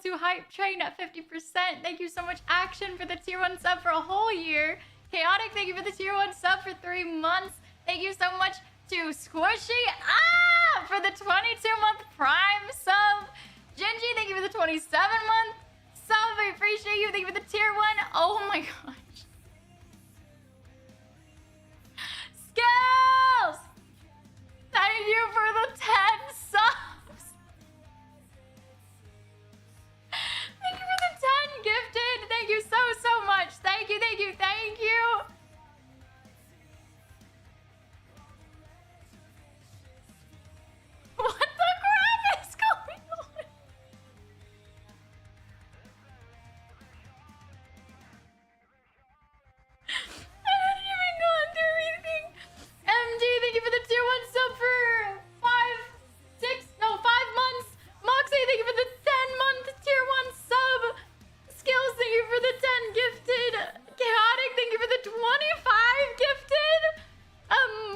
to Hype Train at 50%. Thank you so much, Action, for the tier 1 sub for a whole year. Chaotic, thank you for the tier 1 sub for 3 months. Thank you so much to Squishy for the 22-month Prime sub. Gingy, thank you for the 27-month sub. I appreciate you. Thank you for the tier 1. Oh my gosh. Skills! Thank you for the 10 subs. Thank you for the 10 gifted. Thank you so much. Thank you, thank you, thank you. What the crap is going on? I haven't even gone through anything. MD, thank you for the tier 1 sub for 5 months. Moxie, thank you for the 10-month tier 1 sub. Skills, thank you for the 10 gifted. Chaotic, thank you for the 25 gifted.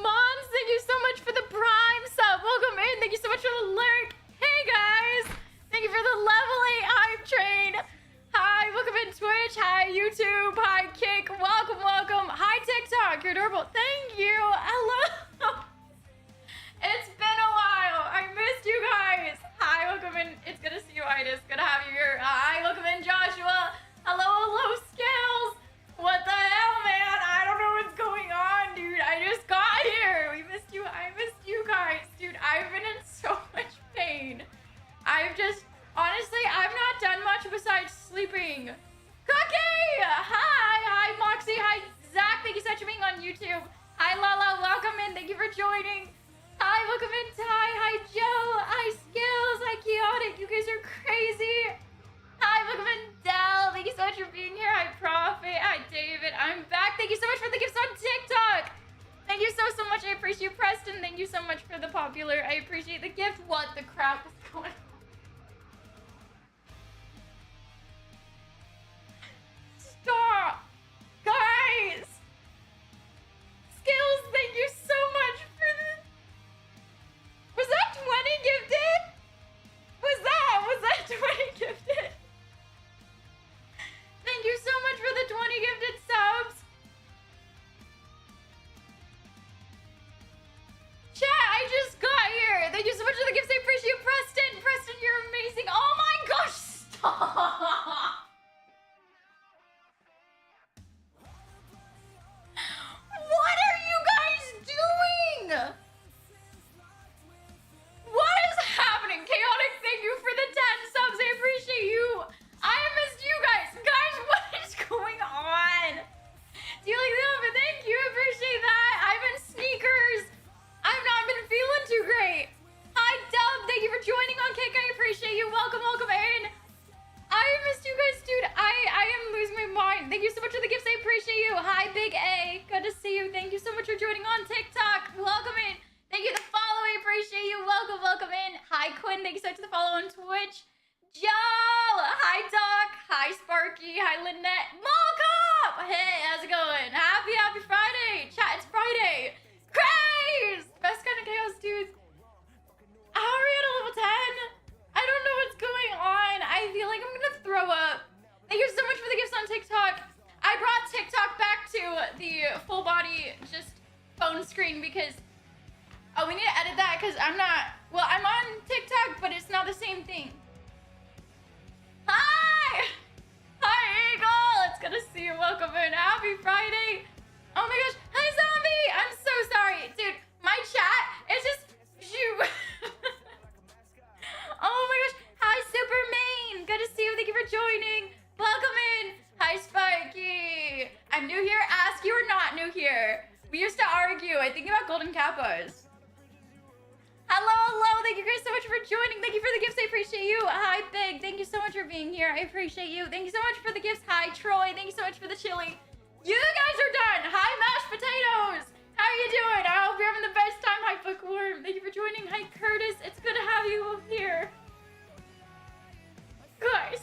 Mons, thank you so much for the Prime sub. Welcome in. Thank you so much for the lurk. Hey guys, thank you for the level 8 Hype Train. Hi, welcome in Twitch. Hi YouTube. Hi Kick. Welcome, welcome. Hi TikTok. You're adorable. Thank you. Hello. It's been a while. I missed you guys. Hi, welcome in. It's good to see you, Itis. Good to have you here. Hi, welcome in Joshua. Hello, hello, Skills. What the hell, man? I don't know what's going on, dude. I just got here. We missed you. I missed you guys. Dude, I've been in so much pain. Honestly, I've not done much besides sleeping. Cookie! Hi, Moxie. Hi, Zach. Thank you so much for being on YouTube. Hi, Lala. Welcome in. Thank you for joining. Hi, welcome in, Ty. Hi, Joe. Hi, Skills. Hi, Chaotic. You guys are crazy. Hi, welcome in, Dell. Thank you so much for being here. Hi, Prophet. Hi, David. I'm back. Thank you so much for the gifts on TikTok. Thank you so much. I appreciate you, Preston. Thank you so much for the popular. I appreciate the gift. What the crap is going on? Stop! Guys! Skills, thank you so much for the... Was that 20 gifted? Was that 20 gifted? Thank you so much for the 20 gifted subs. Chat, I just got here. Thank you so much for the gifts. I appreciate you, Preston. Preston, you're amazing. Oh my gosh, stop. What are you guys doing? What is happening? Chaotic, thank you for the 10 subs. I appreciate you. I missed you guys. Guys, what is going on? Do you like the outfit? Thank you. I appreciate that. I'm in sneakers. I've not been feeling too great. Hi, Dub. Thank you for joining on Kick. I appreciate you. Welcome, welcome in. I missed you guys, dude. I am losing my mind. Thank you so much for the gifts. I appreciate you. Hi, Big A. Good to see you. Thank you so much for joining on TikTok. Welcome in. Thank you for the follow. I appreciate you. Welcome, welcome in. Hi, Quinn. Thank you so much for the follow on Twitch. Joe. Hi, Doc. Hi, Sparky. Hi, Lynette. Mallcop. Hey, how's it going? Happy Friday. Chat, it's Friday. Craze. Best kind of chaos, dudes. How are we at a level 10? I don't know what's going on. I feel like I'm gonna throw up. Thank you so much for the gifts on TikTok. I brought TikTok back to the full body just phone screen because we need to edit that because I'm on TikTok, but it's not the same thing. Hi! Hi, Eagle! It's good to see you. Welcome in. Happy Friday. Oh my gosh. Hi, Zombie! I'm so sorry. Dude, my chat is just... Shoot. Oh my gosh. Hi, Superman. Good to see you. Thank you for joining. Welcome in. Hi, Spiky. I'm new here. Ask you or not new here. We used to argue, I think, about golden kappas. Hello, hello. Thank you guys so much for joining. Thank you for the gifts. I appreciate you. Hi, Big. Thank you so much for being here. I appreciate you. Thank you so much for the gifts. Hi, Troy. Thank you so much for the chili. You guys are done. Hi, mashed potatoes. How are you doing? I hope you're having the best time. Hi, Bookworm. Thank you for joining. Hi, Curtis. It's good to have you here. Guys.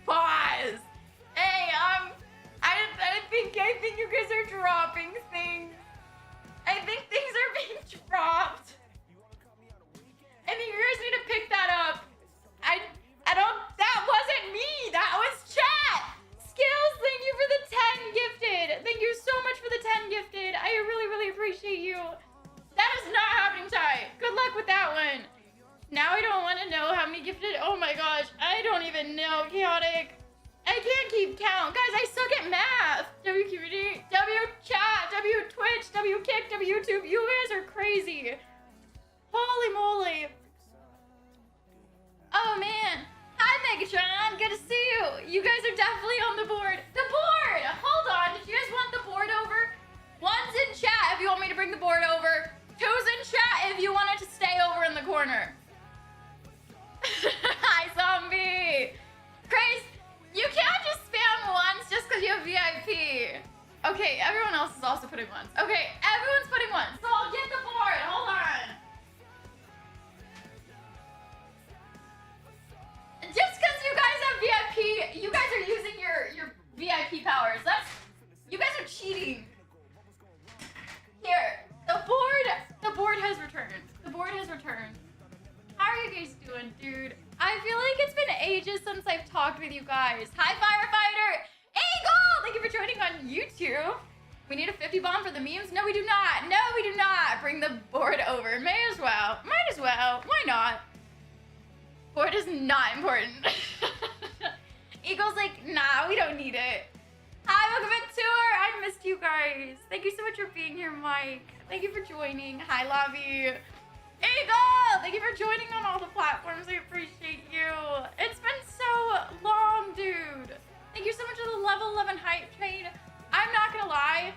Pause. Hey, I think you guys are dropping things. I think things are being dropped. kicked of YouTube. You guys are crazy. Holy moly. Oh man. Hi Megatron, good to see you. You guys are definitely on the board. The board! Hold on, did you guys want the board over? One's in chat if you want me to bring the board over. Two's in chat if you want it to stay over in the corner. Hi zombie. Grace, you can't just spam once just because you have VIP. Okay, everyone else is also putting ones. Okay, everyone's putting ones. So I'll get the board, hold on. Just because you guys have VIP, you guys are using your VIP powers. You guys are cheating. Here, the board has returned. The board has returned. How are you guys doing, dude? I feel like it's been ages since I've talked with you guys. Hi, Firefighter. Eagle, thank you for joining on YouTube. We need a 50 bomb for the memes? No, we do not. No, we do not. Bring the board over. May as well. Might as well. Why not? Board is not important. Eagle's like, nah, we don't need it. Hi, welcome to tour. I missed you guys. Thank you so much for being here, Mike. Thank you for joining. Hi, Lobby. Eagle, thank you for joining on all the platforms. I appreciate you. It's been so long, dude. Thank you so much for the level 11 hype train. I'm not gonna lie.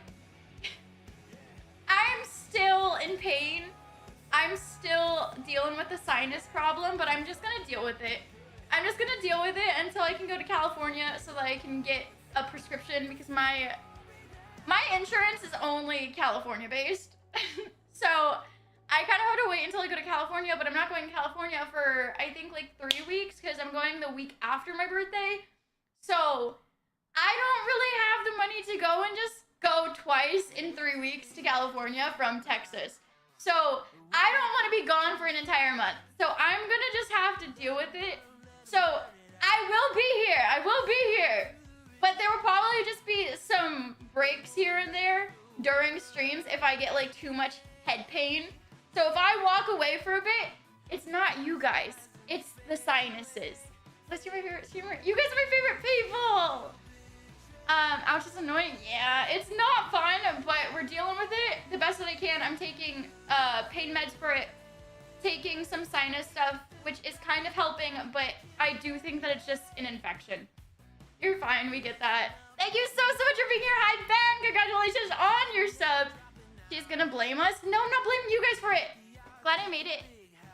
I'm still in pain. I'm still dealing with the sinus problem, but I'm just gonna deal with it. I'm just gonna deal with it until I can go to California so that I can get a prescription because my insurance is only California based. So I kind of have to wait until I go to California, but I'm not going to California for I think like 3 weeks because I'm going the week after my birthday. So I don't really have the money to go and just go twice in 3 weeks to California from Texas. So I don't want to be gone for an entire month. So I'm gonna just have to deal with it. So I will be here. I will be here. But there will probably just be some breaks here and there during streams if I get like too much head pain. So if I walk away for a bit, it's not you guys. It's the sinuses. Let's see my favorite streamer. You guys are my favorite people. Ouch is annoying. Yeah, it's not fun, but we're dealing with it the best that I can. I'm taking pain meds for it, taking some sinus stuff, which is kind of helping, but I do think that it's just an infection. You're fine, we get that. Thank you so much for being here. Hi, Ben. Congratulations on your sub. She's gonna blame us. No, I'm not blaming you guys for it. Glad I made it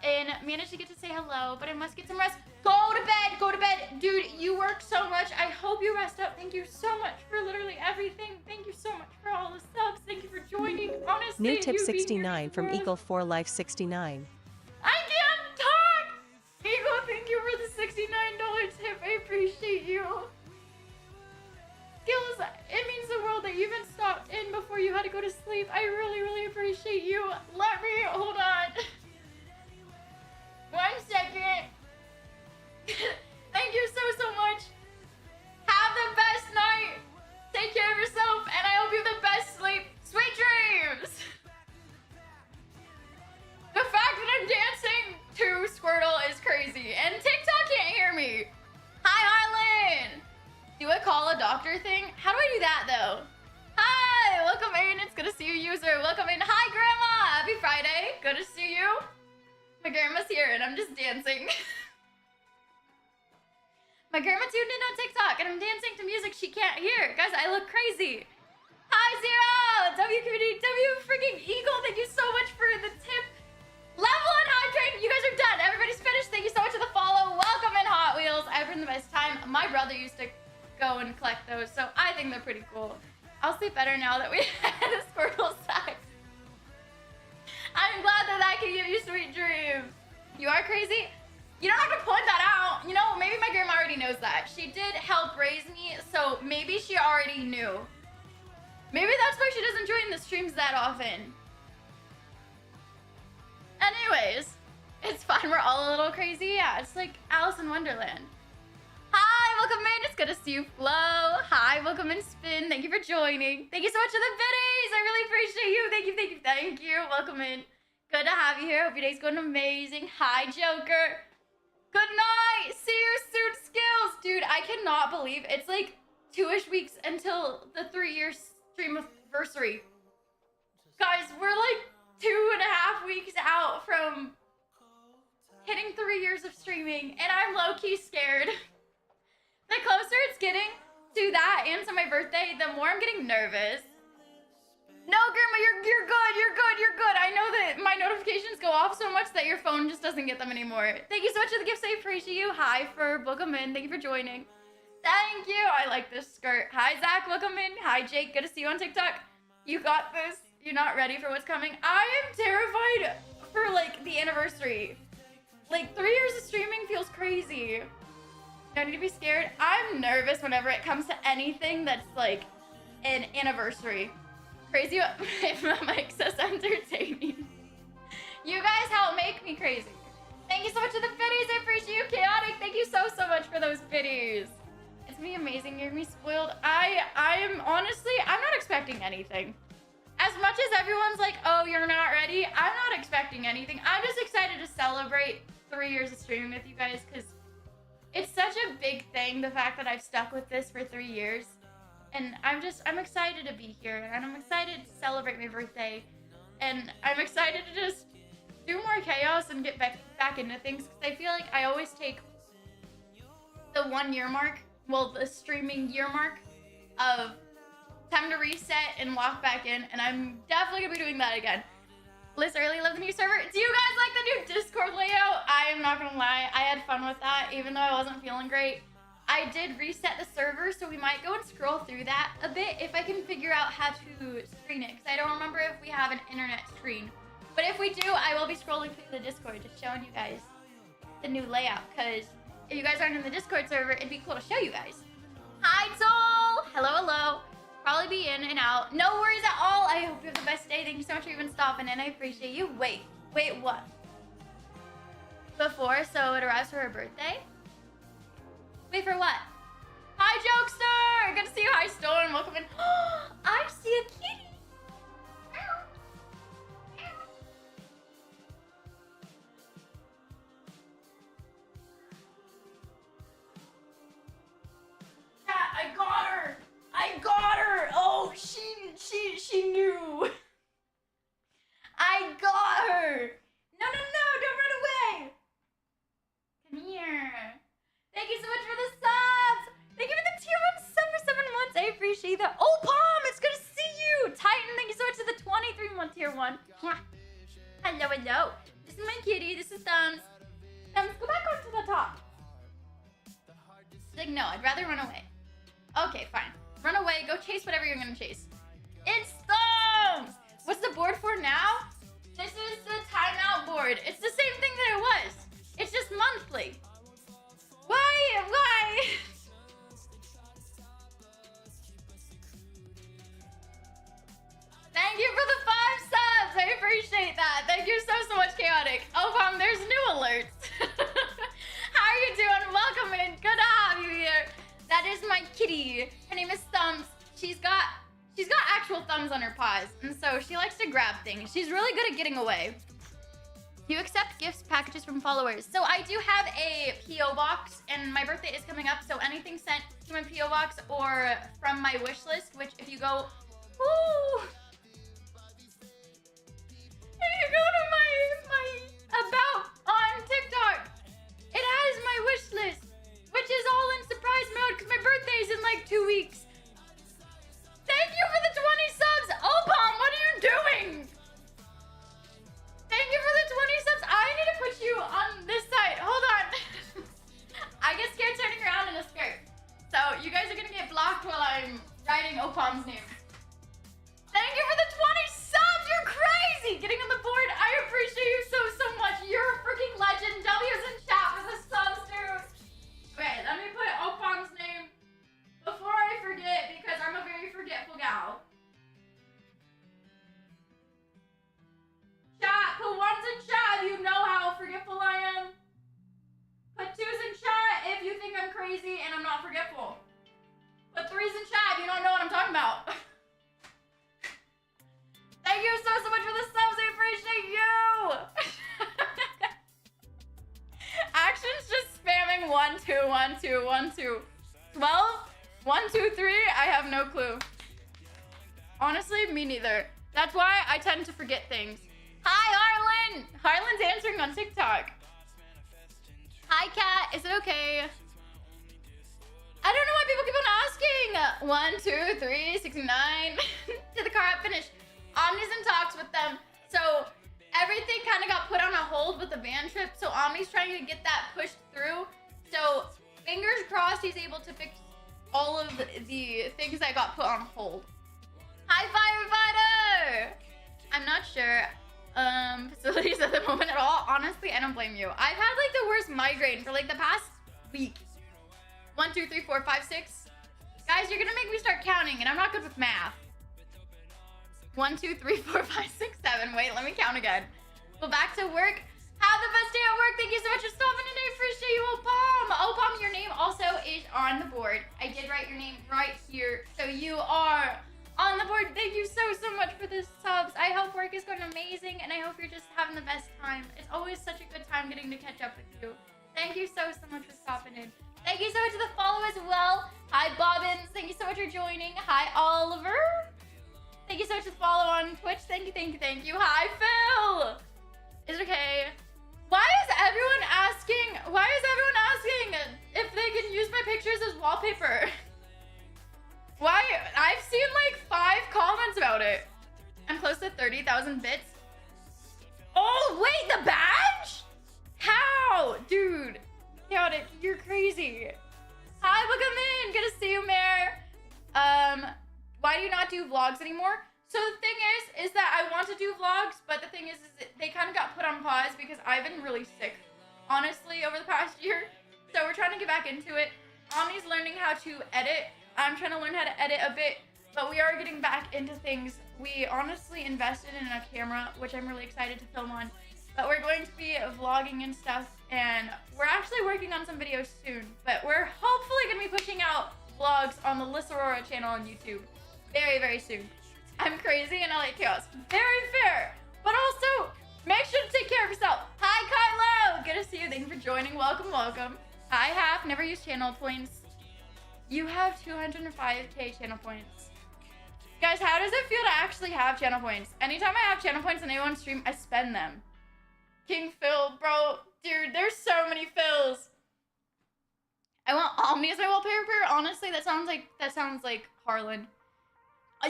and managed to get to say hello, but I must get some rest. Go to bed, go to bed. Dude, you work so much. I hope you rest up. Thank you so much for literally everything. Thank you so much for all the subs. Thank you for joining. Honestly, new tip 69 from Eagle for Life 69. I can't talk. Eagle, thank you for the $69 tip. I appreciate you. Skills, it means the world that you even stopped in before you had to go to sleep. I really, really appreciate you. Let me, hold on. 1 second. Thank you so much. Have the best night. Take care of yourself, and I hope you have the best sleep. Sweet dreams. The fact that I'm dancing to Squirtle is crazy, and TikTok can't hear me. Hi, Harlan. Do I call a doctor thing? How do I do that, though? Hi, welcome in. It's good to see you, user. Welcome in. Hi, Grandma. Happy Friday. Good to see you. My grandma's here, and I'm just dancing. My grandma tuned in on TikTok, and I'm dancing to music she can't hear. Guys, I look crazy. Hi, Zero. W community. W freaking Eagle. Thank you so much for the tip. Level and high train. You guys are done. Everybody's finished. Thank you so much for the follow. Welcome in, Hot Wheels. I've been the best time. My brother used to go and collect those, so I think they're pretty cool. I'll sleep better now that we had a Squirtle sack. I'm glad that I can give you sweet dreams. You are crazy? You don't have to point that out. You know, maybe my grandma already knows that. She did help raise me, so maybe she already knew. Maybe that's why she doesn't join the streams that often. Anyways, it's fine. We're all a little crazy. Yeah, it's like Alice in Wonderland. Hi, welcome in. It's good to see you, Flo. Hi, welcome in, Spin. Thank you for joining. Thank you so much for the biddies. I really appreciate you. Thank you, thank you, thank you. Welcome in. Good to have you here. Hope your day's going amazing. Hi, Joker. Good night. See you soon, Skills. Dude, I cannot believe it's like 2-ish weeks until the 3-year stream anniversary. Guys, we're like 2.5 weeks out from hitting 3 years of streaming, and I'm low-key scared. The closer it's getting to that and to my birthday, the more I'm getting nervous. No, Grandma, you're good. I know that my notifications go off so much that your phone just doesn't get them anymore. Thank you so much for the gifts. I appreciate you. Hi for welcome in. Thank you for joining. Thank you. I like this skirt. Hi, Zach. Welcome in. Hi, Jake. Good to see you on TikTok. You got this. You're not ready for what's coming. I am terrified for, like, the anniversary. Like, 3 years of streaming feels crazy. Don't need to be scared. I'm nervous whenever it comes to anything that's, like, an anniversary. Crazy what my mic says entertaining. You guys help make me crazy. Thank you so much for the biddies. I appreciate you, Chaotic. Thank you so much for those biddies. It's me amazing. You're me spoiled. I am honestly, I'm not expecting anything. As much as everyone's like, oh, you're not ready, I'm not expecting anything. I'm just excited to celebrate 3 years of streaming with you guys because it's such a big thing, the fact that I've stuck with this for 3 years. And I'm excited to be here, and I'm excited to celebrate my birthday, and I'm excited to just do more chaos and get back into things, because I feel like I always take the 1 year mark, well, the streaming year mark of time to reset and walk back in, and I'm definitely gonna be doing that again. Liz early, love the new server. Do you guys like the new Discord layout? I am not gonna lie, I had fun with that, even though I wasn't feeling great. I did reset the server, so we might go and scroll through that a bit if I can figure out how to screen it, because I don't remember if we have an internet screen. But if we do, I will be scrolling through the Discord, just showing you guys the new layout, because if you guys aren't in the Discord server, it'd be cool to show you guys. Hi, Toll! Hello. Probably be in and out. No worries at all. I hope you have the best day. Thank you so much for even stopping in. I appreciate you. Wait, what? Before, so it arrives for her birthday? Wait, for what? Hi, Jokester! Good to see you. Hi, Storm. Welcome in. I see a kitty. I got her. Oh, she knew. I got her. No, don't run away. Come here. Thank you so much for the subs. Thank you for the tier 1 sub for 7 months. I appreciate that. Oh, Palm, it's good to see you. Titan, thank you so much for the 23-month tier 1. Hello. This is my kitty. This is Thumbs. Thumbs, go back onto the top. She's like, no, I'd rather run away. Okay, fine. Run away. Go chase whatever you're going to chase. It's Thumbs. What's the board for now? This is the timeout board. It's the same thing that it was. It's just monthly. Why? Thank you for the 5 subs. I appreciate that. Thank you so much, Chaotic. Oh, there's new alerts. How are you doing? Welcome in. Good to have you here. That is my kitty. Her name is Thumbs. She's got actual thumbs on her paws, and so she likes to grab things. She's really good at getting away. You accept gifts packages from followers. So I do have a P.O. box, and my birthday is coming up, so anything sent to my P.O. box or from my wish list, which if you go, if you go to my about on TikTok, it has my wish list, which is all in surprise mode because my birthday is in like 2 weeks. Thank you for the 20 subs. Opom, what are you doing? Thank you for the 20 subs. I need to put you on this side. Hold on. I get scared turning around in a skirt. So you guys are gonna get blocked while I'm writing Opom's name. Thank you for the 20 subs. You're crazy. Getting on the board. I appreciate you so much. You're a freaking legend. W's in chat for the subs, dude. Wait, let me put Opom's name before I forget because I'm a very forgetful gal. Chat, put 1s in chat if you know how forgetful I am. Put 2s in chat if you think I'm crazy and I'm not forgetful. Put 3s in chat if you don't know what I'm talking about. Thank you so much for the subs. I appreciate you. Action's just spamming 1, 2, 1, 2, 1, 2. 12? 1, 2, 3? I have no clue. Honestly, me neither. That's why I tend to forget things. Hi, Harlan! Harlan's answering on TikTok. Hi, Kat. Is it okay? I don't know why people keep on asking. 1, 2, 3, 69. Did the car have finished? Omni's in talks with them. So everything kind of got put on a hold with the van trip. So Omni's trying to get that pushed through. So fingers crossed he's able to fix all of the things that got put on hold. Hi, firefighter! I'm not sure facilities at the moment at all. Honestly, I don't blame you. I've had like the worst migraine for like the past week. 1, 2, 3, 4, 5, 6. Guys, you're gonna make me start counting, and I'm not good with math. 1, 2, 3, 4, 5, 6, 7. Wait, let me count again. Well, back to work. Have the best day at work. Thank you so much for stopping today. Appreciate you, Opom. Opom, your name also is on the board. I did write your name right here, so you are on the board. Thank you so much for the subs. I hope work is going amazing, and I hope you're just having the best time. It's always such a good time getting to catch up with you. Thank you so much for stopping in. Thank you so much for the follow as well. Hi, Bobbins. Thank you so much for joining. Hi, Oliver. Thank you so much for the follow on Twitch. Thank you, thank you, thank you. Hi, Phil. Is it okay? Why is everyone asking if they can use my pictures as wallpaper? Why? I've seen like 5 comments about it. I'm close to 30,000 bits. Oh, wait, the badge? How? Dude, chaotic, you're crazy. Hi, welcome in. Good to see you, Mayor. Why do you not do vlogs anymore? So the thing is that I want to do vlogs, but the thing is they kind of got put on pause because I've been really sick, honestly, over the past year. So we're trying to get back into it. Omni's learning how to edit. I'm trying to learn how to edit a bit, but we are getting back into things. We honestly invested in a camera, which I'm really excited to film on. But we're going to be vlogging and stuff, and we're actually working on some videos soon. But we're hopefully going to be pushing out vlogs on the Liz Aurora channel on YouTube very, very soon. I'm crazy and I like chaos. Very fair. But also, make sure to take care of yourself. Hi, Kylo. Good to see you. Thank you for joining. Welcome, welcome. I have never used channel points. You have 205k channel points. Guys, how does it feel to actually have channel points? Anytime I have channel points on anyone stream, I spend them. King Phil, bro. Dude, there's so many Phils. I want Omni as my wallpaper. Honestly, that sounds like Harlan.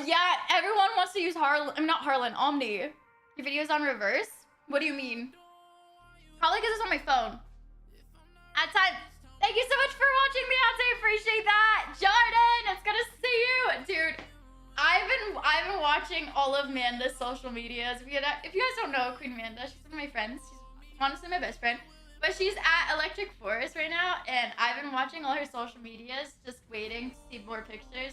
Yeah, everyone wants to use Harlan. I'm not Harlan, Omni. Your video's on reverse? What do you mean? Probably because it's on my phone. At time. Thank you so much for watching me, Ate. Appreciate that. Jordan, it's good to see you. Dude, I've been watching all of Manda's social medias. If you guys don't know Queen Manda, she's one of my friends. She's honestly my best friend. But she's at Electric Forest right now, and I've been watching all her social medias, just waiting to see more pictures.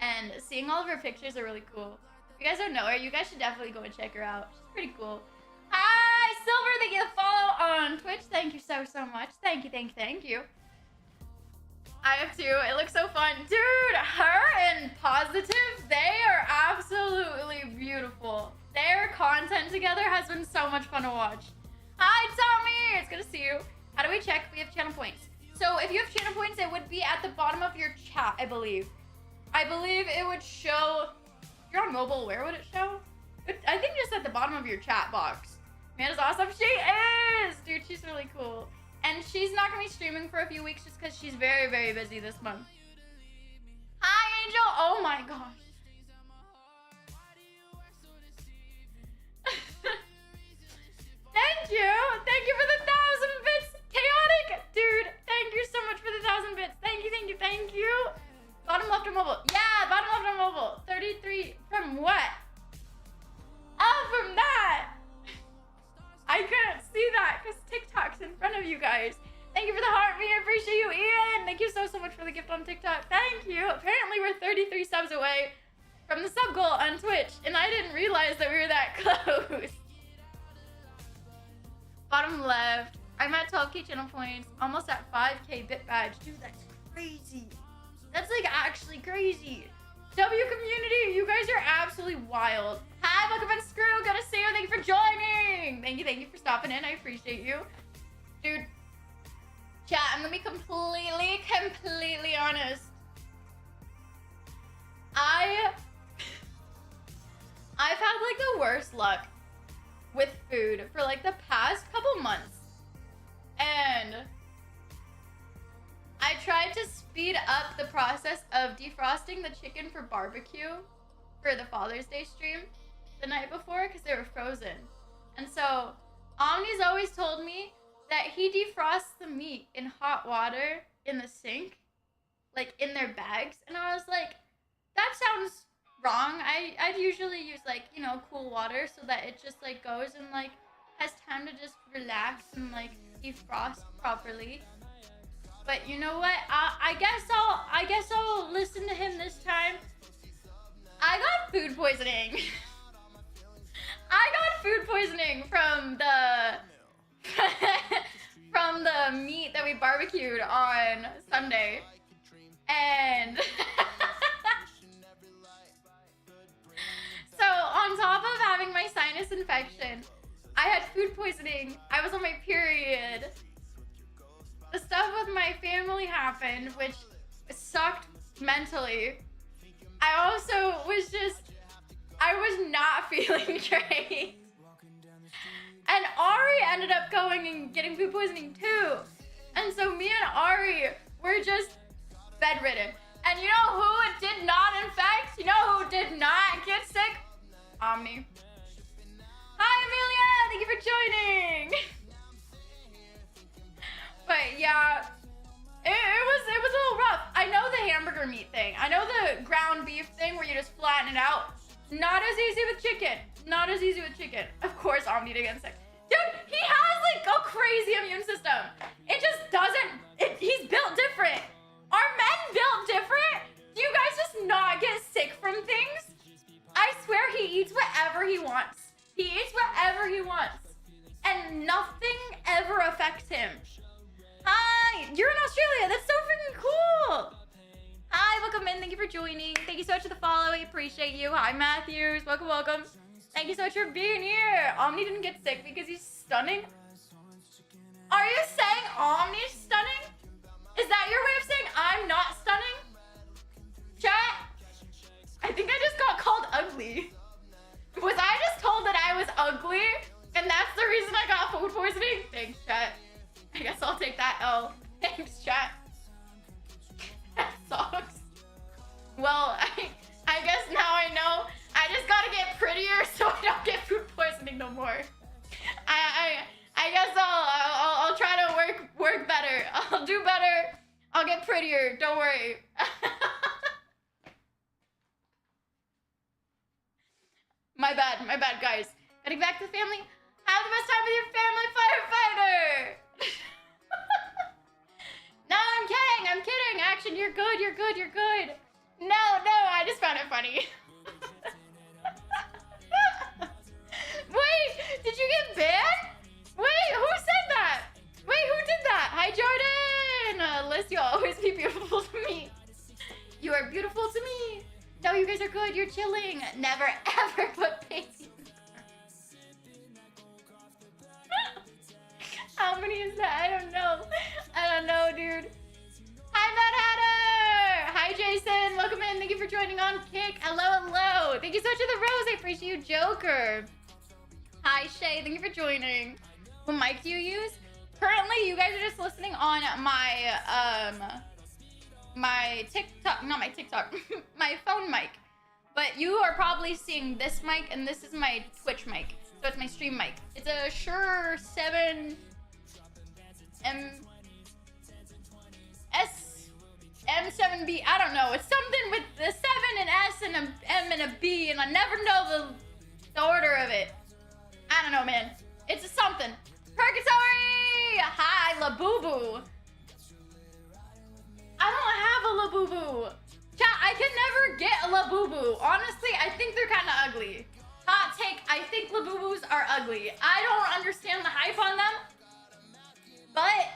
And seeing all of her pictures are really cool. If you guys don't know her, you guys should definitely go and check her out. She's pretty cool. Hi, Silver, thank you for the follow on Twitch. Thank you so much. Thank you, thank you, thank you. I have too. It looks so fun. Dude, her and Positive, they are absolutely beautiful. Their content together has been so much fun to watch. Hi, Tommy. It's good to see you. How do we check if we have channel points? So if you have channel points, it would be at the bottom of your chat, I believe. I believe it would show, if you're on mobile, where would it show? I think just at the bottom of your chat box. Man, is awesome. She is! Dude, she's really cool. And she's not going to be streaming for a few weeks just because she's very, very busy this month. Hi, Angel! Oh my gosh. Thank you! Thank you for the 1,000 bits! Chaotic! Dude, thank you so much for the 1,000 bits. Thank you, thank you, thank you! Bottom left on mobile. Yeah, bottom left on mobile. 33 from what? Oh, from that. I couldn't see that because TikTok's in front of you guys. Thank you for the heart, me. I appreciate you, Ian. Thank you so much for the gift on TikTok. Thank you. Apparently, we're 33 subs away from the sub goal on Twitch, and I didn't realize that we were that close. Bottom left. I'm at 12k channel points, almost at 5k bit badge. Dude, that's crazy. That's like actually crazy. W community, you guys are absolutely wild. Hi, welcome on Screw. Good to see you. Thank you for joining. Thank you for stopping in. I appreciate you. Dude, chat, I'm gonna be completely honest. I've had like worst luck with food for like the past couple months. And I tried to speed up the process of defrosting the chicken for barbecue for the Father's Day stream the night before because they were frozen. And so Omni's always told me that he defrosts the meat in hot water in the sink, like in their bags. And I was like, that sounds wrong. I'd usually use like, you know, cool water so that it just like goes and like has time to just relax and like defrost properly. But you know what? I guess I'll listen to him this time. I got food poisoning. I got food poisoning from the meat that we barbecued on Sunday. And so on top of having my sinus infection, I had food poisoning. I was on my period. The stuff with my family happened, which sucked mentally. I also I was not feeling great. And Ari ended up going and getting food poisoning too. And so me and Ari were just bedridden. And you know who it did not infect? You know who did not get sick? Omni. Hi Amelia, thank you for joining. But yeah, it was a little rough. I know the hamburger meat thing. I know the ground beef thing where you just flatten it out. Not as easy with chicken. Not as easy with chicken. Of course, Omni did get sick. Dude, he has like a crazy immune system. It just doesn't, he's built different. Are men built different? Do you guys just not get sick from things? I swear he eats whatever he wants. He eats whatever he wants. And nothing ever affects him. Hi, you're in Australia. That's so freaking cool. Hi, welcome in. Thank you for joining. Thank you so much for the follow. I appreciate you. Hi, Matthews. Welcome, welcome. Thank you so much for being here. Omni didn't get sick because he's stunning. Are you saying Omni's stunning? Is that your way of saying I'm not stunning? Chat? I think I just got called ugly. Was I just told that I was ugly? And that's the reason I got food poisoning? Thanks, chat. I guess I'll take that L. Thanks, chat. That sucks. Well, I guess now I know. I just gotta get prettier so I don't get food poisoning no more. I guess I'll try to work better. I'll do better. I'll get prettier. Don't worry. My bad, guys. Getting back to the family. Have the best time with your family, firefighter. No, I'm kidding. Action, you're good. No, I just found it funny. Wait, did you get banned? Wait, who said that? Wait, who did that? Hi, Jordan. Liz, you'll always be beautiful to me. You are beautiful to me. No, you guys are good. You're chilling. Never, ever put Pacey. How many is that? I don't know, dude. Hi, Mad Hatter. Hi, Jason. Welcome in. Thank you for joining on Kick. Hello. Thank you so much for the rose. I appreciate you, Joker. Hi, Shay. Thank you for joining. What mic do you use? Currently, you guys are just listening on my TikTok, not my TikTok, my phone mic. But you are probably seeing this mic, and this is my Twitch mic. So it's my stream mic. It's a Shure 7 M7B. I don't know. It's something with the 7 and S and a M and a B, and I never know the order of it. I don't know, man. It's a something. Purgatory! Hi, Labubu. I don't have a Labubu. Chat, I can never get a Labubu. Honestly, I think they're kind of ugly. Hot take, I think Labubus are ugly. I don't understand the hype on them, but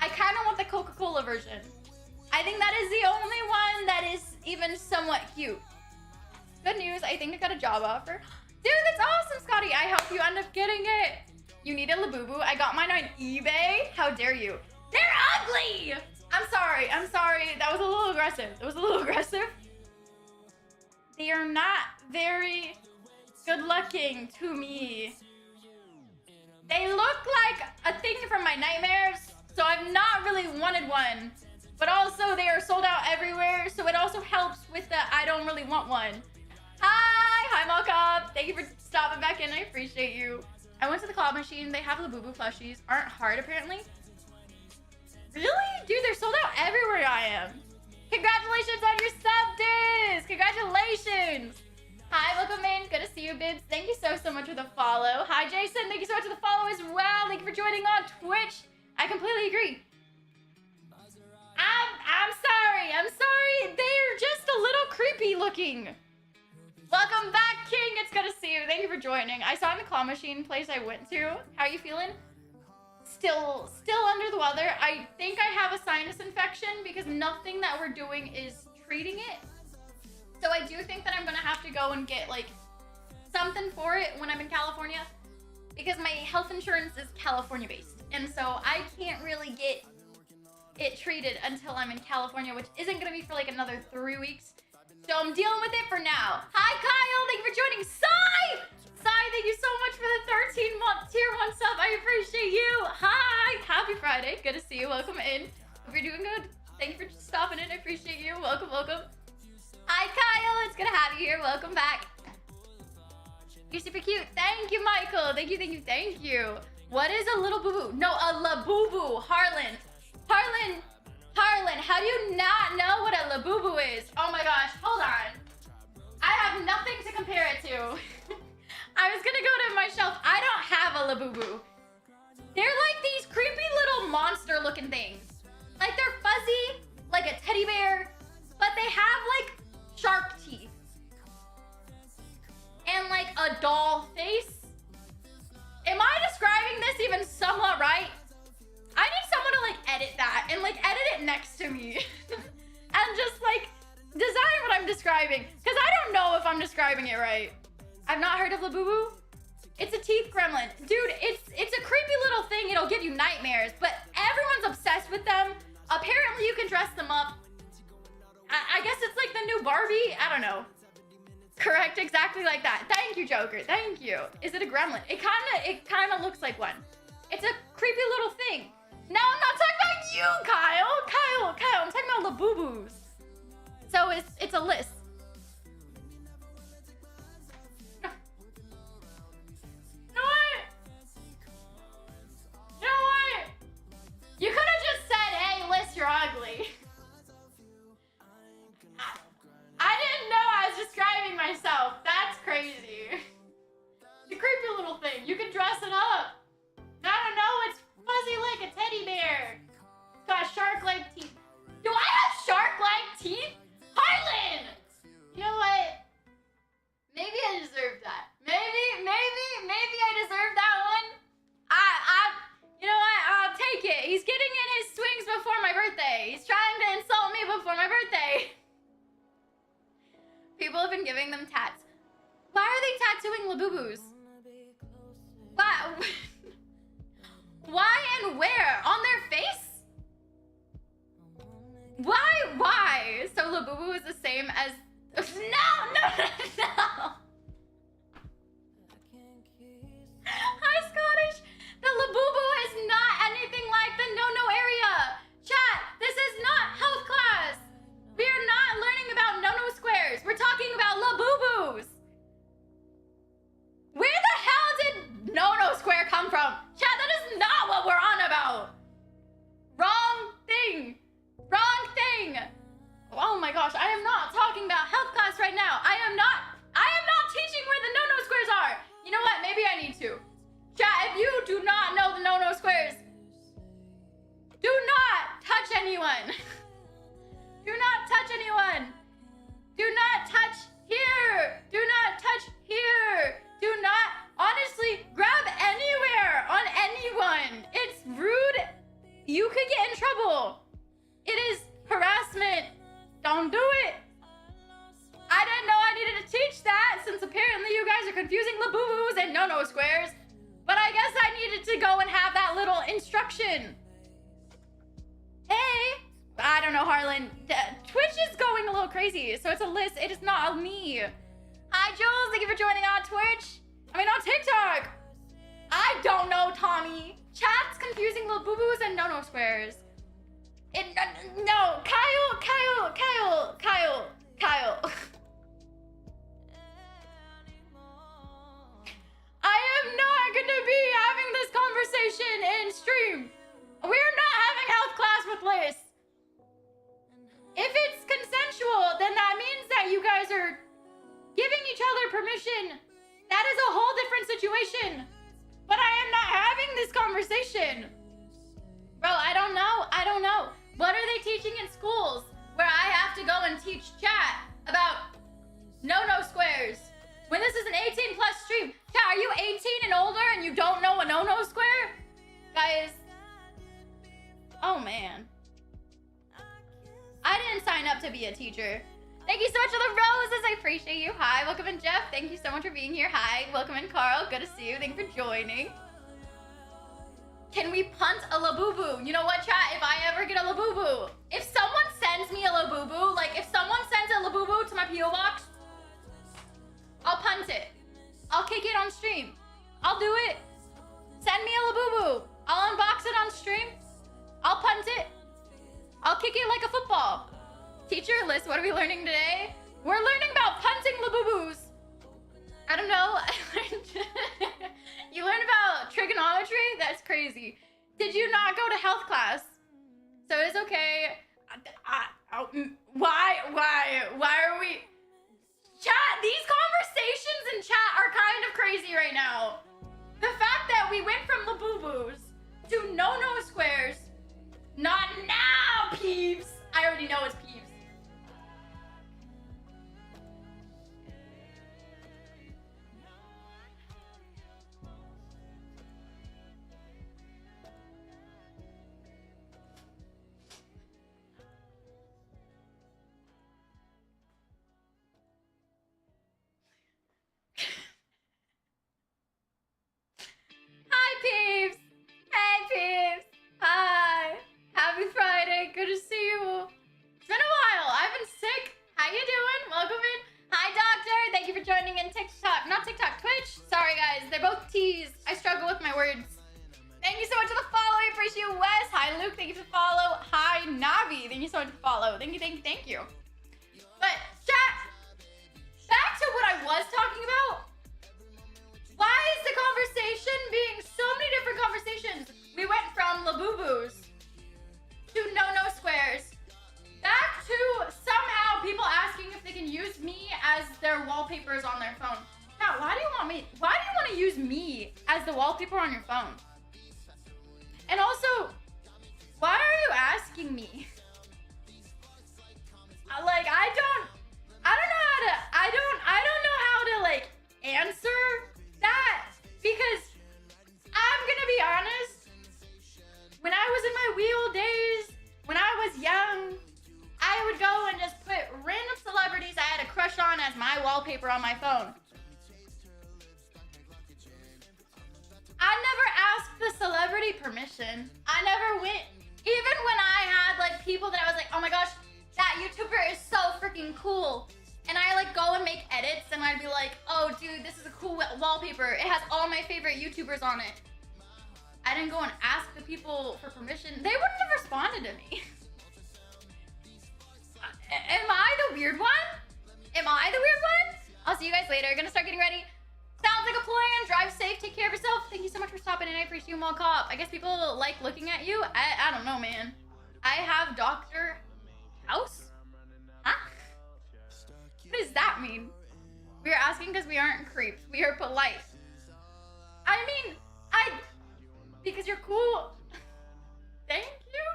I kind of want the Coca-Cola version. I think that is the only one that is even somewhat cute. Good news, I think I got a job offer. Dude, that's awesome, Scotty. I hope you end up getting it. You need a Labubu. I got mine on eBay. How dare you? They're ugly! I'm sorry. That was a little aggressive. They are not very good looking to me. They look like a thing from my nightmares, so I've not really wanted one. But also, they are sold out everywhere, so it also helps with the I don't really want one. Hi, Malcolm. Thank you for stopping back in. I appreciate you. I went to the claw machine. They have Labubu plushies. Aren't hard, apparently. Really? Dude, they're sold out everywhere I am. Congratulations on your sub, Diz. Congratulations. Hi, welcome in. Good to see you, Bibs. Thank you so much for the follow. Hi, Jason. Thank you so much for the follow as well. Thank you for joining on Twitch. I completely agree. I'm sorry. I'm sorry. They're just a little creepy looking. Welcome back, King. It's good to see you. Thank you for joining. I saw in the claw machine place I went to. How are you feeling? Still under the weather. I think I have a sinus infection because nothing that we're doing is treating it. So I do think that I'm gonna have to go and get like something for it when I'm in California because my health insurance is California based. And so I can't really get it treated until I'm in California, which isn't gonna be for like another 3 weeks. So I'm dealing with it for now. Hi, Kyle. Thank you for joining. Sai! Sai, thank you so much for the 13-month tier 1 sub. I appreciate you. Hi. Happy Friday. Good to see you. Welcome in. Hope you're doing good. Thank you for stopping in. I appreciate you. Welcome, welcome. Hi, Kyle. It's good to have you here. Welcome back. You're super cute. Thank you, Michael. Thank you, thank you, thank you. What is a little boo-boo? No, a Labubu. Harlan. Harlan, how do you not know what a Labubu is? Oh my gosh, hold on. I have nothing to compare it to. I was gonna go to my shelf. I don't have a Labubu. They're like these creepy little monster looking things. Like they're fuzzy, like a teddy bear, but they have like shark teeth. And like a doll face. Am I describing this even somewhat right? I need someone to like edit that and like edit it next to me and just like design what I'm describing because I don't know if I'm describing it right. I've not heard of Labubu. It's a teeth gremlin. Dude, it's a creepy little thing. It'll give you nightmares, but everyone's obsessed with them. Apparently you can dress them up. I guess it's like the new Barbie. I don't know. Correct, exactly like that. Thank you, Joker. Thank you. Is it a gremlin? It kind of looks like one. It's a creepy little thing. No, I'm not talking about you, Kyle. Kyle, I'm talking about Labubus. So it's a list. You know what? You could have just said, hey, Liz, you're ugly. I didn't know I was describing myself. That's crazy. The creepy little thing. You can dress it up. I don't know, it's fuzzy like a teddy bear. It's got shark-like teeth. Do I have shark-like teeth? Harlan! You know what? Maybe I deserve that. Maybe I deserve that one. You know what? I'll take it. He's getting in his swings before my birthday. He's trying to insult me before my birthday. People have been giving them tats. Why are they tattooing Labubus? Why? Why and where? On their face? Why? So Labubu is the same as... No! Hi, Scottish. The Labubu is not anything like the no-no area. Chat, this is not health class. We are not learning about no-no squares. We're talking about Labubus. Where the hell did no-no square come from? Chat, that is not what we're on about. Wrong thing. Oh my gosh, I am not talking about health class right now. I am not teaching where the no-no squares are. You know what? Maybe I need to. Chat, if you do not know the no-no squares, do not touch anyone. Do not touch anyone. Do not touch here. Do not touch here. Do not, honestly, grab anywhere on anyone. It's rude. You could get in trouble. It is harassment. Don't do it. I didn't know I needed to teach that since apparently you guys are confusing Labubus and no-no squares. But I guess I needed to go and have that little instruction. Hey. I don't know, Harlan. Twitch is going a little crazy, so it's a list. It is not me. Hi, Hi, Jules. Thank you for joining on Twitch. I mean, on TikTok. I don't know, Tommy. Chat's confusing little boo-boos and no-no squares. No, Kyle. I am not gonna be having this conversation in stream. We're not having health class with Liz. If it's consensual, then that means that you guys are giving each other permission. That is a whole different situation. But I am not having this conversation. Bro, I don't know. What are they teaching in schools where I have to go and teach chat about no-no squares? When this is an 18 plus stream. Chat, are you 18 and older and you don't know a no-no square? Guys. Oh man. I didn't sign up to be a teacher. Thank you so much for the roses. I appreciate you. Hi, welcome in, Jeff. Thank you so much for being here. Hi, welcome in, Carl. Good to see you. Thank you for joining. Can we punt a Labubu? You know what, chat? If I ever get a Labubu, if someone sends me a Labubu, like if someone sends a Labubu to my P.O. box, I'll punt it. I'll kick it on stream. I'll do it. Send me a Labubu. I'll unbox it on stream. I'll punt it. I'll kick it like a football. Teacher list, what are we learning today? We're learning about punting Labubus. I don't know. You learn about trigonometry? That's crazy. Did you not go to health class? So it's okay. Why are we... Chat, these conversations in chat are kind of crazy right now. The fact that we went from Labubus to no-no squares. Not now, Peeves. I already know it's Peeves. Hi, Peeves. Hey, Peeves. Hi. Happy Friday. Good to see you. It's been a while. I've been sick. How you doing? Welcome in. Hi, Doctor. Thank you for joining in TikTok. Not TikTok, Twitch. Sorry, guys. They're both T's. I struggle with my words. Thank you so much for the follow. I appreciate you, Wes. Hi, Luke. Thank you for the follow. Hi, Navi. Thank you so much for the follow. Thank you. But, chat, back to what I was talking about. Why is the conversation being so many different conversations? We went from Labubus to no-no squares. Back to somehow people asking if they can use me as their wallpapers on their phone. Now, why do you want to use me as the wallpaper on your phone? And also, why are you asking me? Like, I don't know how to like answer that, because I'm gonna be honest, when I was in my wee old days, when I was young, I would go and just put random celebrities I had a crush on as my wallpaper on my phone. I never asked the celebrity permission. I never went, even when I had like people that I was like, oh my gosh, that YouTuber is so freaking cool. And I like go and make edits and I'd be like, oh dude, this is a cool wallpaper. It has all my favorite YouTubers on it. I didn't go and ask the people for permission. They wouldn't have responded to me. Am I the weird one? I'll see you guys later. Gonna start getting ready. Sounds like a plan. Drive safe. Take care of yourself. Thank you so much for stopping in. I appreciate you, Mall Cop. I guess people like looking at you. I don't know, man. I have Dr. House? Huh? What does that mean? We are asking because we aren't creeps. We are polite. I mean, because you're cool. Thank you.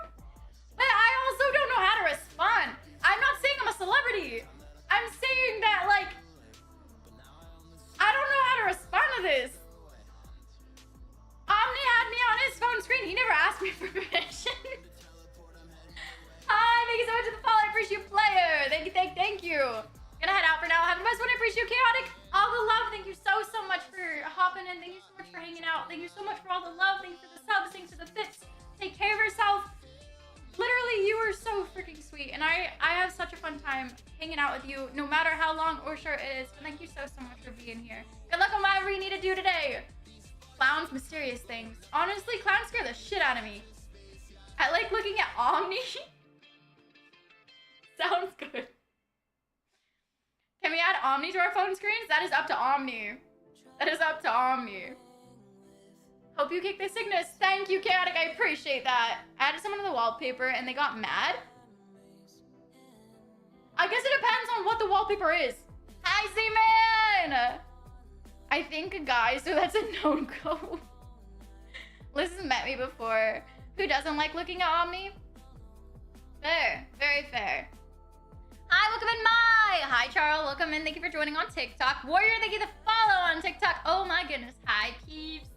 But I also don't know how to respond. I'm not saying I'm a celebrity. I'm saying that, like, I don't know how to respond to this. Omni had me on his phone screen. He never asked me for permission. Hi, thank you so much for the follow. I appreciate you, player. Thank you. Gonna head out for now. Have the best one. I appreciate you, Chaotic. All the love. Thank you so much for hopping in. Thank you so much for hanging out. Thank you so much for all the love. Thank you for the subs. Thanks for the fits. Take care of yourself. Literally, you are so freaking sweet. And I have such a fun time hanging out with you, no matter how long or short it is. And thank you so much for being here. Good luck on whatever you need to do today. Clowns, mysterious things. Honestly, clowns scare the shit out of me. I like looking at Omni. Sounds good. Can we add Omni to our phone screens? That is up to Omni. That is up to Omni. Hope you kick the sickness. Thank you, Chaotic. I appreciate that. I added someone to the wallpaper and they got mad. I guess it depends on what the wallpaper is. Hi, Z-Man! I think, guys, so that's a no-go. Liz has met me before. Who doesn't like looking at Omni? Fair. Very fair. Hi, welcome in, Mai. Hi, Charles. Welcome in. Thank you for joining on TikTok. Warrior, thank you for the follow on TikTok. Oh, my goodness. Hi, peeps.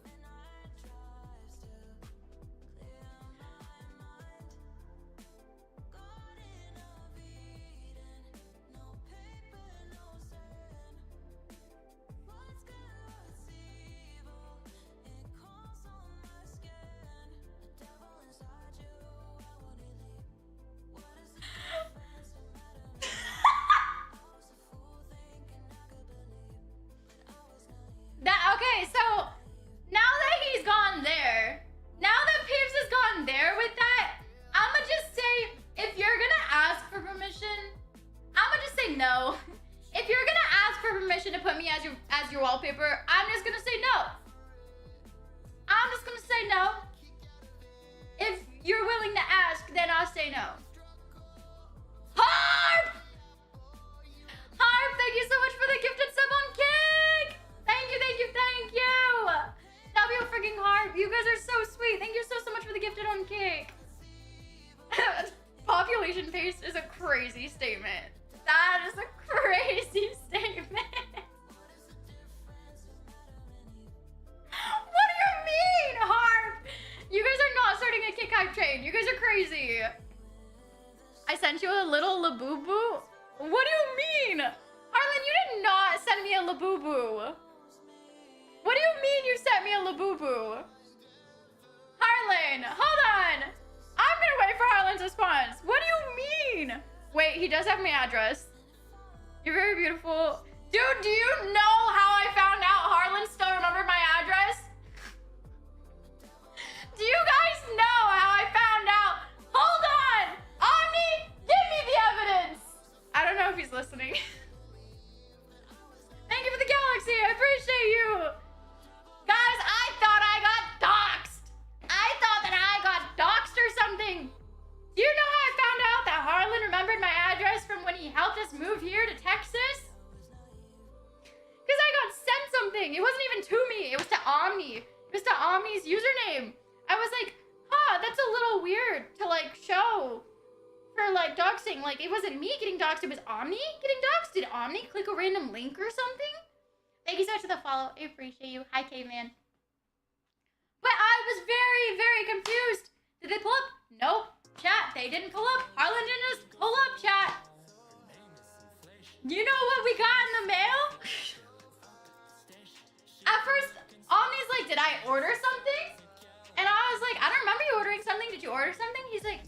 Okay, so now that he's gone there, now that Peeps has gone there with that, I'ma just say, if you're gonna ask for permission, I'ma just say no. If you're gonna ask for permission to put me as your wallpaper, I'm just gonna say no. I'm just gonna say no. If you're willing to ask, then I'll say no. Harp! Harp, thank you so much for the gifted sub on Kick! Thank you, thank you, thank you! W freaking Harp, you guys are so sweet. Thank you so much for the gifted on Kick. Population pace is a crazy statement. That is a crazy statement. What do you mean, Harp? You guys are not starting a Kick hype train. You guys are crazy. I sent you a little Labubu? What do you mean? Harlan, you did not send me a Labubu. What do you mean you sent me a Labubu? Harlan, hold on. I'm gonna wait for Harlan's response. What do you mean? Wait, he does have my address. You're very beautiful. Dude, do you know how I found out Harlan still remembered my address? Do you guys know how I found out? Hold on! Omni, give me the evidence! I don't know if he's listening. Thank you for the galaxy. I appreciate you. Guys, I thought I got doxxed. I thought that I got doxxed or something. Do you know how I found out that Harlan remembered my address from when he helped us move here to Texas? Because I got sent something. It wasn't even to me. It was to Omni. It was to Omni's username. I was like, huh, that's a little weird to like show for like doxing. Like it wasn't me getting doxed. It was Omni getting doxed. Did Omni click a random link or something? Thank you so much for the follow. I appreciate you. Hi, Caveman. But I was very, very confused. Did they pull up? Nope. Chat, they didn't pull up. Harlan didn't just pull up, chat. You know what we got in the mail? At first, Omni's like, did I order something? And I was like, I don't remember you ordering something. Did you order something? He's like,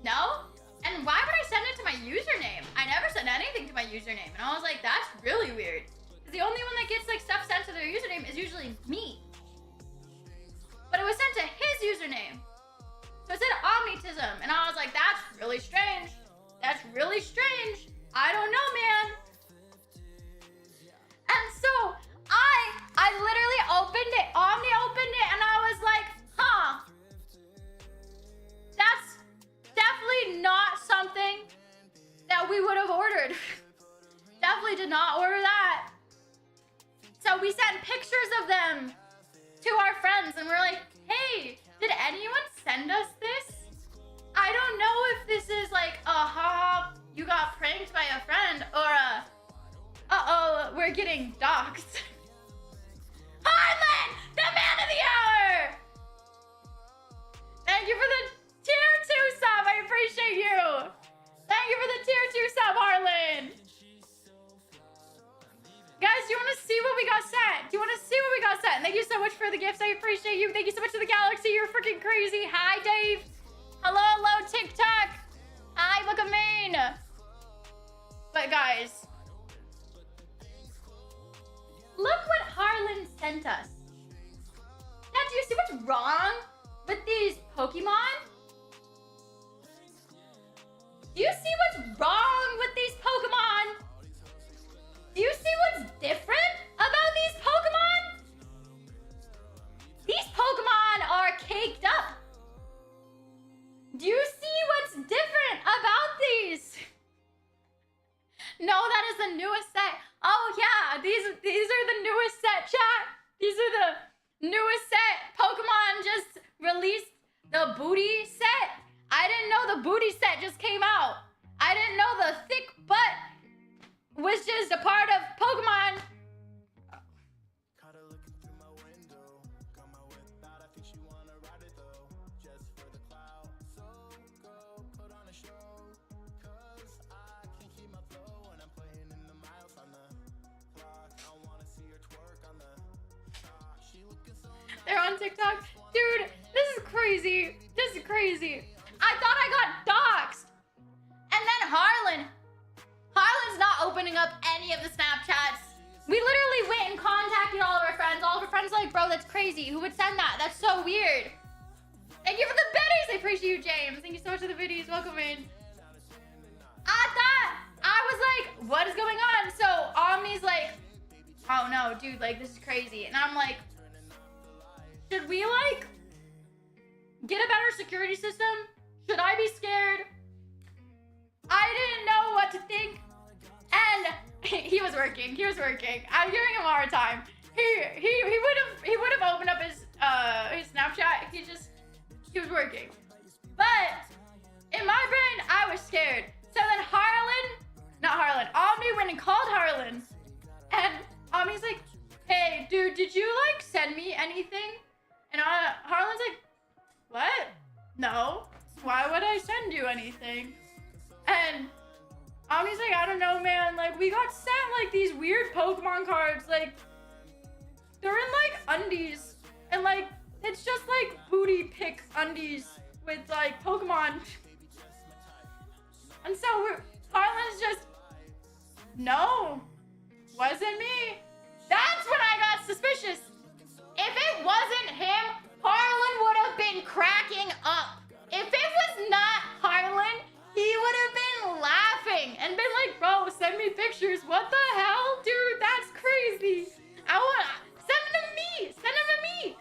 no. And why would I send it to my username? I never send anything to my username. And I was like, that's really weird. Because the only one that gets like stuff sent to their username is usually me. But it was sent to his username. So it said Omnitism. And I was like, that's really strange. That's really strange. I don't know, man. And so I literally opened it. Omni opened it and I was like, huh. That's definitely not something that we would have ordered. Definitely did not order that. So we sent pictures of them to our friends and we're like, hey, did anyone send us this? I don't know if this is like a haha, you got pranked by a friend or a uh-oh, we're getting doxxed. Harlan, the man of the hour! Thank you for the tier 2 sub, I appreciate you. Thank you for the tier 2 sub, Harlan. Guys, do you want to see what we got sent? Do you want to see what we got sent? Thank you so much for the gifts. I appreciate you. Thank you so much to the galaxy. You're freaking crazy. Hi, Dave. Hello, hello, TikTok. Hi, look at me. But guys, look what Harlan sent us. Now, do you see what's wrong with these Pokemon? Do you see what's wrong with these Pokemon? Do you see what's different about these Pokemon? These Pokemon are caked up. Do you see what's different about these? No, that is the newest set. Oh yeah, these are the newest set, chat. These are the newest set. Pokemon just released the booty set. I didn't know the booty set just came out. I didn't know the thick butt was just a part of Pokemon. They're on TikTok. Dude, this is crazy. This is crazy. I thought I got doxxed. And then Harlan's not opening up any of the Snapchats. We literally went and contacted all of our friends. All of our friends are like, bro, that's crazy. Who would send that? That's so weird. Thank you for the biddies. I appreciate you, James. Thank you so much for the biddies. Welcome in. I was like, what is going on? So Omni's like, oh no, dude, like this is crazy. And I'm like, should we like get a better security system? Should I be scared? I didn't know what to think. And he was working. I'm giving him a hard time. He would have opened up his Snapchat. He was working. But in my brain, I was scared. So then Omni went and called Harlan. And Omni's like, hey, dude, did you like send me anything? And Harlan's like, what? No. Why would I send you anything? And Omni's like, I don't know, man. Like, we got sent like these weird Pokemon cards. Like, they're in like undies. And like, it's just like booty pic undies with like Pokemon. And so Harlan's just, no, wasn't me. That's when I got suspicious. If it wasn't him, Harlan would have been cracking up. If it was not Harlan, he would have been laughing and been like, bro, send me pictures. What the hell? Dude, that's crazy. Send them to me. Send them to me.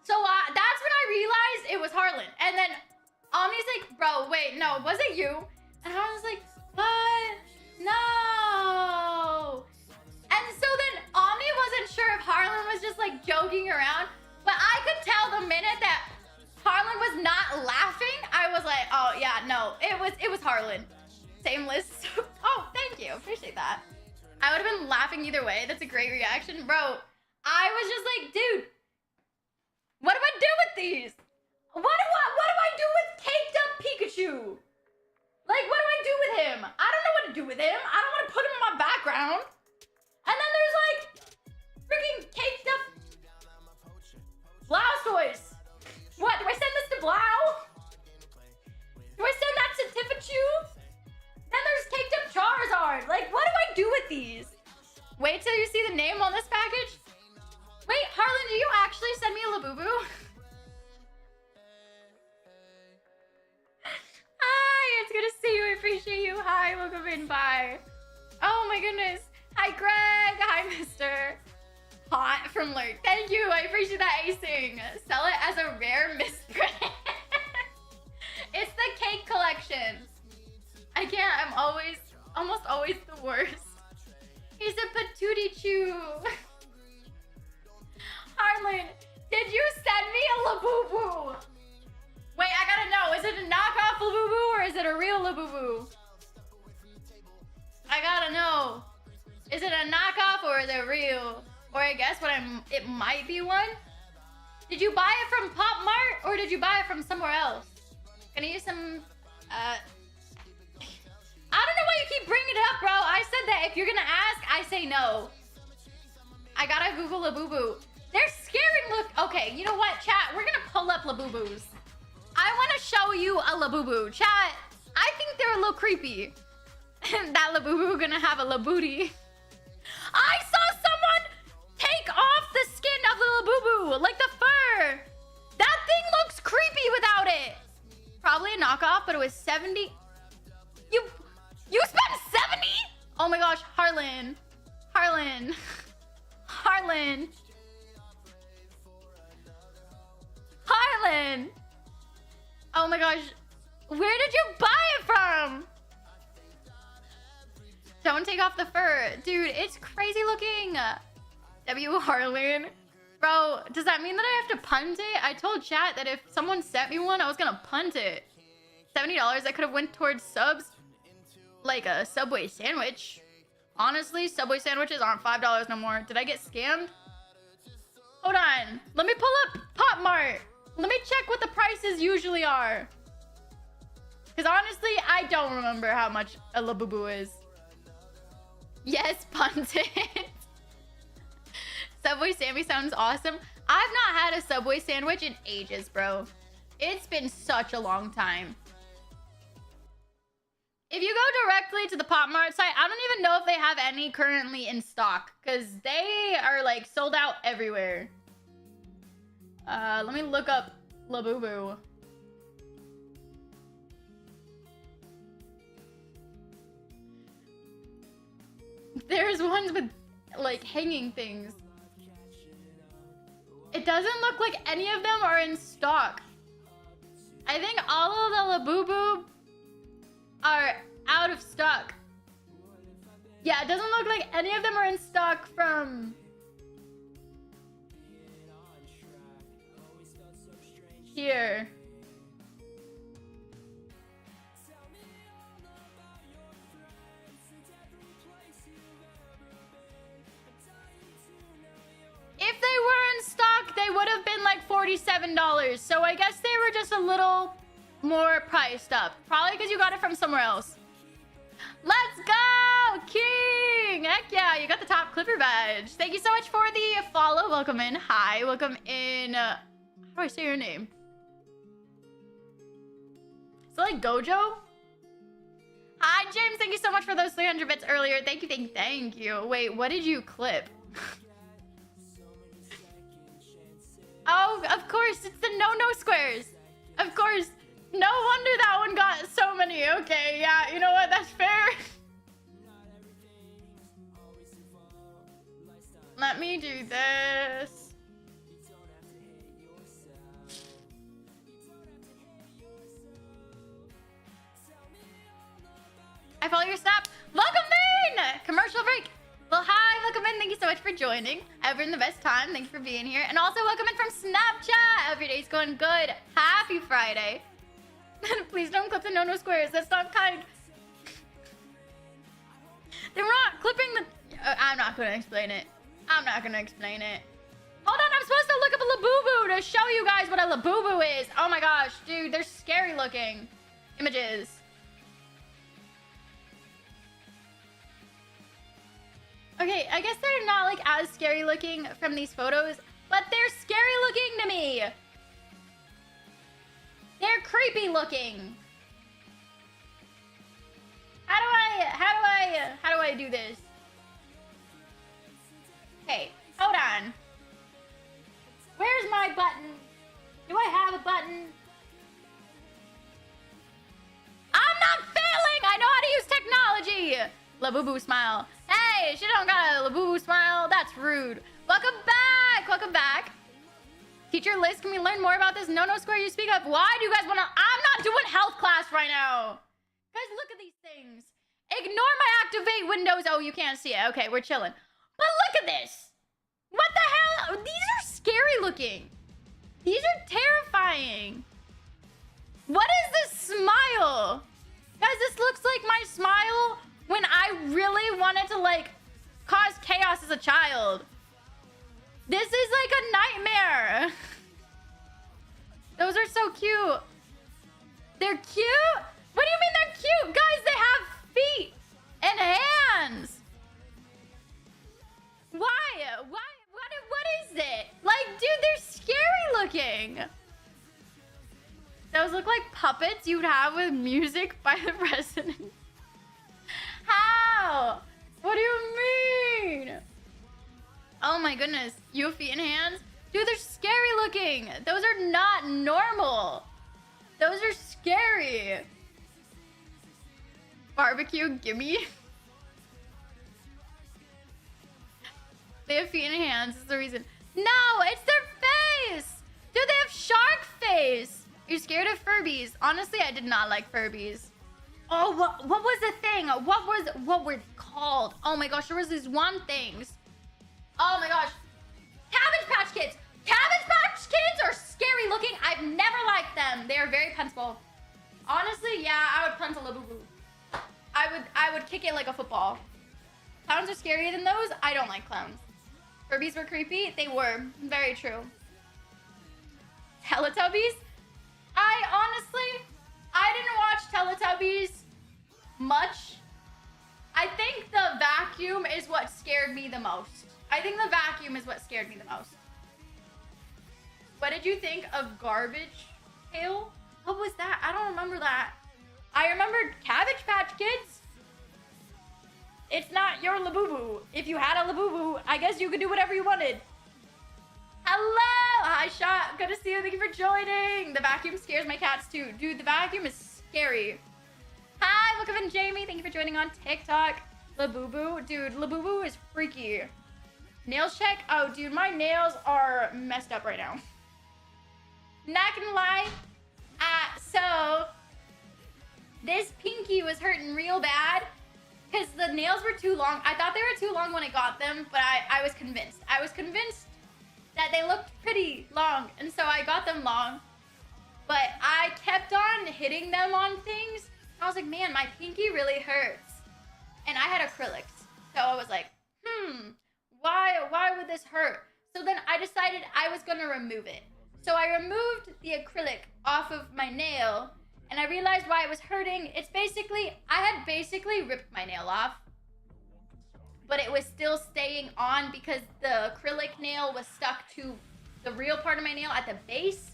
So that's when I realized it was Harlan. And then Omni's like, bro, wait, no, was it you? And Harlan's like, what? No. And so then Omni wasn't sure if Harlan was just like joking around, but I could tell the minute that Harlan was not laughing, I was like, oh yeah, no, it was Harlan. Same list. Oh, thank you, appreciate that. I would have been laughing either way. That's a great reaction, bro. I was just like, dude, what do I do with these? What do I do with caked up Pikachu? Like, what do I do with him? I don't know what to do with him. I don't want to put him in my background. And then there's like freaking caked up Blastoise. What, do I send this to Blau? Do I send that to Tifachu? Then there's caked up Charizard. Like, what do I do with these? Wait till you see the name on this package. Wait, Harlan, do you actually send me a Labubu? Hi, it's good to see you. I appreciate you. Hi, welcome in. Bye. Oh my goodness. Hi, Greg. Hi, Mr. Hot from Lurk. Thank you. I appreciate that acing. Sell it as a rare misprint. It's the cake collection. I can't. I'm almost always the worst. He's a patootie chew. Harlan, did you send me a Labubu? Wait, I gotta know. Is it a knockoff Labubu or is it a real Labubu? I gotta know. Is it a knockoff or is it real? Or I guess it might be one. Did you buy it from Pop Mart or did you buy it from somewhere else? Can I use some, I don't know why you keep bringing it up, bro. I said that if you're gonna ask, I say no. I gotta Google Labubu. They're scaring look. Okay, you know what, chat? We're gonna pull up Labubus. I want to show you a Labubu. Chat, I think they're a little creepy. That Labubu gonna have a Labooty. I saw someone take off the skin of the Labubu, like the fur. That thing looks creepy without it. Probably a knockoff, but it was 70. You spent 70? Oh my gosh, Harlan. Harlan. Harlan. Harlan. Oh my gosh. Where did you buy it from? Don't take off the fur. Dude, it's crazy looking. W. Harlan. Bro, does that mean that I have to punt it? I told chat that if someone sent me one, I was gonna punt it. $70, I could have went towards subs. Like a Subway sandwich. Honestly, Subway sandwiches aren't $5 no more. Did I get scammed? Hold on. Let me pull up Pop Mart. Let me check what the prices usually are. Because honestly, I don't remember how much a Labubu is. Yes, punt it. Subway Sammy sounds awesome. I've not had a Subway sandwich in ages, bro. It's been such a long time. If you go directly to the Pop Mart site, I don't even know if they have any currently in stock. Because they are like sold out everywhere. Let me look up Labubu. There's ones with like hanging things. It doesn't look like any of them are in stock. I think all of the Labubu are out of stock. Yeah, it doesn't look like any of them are in stock from here. If they were in stock, they would have been like $47. So I guess they were just a little more priced up. Probably because you got it from somewhere else. Let's go, King! Heck yeah, you got the top Clipper badge. Thank you so much for the follow. Welcome in. Hi, welcome in. How do I say your name? Is it like Gojo? Hi, James. Thank you so much for those 300 bits earlier. Thank you, thank you, thank you. Wait, what did you clip? Oh, of course, it's the no squares. Of course. No wonder that one got so many. Okay, yeah, you know what? That's fair. Let me do this. I follow your snap. Welcome in! Commercial break. Well, hi, welcome in. Thank you so much for joining. Having the best time. Thank you for being here. And also welcome in from Snapchat. Hope your day's going good. Happy Friday. Please don't clip the no squares. That's not kind. They're not clipping the... I'm not going to explain it. I'm not going to explain it. Hold on, I'm supposed to look up a Labubu to show you guys what a Labubu is. Oh my gosh, dude, they're scary looking images. Okay, I guess they're not like as scary looking from these photos, but they're scary looking to me. They're creepy looking. How do I do this? Okay, hold on. Where's my button? Do I have a button? I'm not failing! I know how to use technology! Labubu smile. Hey, she don't got a Labubu smile. That's rude. Welcome back! Welcome back. Teacher Liz, can we learn more about this no square you speak of? Why do you guys want to... I'm not doing health class right now. Guys, look at these things. Ignore my activate windows. Oh, you can't see it. Okay, we're chilling. But look at this. What the hell? These are scary looking. These are terrifying. What is this smile? Guys, this looks like my smile when I really wanted to, like, cause chaos as a child. This is like a nightmare. Those are so cute. They're cute? What do you mean they're cute? Guys, they have feet and hands. Why? What is it? Like, dude, they're scary looking. Those Those look like puppets you'd have with music by the president. How? What do you mean? Oh my goodness. You have feet and hands? Dude, they're scary looking. Those are not normal. Those are scary. Barbecue, gimme. They have feet and hands is the reason. No, it's their face. Dude, they have shark face. You're scared of Furbies. Honestly, I did not like Furbies. Oh, what was the thing? What were they called? Oh my gosh, there was these one things. Oh my gosh. Cabbage Patch Kids. Cabbage Patch Kids are scary looking. I've never liked them. They are very punchable. Honestly, yeah, I would punch a Labubu. I would kick it like a football. Clowns are scarier than those. I don't like clowns. Furbies were creepy. They were. Very true. Teletubbies? I didn't watch Teletubbies much. I think the vacuum is what scared me the most. What did you think of Garbage Pail? What was that? I don't remember that. I remembered Cabbage Patch Kids. It's not your Labubu. If you had a Labubu, I guess you could do whatever you wanted. Hello! Hi, Shot. Good to see you. Thank you for joining. The vacuum scares my cats, too. Dude, the vacuum is scary. Hi, Look and Jamie. Thank you for joining on TikTok. Labubu. Dude, Labubu is freaky. Nails check? Oh, dude, my nails are messed up right now. Not gonna lie. So, this pinky was hurting real bad because the nails were too long. I thought they were too long when I got them, but I was convinced. I was convinced that they looked pretty long, and so I got them long. But I kept on hitting them on things. I was like, man, my pinky really hurts. And I had acrylics. So I was like, why would this hurt? So then I decided I was gonna remove it. So I removed the acrylic off of my nail, and I realized why it was hurting. It's basically, I had basically ripped my nail off, but it was still staying on because the acrylic nail was stuck to the real part of my nail at the base.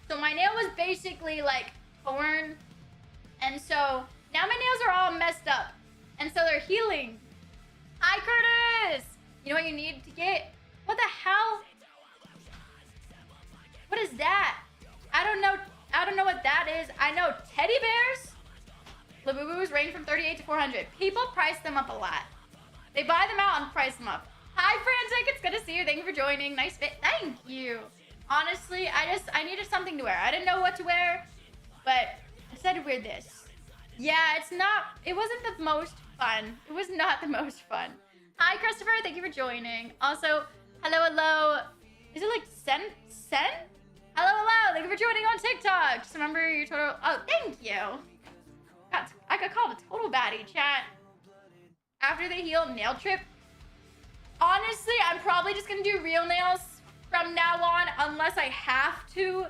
So my nail was basically like torn. And so now my nails are all messed up. And so they're healing. Hi, Curtis. You know what you need to get? What the hell? What is that? I don't know what that is. I know teddy bears. Labubus range from 38 to 400. People price them up a lot. They buy them out and price them up. Hi, Frantic. It's good to see you. Thank you for joining. Nice fit. Thank you. Honestly, I needed something to wear. I didn't know what to wear, but I decided to wear this. Yeah, it wasn't the most fun. It was not the most fun. Hi, Christopher. Thank you for joining. Also, hello. Is it like Sen? Hello. Thank you for joining on TikTok. Just remember your total. Oh, thank you. I got called a total baddie, chat. After they heal, nail trip. Honestly, I'm probably just gonna do real nails from now on, unless I have to.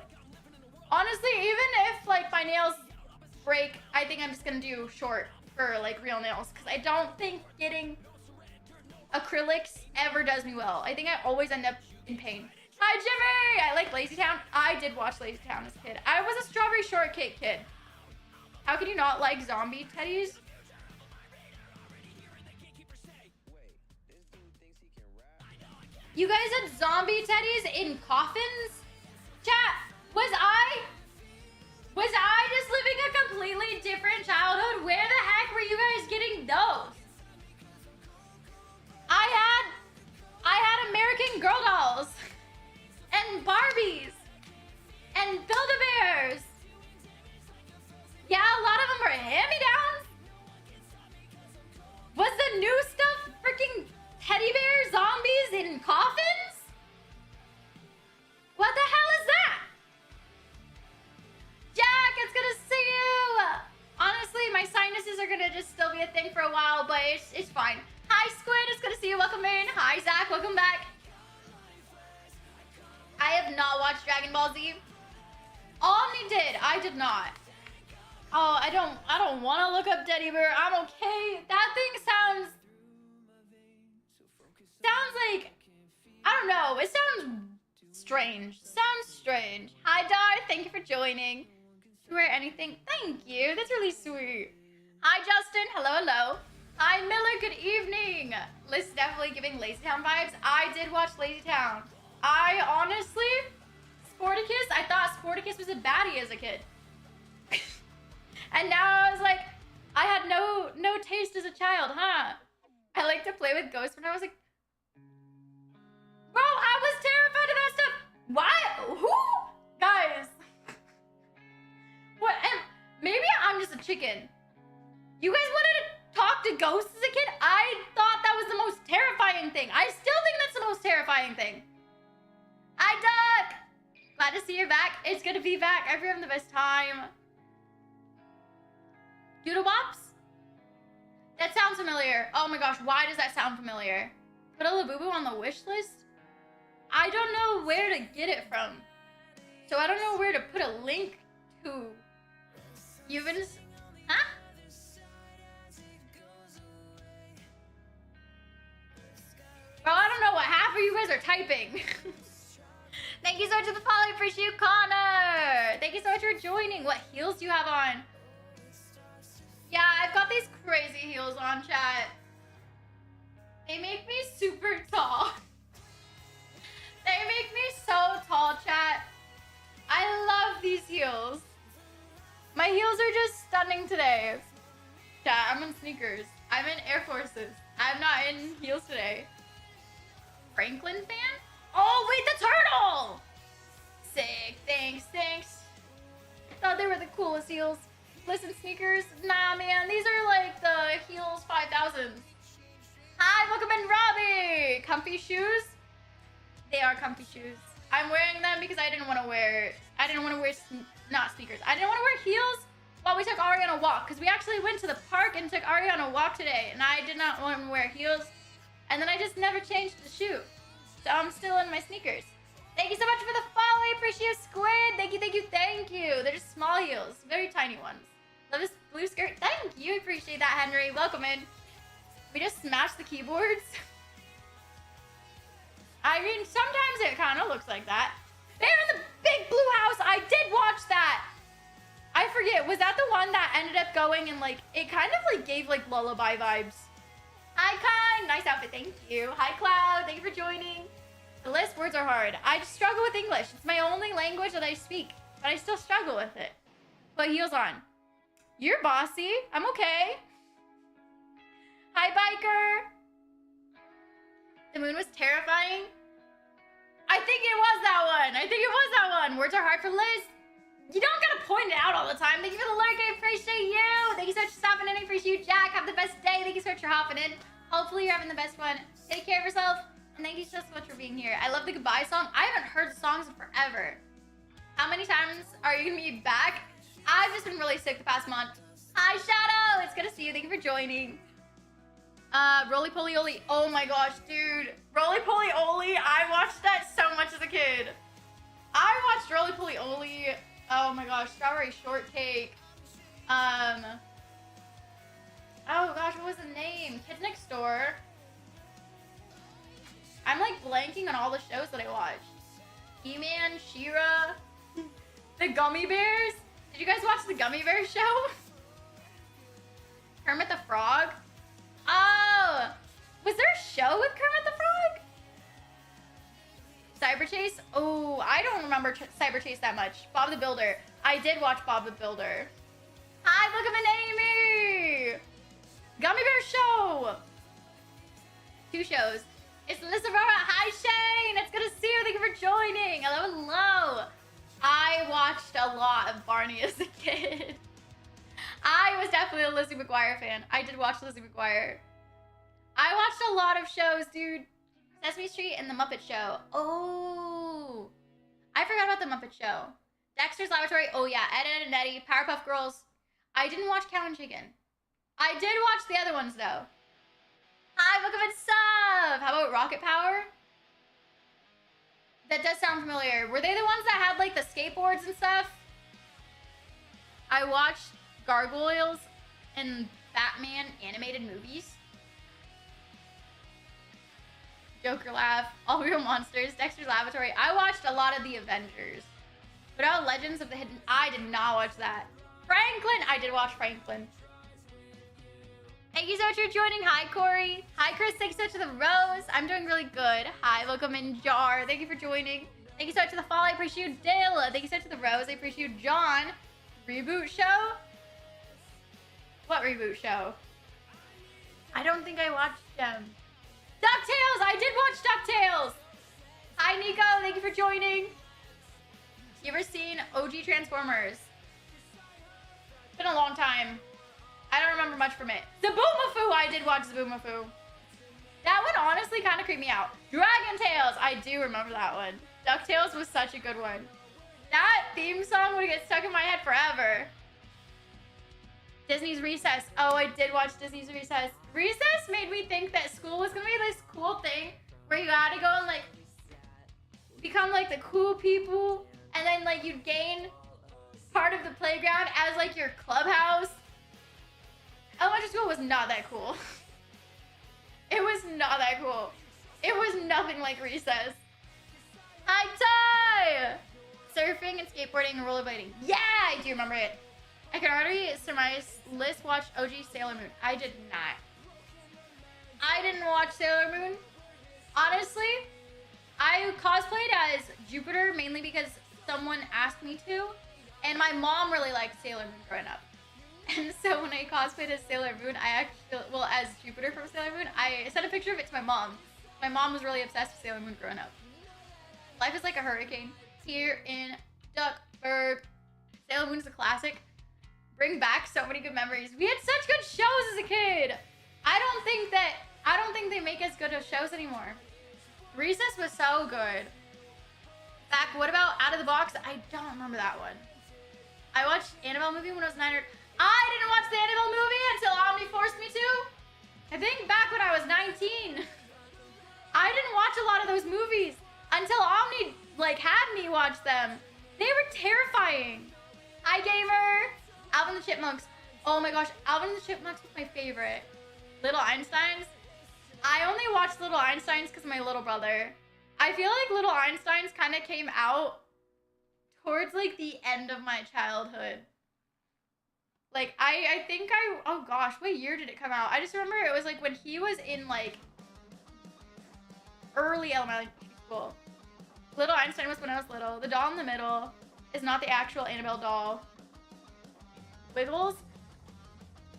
Honestly, even if like my nails break, I think I'm just gonna do short for like real nails, because I don't think getting acrylics ever does me well. I think I always end up in pain. Hi, Jimmy! I like Lazy Town. I did watch Lazy Town as a kid. I was a Strawberry Shortcake kid. How can you not like zombie teddies? You guys had zombie teddies in coffins? Chat, was I just living a completely different childhood? Where the heck were you guys getting those? I had American Girl dolls and Barbies and Build-A-Bears. Yeah, a lot of them were hand-me-downs. Was the new stuff freaking teddy bear zombies in coffins? What the hell is that? Jack, it's good to see you. Honestly, my sinuses are gonna just still be a thing for a while, but it's fine. Hi, Squid, it's good to see you. Welcome in. Hi, Zach, welcome back. I have not watched Dragon Ball Z. Omni did. I did not. Oh, I don't want to look up Teddy Bear. I'm okay. That thing sounds like, I don't know. It sounds strange. Hi, Dar. Thank you for joining. To wear anything. Thank you. That's really sweet. Hi, Justin. Hello, hello. Hi, Miller. Good evening. Liz definitely giving Lazy Town vibes. I did watch Lazy Town. I honestly, Sporticus, I thought Sporticus was a baddie as a kid. And now I was like, I had no taste as a child, huh? I like to play with ghosts when I was like, bro, I was terrified of that stuff. What? Who? Guys. What? And maybe I'm just a chicken. You guys wanted to talk to ghosts as a kid? I thought that was the most terrifying thing. I still think that's the most terrifying thing. Hi, Duck. Glad to see you back. It's good to be back. I hope you're having the best time. Doodle Bops? That sounds familiar. Oh my gosh, why does that sound familiar? Put a Labubu on the wish list? I don't know where to get it from. So I don't know where to put a link to. You've been... Huh? Bro, I don't know what half of you guys are typing. Thank you so much for the follow. I appreciate you, Connor. Thank you so much for joining. What heels do you have on? Yeah, I've got these crazy heels on, chat. They make me super tall. They make me so tall, chat. I love these heels. My heels are just stunning today. Chat, I'm in sneakers. I'm in Air Forces. I'm not in heels today. Franklin fan? Oh, wait, the turtle! Sick, thanks. Thought they were the coolest heels. Listen, sneakers, nah, man, these are like the heels 5000s. Hi, welcome in, Robbie. Comfy shoes? They are comfy shoes. I'm wearing them because I didn't want to wear not sneakers. I didn't want to wear heels while we took Ari on a walk because we actually went to the park and took Ari on a walk today, and I did not want to wear heels, and then I just never changed the shoe. So I'm still in my sneakers. Thank you so much for the follow. I appreciate you, Squid. Thank you. They're just small heels, very tiny ones. Love this blue skirt. Thank you. I appreciate that, Henry. Welcome in. We just smashed the keyboards. I mean, sometimes it kind of looks like that. They're in the big blue house. I did watch that. I forget. Was that the one that ended up going and like, it kind of like gave like lullaby vibes. Hi, Con. Nice outfit. Thank you. Hi, Cloud. Thank you for joining. The list words are hard. I just struggle with English. It's my only language that I speak, but I still struggle with it. Put heels on. You're bossy. I'm okay. Hi, Biker. The moon was terrifying. I think it was that one. Words are hard for Liz. You don't gotta point it out all the time. Thank you for the lurk. I appreciate you. Thank you so much for stopping in. I appreciate you, Jack. Have the best day. Thank you so much for hopping in. Hopefully you're having the best one. Take care of yourself. And thank you so much for being here. I love the goodbye song. I haven't heard the songs in forever. How many times are you gonna be back? I've just been really sick the past month. Hi, Shadow. It's good to see you. Thank you for joining. Roly Poly Oly. Oh my gosh, dude. Roly Poly Oly. I watched that so much as a kid. I watched Roly Poly Oly. Oh my gosh, Strawberry Shortcake. Oh gosh, what was the name? Kids Next Door. I'm like blanking on all the shows that I watched. He-Man, She-Ra, the Gummy Bears. Did you guys watch the Gummy Bears show? Kermit the Frog. Oh, was there a show with Kermit the Frog? Cyber Chase? Oh, I don't remember Cyber Chase that much. Bob the Builder. I did watch Bob the Builder. Hi, look at Amy. Gummy Bear Show. 2 shows. It's Alyssa Rora. Hi, Shane. It's good to see you. Thank you for joining. Hello. I watched a lot of Barney as a kid. I was definitely a Lizzie McGuire fan. I did watch Lizzie McGuire. I watched a lot of shows, dude. Sesame Street and The Muppet Show. Oh, I forgot about The Muppet Show. Dexter's Laboratory. Oh yeah, Ed, Edd and Eddy. Powerpuff Girls. I didn't watch Cow and Chicken. I did watch the other ones though. Hi, welcome in sub. How about Rocket Power? That does sound familiar. Were they the ones that had like the skateboards and stuff? I watched Gargoyles and Batman animated movies. Joker Laugh, All Real Monsters, Dexter's Laboratory. I watched a lot of the Avengers. What about Legends of the Hidden? I did not watch that. Franklin! I did watch Franklin. Thank you so much for joining. Hi, Corey. Hi, Chris. Thanks so much to the rose. I'm doing really good. Hi, welcome in Jar. Thank you for joining. Thank you so much to the fall. I appreciate you, Dale. Thank you so much to the rose. I appreciate you, John. Reboot show? What reboot show? I don't think I watched them. DuckTales! I did watch DuckTales! Hi, Nico. Thank you for joining. You ever seen OG Transformers? It's been a long time. I don't remember much from it. Zaboomafoo! I did watch Zaboomafoo. That one honestly kind of creeped me out. Dragon Tales! I do remember that one. DuckTales was such a good one. That theme song would get stuck in my head forever. Disney's Recess. Oh, I did watch Disney's Recess. Recess made me think that school was gonna be this cool thing where you had to go and like become like the cool people, and then like you'd gain part of the playground as like your clubhouse. Elementary school was not that cool. It was not that cool. It was nothing like Recess. Hi, Ty! Surfing and skateboarding and rollerblading. Yeah, I do remember it. I can already surmise Liz watched OG Sailor Moon. I did not. I didn't watch Sailor Moon. Honestly, I cosplayed as Jupiter mainly because someone asked me to. And my mom really liked Sailor Moon growing up. And so when I cosplayed as Sailor Moon, I actually, well, as Jupiter from Sailor Moon, I sent a picture of it to my mom. My mom was really obsessed with Sailor Moon growing up. Life is like a hurricane here in Duckburg. Sailor Moon is a classic. Bring back so many good memories. We had such good shows as a kid. I don't think they make as good of shows anymore. Recess was so good. Back, what about Out of the Box? I don't remember that one. I watched Annabelle movie when I was 9 or... I didn't watch the Annabelle movie until Omni forced me to. I think back when I was 19. I didn't watch a lot of those movies until Omni like had me watch them. They were terrifying. Hi, Gamer. Alvin and the Chipmunks. Oh my gosh, Alvin and the Chipmunks was my favorite. Little Einsteins. I only watched Little Einsteins because of my little brother. I feel like Little Einsteins kind of came out towards like the end of my childhood. Like, I think oh gosh, what year did it come out? I just remember it was like when he was in like early elementary school. Little Einstein was when I was little. The doll in the middle is not the actual Annabelle doll. Wiggles?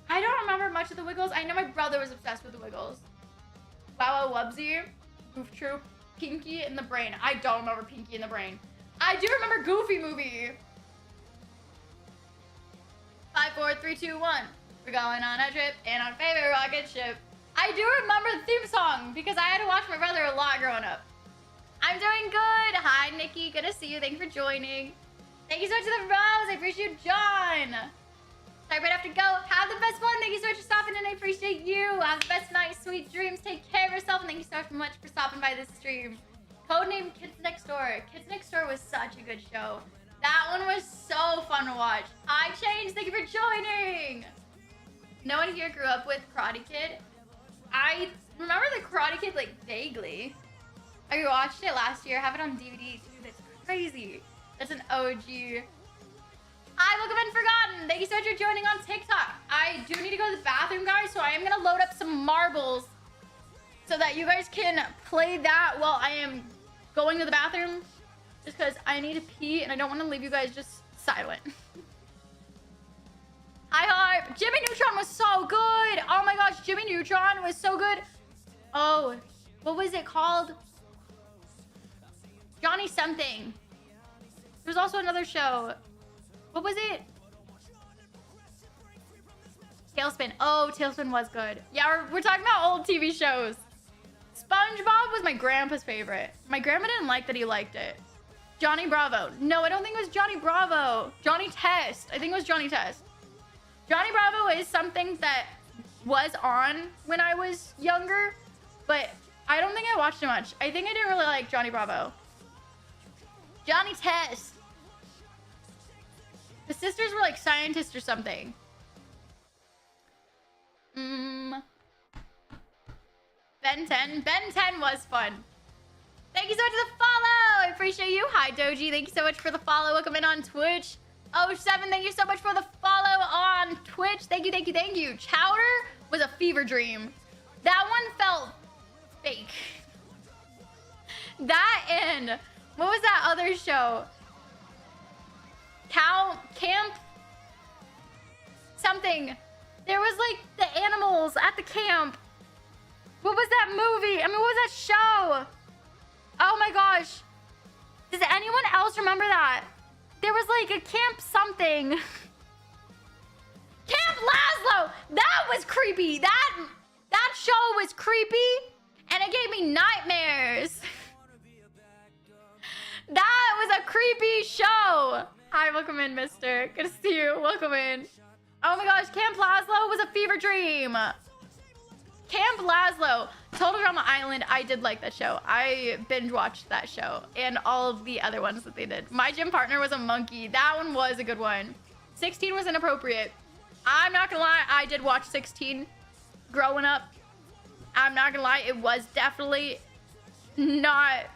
I don't remember much of the Wiggles. I know my brother was obsessed with the Wiggles. Wow Wow Wubsy, Goof Troop, Pinky in the Brain. I don't remember Pinky in the Brain. I do remember Goofy movie. 5, 4, 3, 2, 1. We're going on a trip in our favorite rocket ship. I do remember the theme song because I had to watch my brother a lot growing up. I'm doing good. Hi, Nikki. Good to see you. Thank you for joining. Thank you so much to the rose. I appreciate you, John. Sorry, but I have to go. Have the best one. Thank you so much for stopping in. I appreciate you. Have the best night, sweet dreams. Take care of yourself. And thank you so much for stopping by this stream. Codename Kids Next Door. Kids Next Door was such a good show. That one was so fun to watch. I changed. Thank you for joining. No one here grew up with Karate Kid. I remember the Karate Kid like vaguely. I watched it last year. I have it on DVD too. That's crazy. That's an OG. Hi, welcome in Forgotten. Thank you so much for joining on TikTok. I do need to go to the bathroom, guys, so I am gonna load up some marbles so that you guys can play that while I am going to the bathroom. Just because I need to pee and I don't want to leave you guys just silent. Hi, Harp. Jimmy Neutron was so good. Oh my gosh, Jimmy Neutron was so good. Oh, what was it called? Johnny something. There was also another show. What was it? Tailspin. Oh, Tailspin was good. Yeah, we're talking about old TV shows. SpongeBob was my grandpa's favorite. My grandma didn't like that he liked it. Johnny Bravo. No, I don't think it was Johnny Bravo. Johnny Test. I think it was Johnny Test. Johnny Bravo is something that was on when I was younger, but I don't think I watched it much. I think I didn't really like Johnny Bravo. Johnny Test. The sisters were like scientists or something. Ben 10. Ben 10 was fun. Thank you so much for the follow. I I appreciate you. Hi, Doji. Thank you so much for the follow. Welcome in on Twitch. Oh, 7, thank you so much for the follow on Twitch. Thank you, thank you, thank you. Chowder was a fever dream. That one felt fake. That and what was that other show? Camp something. There was like the animals at the camp. What was that movie? I mean, what was that show? Oh my gosh. Does anyone else remember that? There was like a camp something. Camp Laszlo. That was creepy. That show was creepy and it gave me nightmares. That was a creepy show. Hi, welcome in, mister. Good to see you. Welcome in. Oh my gosh, Camp Laszlo was a fever dream. Camp Laszlo. Total Drama Island. I did like that show. I binge watched that show and all of the other ones that they did. My gym partner was a monkey. That one was a good one. 16 was inappropriate. I'm not gonna lie. I did watch 16 growing up. I'm not gonna lie. It was definitely not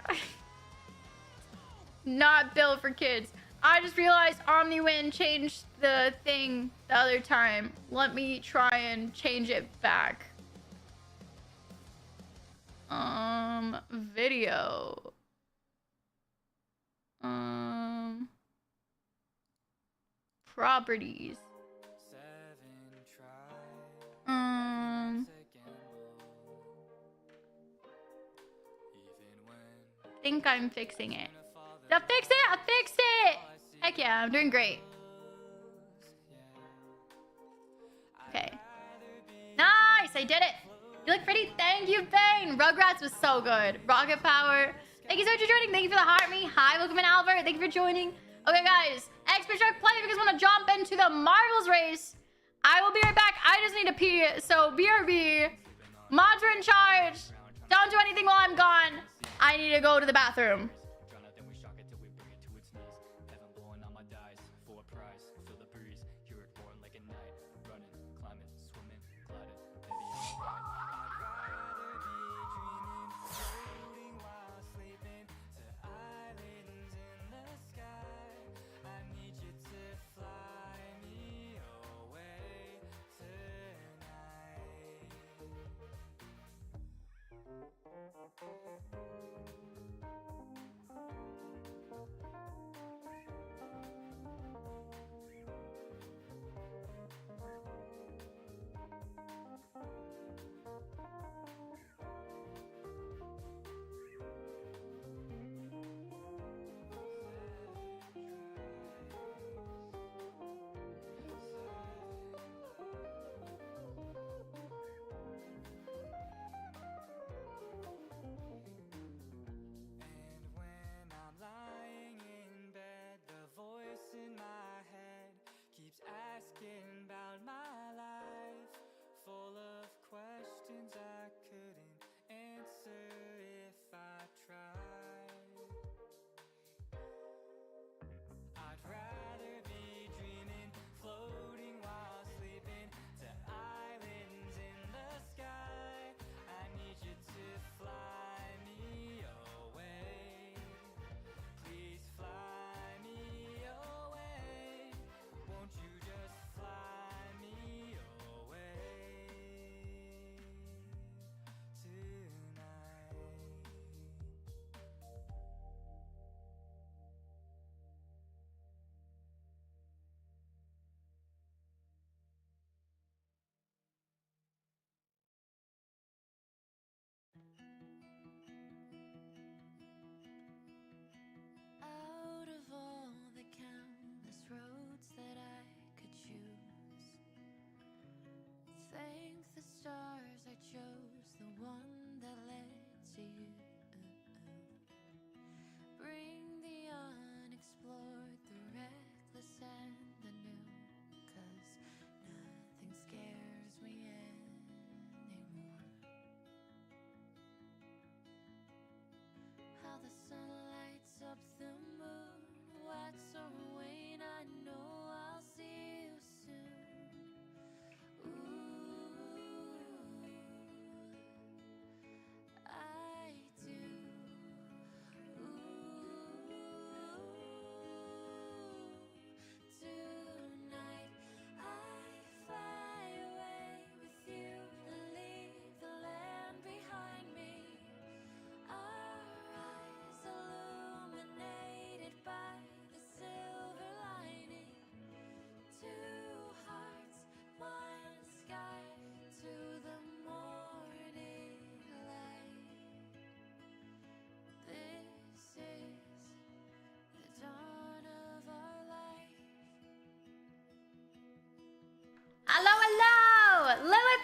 built for kids. I just realized OmniWin changed the thing the other time. Let me try and change it back. Video. Properties. Think I'm fixing it. Did I fix it? I fixed it! Heck yeah, I'm doing great. Okay. Nice, I did it. You look pretty. Thank you, Bane. Rugrats was so good. Rocket Power. Thank you so much for joining. Thank you for the heart me. Hi, welcome in, Albert. Thank you for joining. Okay, guys. Expert Shark play if you guys want to jump into the marbles race. I will be right back. I just need to pee. So, BRB. Mods are in charge. Don't do anything while I'm gone. I need to go to the bathroom.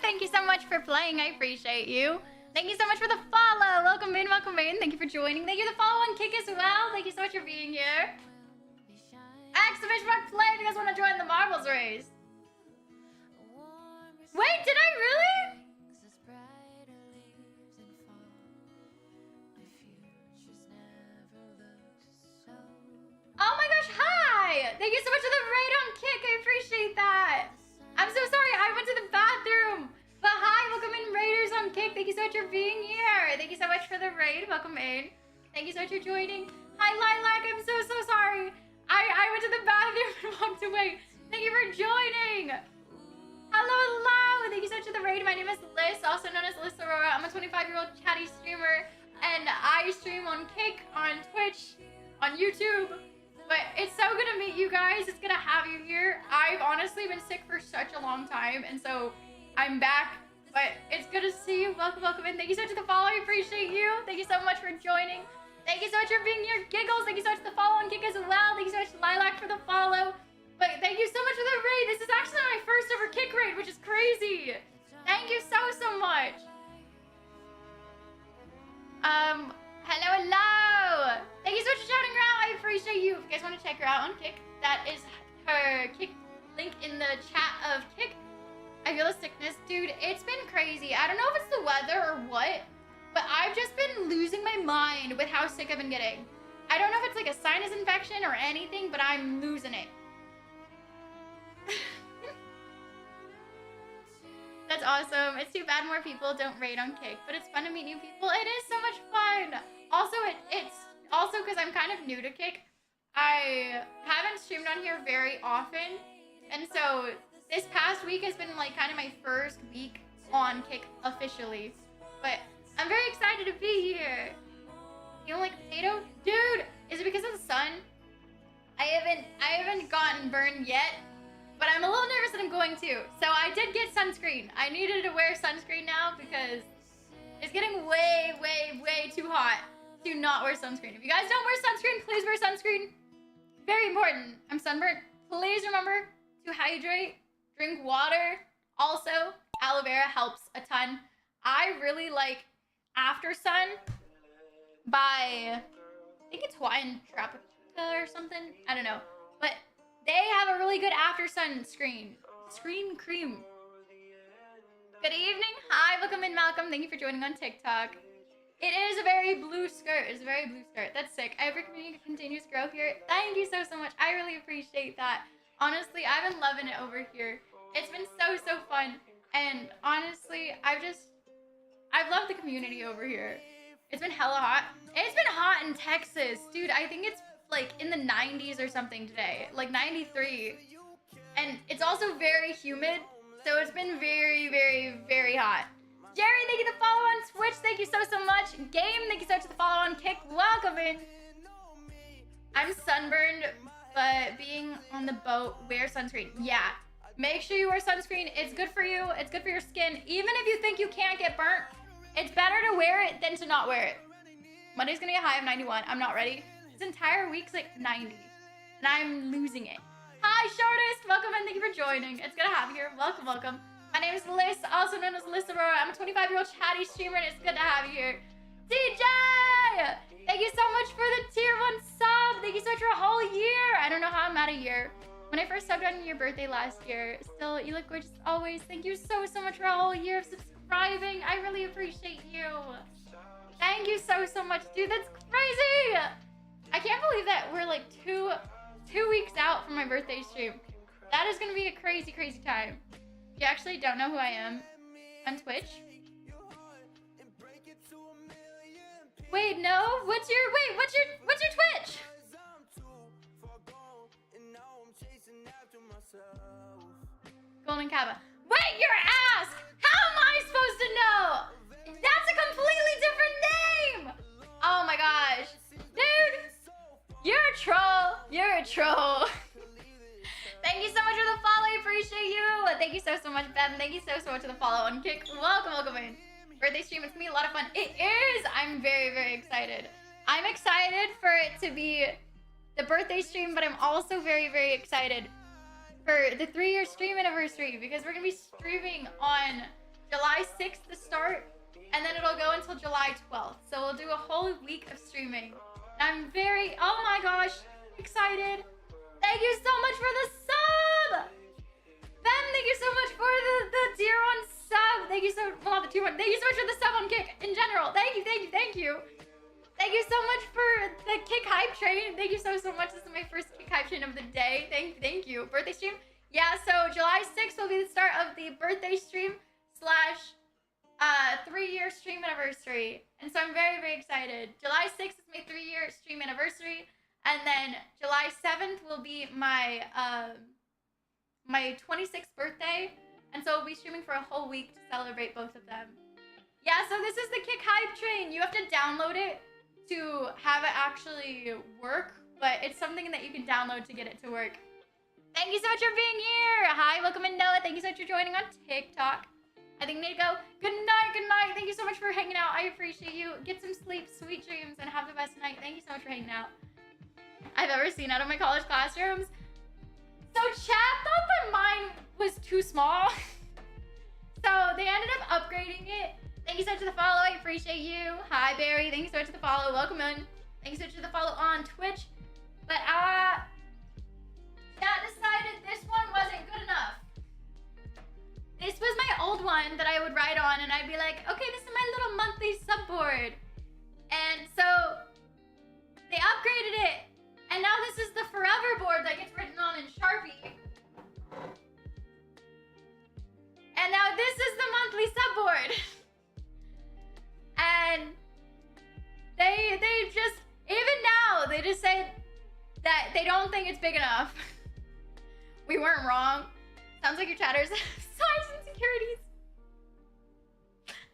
Thank you so much for playing. I appreciate you. Thank you so much for the follow. Welcome in, welcome in. Thank you for joining. Thank you for the follow on Kick as well. Thank you so much for being here. Exclamation mark play if you guys want to join the marbles race. Wait, did I really? Oh my gosh, hi! Thank you so much for the raid on Kick. I appreciate that. I'm so sorry, I went to the bathroom. But hi, welcome in Raiders on Kick. Thank you so much for being here. Thank you so much for the raid. Welcome in. Thank you so much for joining. Hi, Lilac. I'm so sorry. I went to the bathroom and walked away. Thank you for joining. Hello. Thank you so much for the raid. My name is Liz, also known as Liz Aurora. I'm a 25-year-old chatty streamer, and I stream on Kick, on Twitch, on YouTube. But it's so good to meet you guys. It's good to have you here. I've honestly been sick for such a long time, and so I'm back. But it's good to see you. Welcome in. Thank you so much for the follow. I appreciate you. Thank you so much for joining. Thank you so much for being here. Giggles. Thank you so much for the follow on Kick as well. Thank you so much, Lilac, for the follow. But thank you so much for the raid. This is actually my first ever Kick raid, which is crazy. Thank you so much. Hello. Thank you so much for shouting her out. I appreciate you. If you guys want to check her out on Kick, that is her Kick link in the chat of Kick. I feel a sickness, dude. It's been crazy. I don't know if it's the weather or what, but I've just been losing my mind with how sick I've been getting. I don't know if it's like a sinus infection or anything, but I'm losing it. That's awesome. It's too bad more people don't raid on Kick, but it's fun to meet new people. It is so much fun. Also, it's also because I'm kind of new to Kick. I haven't streamed on here very often, and so this past week has been like kind of my first week on Kick officially. But I'm very excited to be here. You don't like potato? Dude, is it because of the sun? I haven't gotten burned yet, but I'm a little nervous that I'm going to. So I did get sunscreen. I needed to wear sunscreen now because it's getting way too hot to not wear sunscreen. If you guys don't wear sunscreen, please wear sunscreen. Very important. I'm sunburnt. Please remember to hydrate, drink water. Also, aloe vera helps a ton. I really like After Sun by, I think it's Hawaiian Tropica or something. I don't know. But they have a really good After Sun screen cream. Good evening. Hi, welcome in, Malcolm. Thank you for joining on TikTok. It is a very blue skirt. It's a very blue skirt. That's sick. Every community continues to grow here. Thank you so much. I really appreciate that. Honestly, I've been loving it over here. It's been so fun. And honestly, I've loved the community over here. It's been hella hot. It's been hot in Texas. Dude, I think it's like in the 90s or something today. Like 93. And it's also very humid. So it's been very hot. Jerry, thank you for the follow on Twitch. Thank you so much. Game, thank you so much for the follow on Kick. Welcome in. I'm sunburned, but being on the boat, wear sunscreen. Yeah. Make sure you wear sunscreen. It's good for you. It's good for your skin. Even if you think you can't get burnt, it's better to wear it than to not wear it. Monday's gonna get high of 91. I'm not ready. This entire week's like 90. And I'm losing it. Hi, Shortest. Welcome and thank you for joining. It's good to have you here. Welcome. My name is Liz, also known as Liz Aurora. I'm a 25-year-old chatty streamer, and it's good to have you here. DJ! Thank you so much for the tier 1 sub. Thank you so much for a whole year. I don't know how I'm at a year. When I first subbed on your birthday last year, still, you look gorgeous always. Thank you so much for a whole year of subscribing. I really appreciate you. Thank you so much. Dude, that's crazy. I can't believe that we're like two weeks out from my birthday stream. That is going to be a crazy time. If you actually don't know who I am on Twitch. Wait, no? What's your Twitch? Golden Cabba. Wait, your ass! How am I supposed to know? That's a completely different name! Oh my gosh. Dude, you're a troll. Thank you so much for the follow. I appreciate you. Thank you so much, Ben. Thank you so much for the follow on Kick. Welcome in. Birthday stream. It's gonna be a lot of fun. It is. I'm very excited. I'm excited for it to be the birthday stream, but I'm also very excited for the 3-year stream anniversary because we're gonna be streaming on July 6th to start, and then it'll go until July 12th. So we'll do a whole week of streaming. I'm very, oh my gosh, excited. Thank you so much for the sub! Ben, thank you so much for the tier 1 sub. Thank you so, well, not the tier 1. Thank you so much for the sub on Kick in general. Thank you, thank you, thank you. Thank you so much for the Kick Hype Train. Thank you so much. This is my first Kick Hype Train of the day. Thank you. Birthday stream? Yeah, so July 6th will be the start of the birthday stream slash 3-year stream anniversary. And so I'm very, very excited. July 6th is my 3-year stream anniversary. And then July 7th will be my my 26th birthday. And so we'll be streaming for a whole week to celebrate both of them. Yeah, so this is the Kick Hype Train. You have to download it to have it actually work, but it's something that you can download to get it to work. Thank you so much for being here. Hi, welcome in Noah. Thank you so much for joining on TikTok. I think we need to go. Good night, good night. Thank you so much for hanging out. I appreciate you. Get some sleep, sweet dreams, and have the best night. Thank you so much for hanging out. I've ever seen out of my college classrooms. So chat thought that mine was too small. So they ended up upgrading it. Thank you so much for the follow. I appreciate you. Hi, Barry. Thank you so much for the follow. Welcome in. Thank you so much for the follow on Twitch. But chat decided this one wasn't good enough. This was my old one that I would write on, and I'd be like, okay, this is my little monthly subboard. And so they upgraded it, and now this is the forever board that gets written on in Sharpie. And now this is the monthly subboard. And they just, even now, they just said that they don't think it's big enough. We weren't wrong. Sounds like your chatters have size insecurities.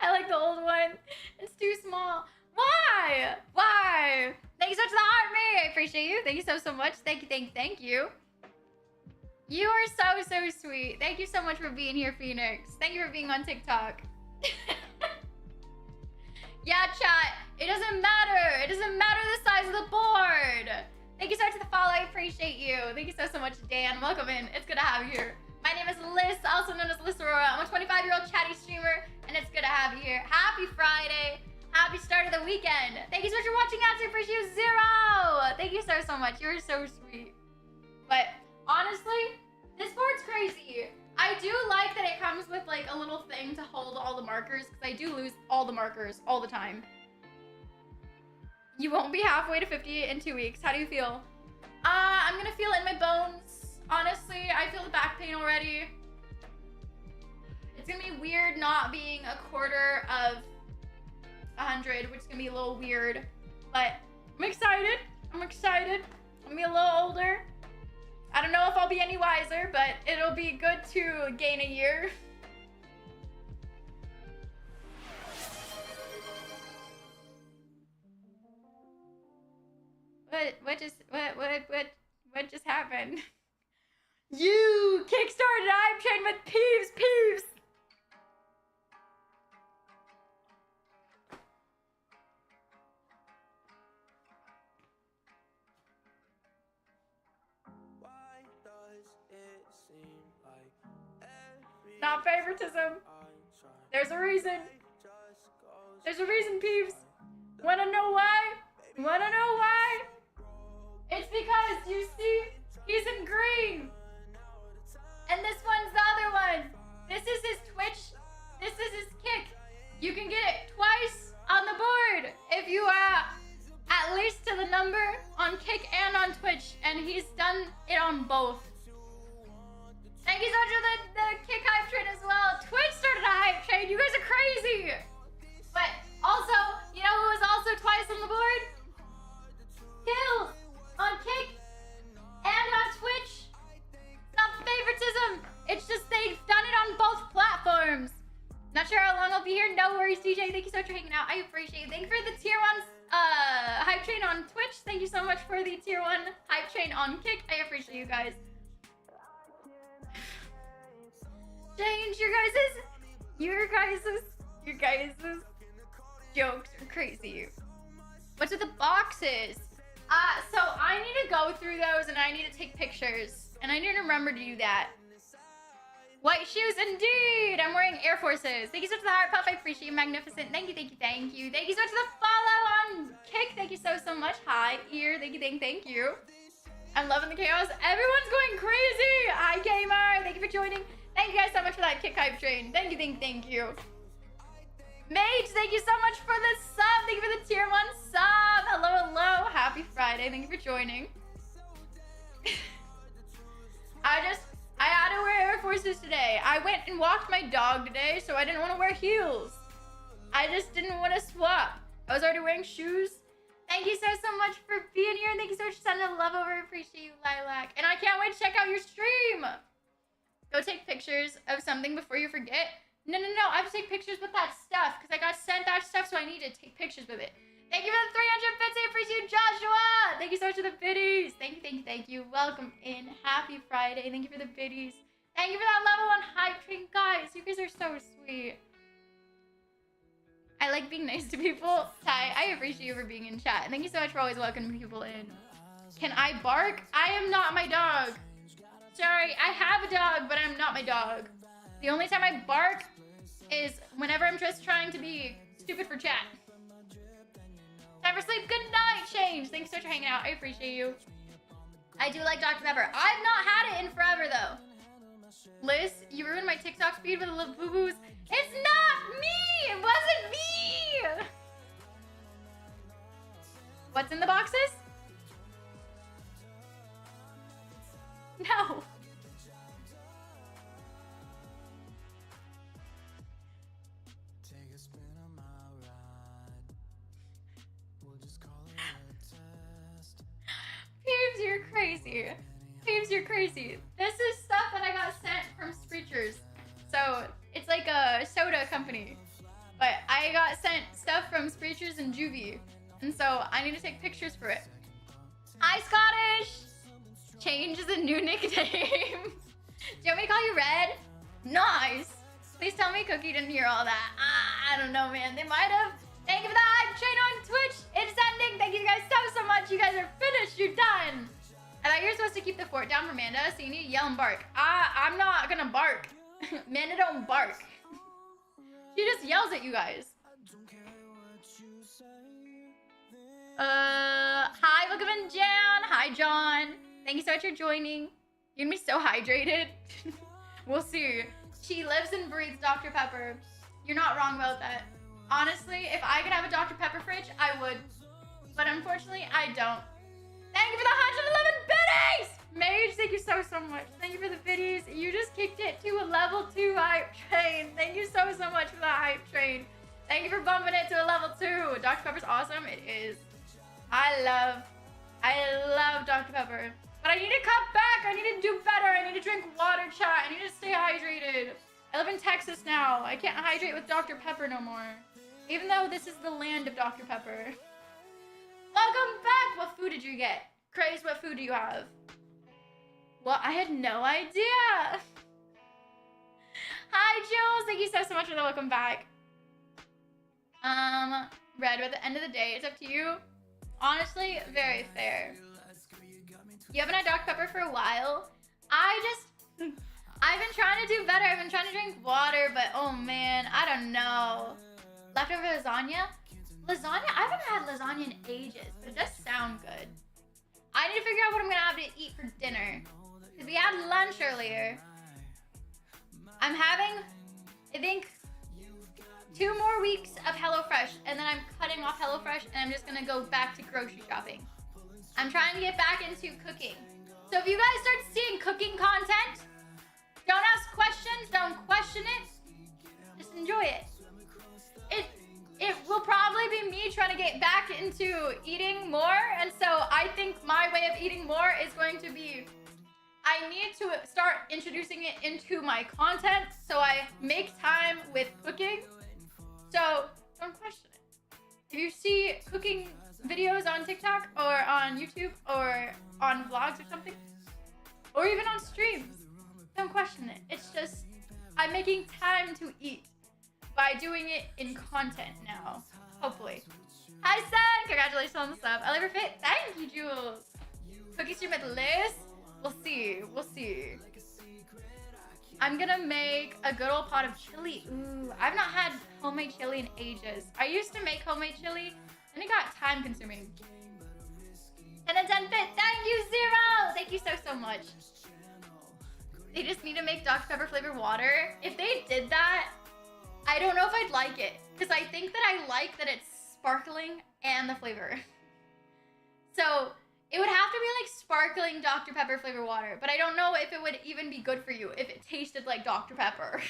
I like the old one. It's too small. Why? Why? Thank you so much for the heart, Mary. I appreciate you. Thank you so much. Thank you. You are so sweet. Thank you so much for being here, Phoenix. Thank you for being on TikTok. Yeah, chat. It doesn't matter. It doesn't matter the size of the board. Thank you so much for the follow. I appreciate you. Thank you so much, Dan. Welcome in. It's good to have you here. My name is Liz, also known as Liz Aurora. I'm a 25-year-old chatty streamer, and it's good to have you here. Happy Friday. Happy start of the weekend. Thank you so much for watching out. I appreciate you, Zero. Thank you so much. You're so sweet. But honestly, this board's crazy. I do like that it comes with like a little thing to hold all the markers, because I do lose all the markers all the time. You won't be halfway to 50 in 2 weeks. How do you feel? I'm gonna feel it in my bones. Honestly, I feel the back pain already. It's gonna be weird not being a quarter of 100, which is gonna be a little weird. But I'm excited. I'm gonna be a little older. I don't know if I'll be any wiser, but it'll be good to gain a year. What just happened? You kickstarted I'm Train with Peeves. Not favoritism. There's a reason. There's a reason, Peeves. Wanna know why? It's because, you see, he's in green. And this one's the other one. This is his Twitch. This is his Kick. You can get it twice on the board if you are at least to the number on Kick and on Twitch. And he's done it on both. Thank you so much for the Kick Hype Train as well. Twitch started a Hype Train. You guys are crazy. But also, you know who was also twice on the board? Kills on Kick and on Twitch. It's not favoritism. It's just they've done it on both platforms. Not sure how long I'll be here. No worries, DJ. Thank you so much for hanging out. I appreciate it. Thank you for the tier 1 Hype Train on Twitch. Thank you so much for the tier 1 Hype Train on Kick. I appreciate you guys. Change your guys' jokes are crazy. What's with the boxes? So I need to go through those and I need to take pictures. And I need to remember to do that. White shoes, indeed. I'm wearing Air Forces. Thank you so much for the heart puff. I appreciate you. Magnificent. Thank you, thank you, thank you. Thank you so much for the follow on Kick. Thank you so, so much. Hi, Ear. Thank you, thank you. I'm loving the chaos. Everyone's going crazy. Hi, Gamer. Thank you for joining. Thank you guys so much for that Kick hype train. Thank you, thank you. Mage, thank you so much for the sub. Thank you for the tier 1 sub. Hello, hello. Happy Friday. Thank you for joining. I had to wear Air Forces today. I went and walked my dog today, so I didn't want to wear heels. I just didn't want to swap. I was already wearing shoes. Thank you so, so much for being here. Thank you so much for sending love over. Appreciate you, Lilac. And I can't wait to check out your stream. Go take pictures of something before you forget. No. I have to take pictures with that stuff because I got sent that stuff, so I need to take pictures with it. Thank you for the 300 bits. I appreciate you, Joshua. Thank you so much for the biddies. Thank you. Welcome in. Happy Friday. Thank you for the biddies. Thank you for that level 1 hype train, guys. You guys are so sweet. I like being nice to people. Ty, I appreciate you for being in chat. Thank you so much for always welcoming people in. Can I bark? I am not my dog. Sorry, I have a dog, but I'm not my dog. The only time I bark is whenever I'm just trying to be stupid for chat. Time for sleep. Good night, Change. Thanks so much for hanging out. I appreciate you. I do like Dr. Pepper. I've not had it in forever, though. Liz, you ruined my TikTok feed with the little boo-boos. It's not me! It wasn't me! What's in the boxes? No. Peeves, you're crazy. Peeves, you're crazy. This is stuff that I got sent from Spreechers. So, it's like a soda company. But I got sent stuff from Spreechers and Juvie. And so, I need to take pictures for it. Hi, Scottish! Change is a new nickname. Do you want me to call you Red? Nice! Please tell me Cookie didn't hear all that. I don't know, man. They might have. Thank you for the hype train on Twitch. It's ending. Thank you guys so much. You guys are finished. You're done. I thought you were supposed to keep the fort down for Manda, so you need to yell and bark. I'm not gonna bark. Manda don't bark. She just yells at you guys. Hi, welcome in, Jan. Hi, John. Thank you so much for joining. You're gonna be so hydrated. We'll see. She lives and breathes Dr. Pepper. You're not wrong about that. Honestly, if I could have a Dr. Pepper fridge, I would. But unfortunately, I don't. Thank you for the 111 biddies! Mage, thank you so much. Thank you for the biddies. You just kicked it to a level 2 hype train. Thank you so much for the hype train. Thank you for bumping it to a level 2. Dr. Pepper's awesome. It is. I love Dr. Pepper. But I need to cut back. I need to do better. I need to drink water, chat. I need to stay hydrated. I live in Texas now. I can't hydrate with Dr. Pepper no more. Even though this is the land of Dr. Pepper. Welcome back! What food did you get? Craze, what food do you have? Well, I had no idea! Hi, Jules! Thank you so much for the welcome back. Red, at the end of the day, it's up to you. Honestly, very fair. You haven't had Dr. Pepper for a while. I've been trying to do better. I've been trying to drink water, but oh man, I don't know. Leftover lasagna? Lasagna? I haven't had lasagna in ages, but it does sound good. I need to figure out what I'm gonna have to eat for dinner. Because we had lunch earlier. I'm having, I think, 2 more weeks of HelloFresh, and then I'm cutting off HelloFresh, and I'm just gonna go back to grocery shopping. I'm trying to get back into cooking. So if you guys start seeing cooking content, don't ask questions, don't question it, just enjoy it. It will probably be me trying to get back into eating more, and so I think my way of eating more is going to be, I need to start introducing it into my content so I make time with cooking. So don't question it. If you see cooking videos on TikTok or on YouTube or on vlogs or something, or even on streams, don't question it. It's just, I'm making time to eat by doing it in content now, hopefully. Hi, Sen! Congratulations on the sub. I love your fit. Thank you, Jules. Cookie stream at Liz? We'll see. We'll see. I'm gonna make a good old pot of chili. Ooh, I've not had homemade chili in ages. I used to make homemade chili, and it got time consuming. And a 10 bit, thank you, Zero! Thank you so much. They just need to make Dr. Pepper flavored water. If they did that, I don't know if I'd like it. Because I think that I like that it's sparkling and the flavor. So it would have to be like sparkling Dr. Pepper flavored water. But I don't know if it would even be good for you if it tasted like Dr. Pepper.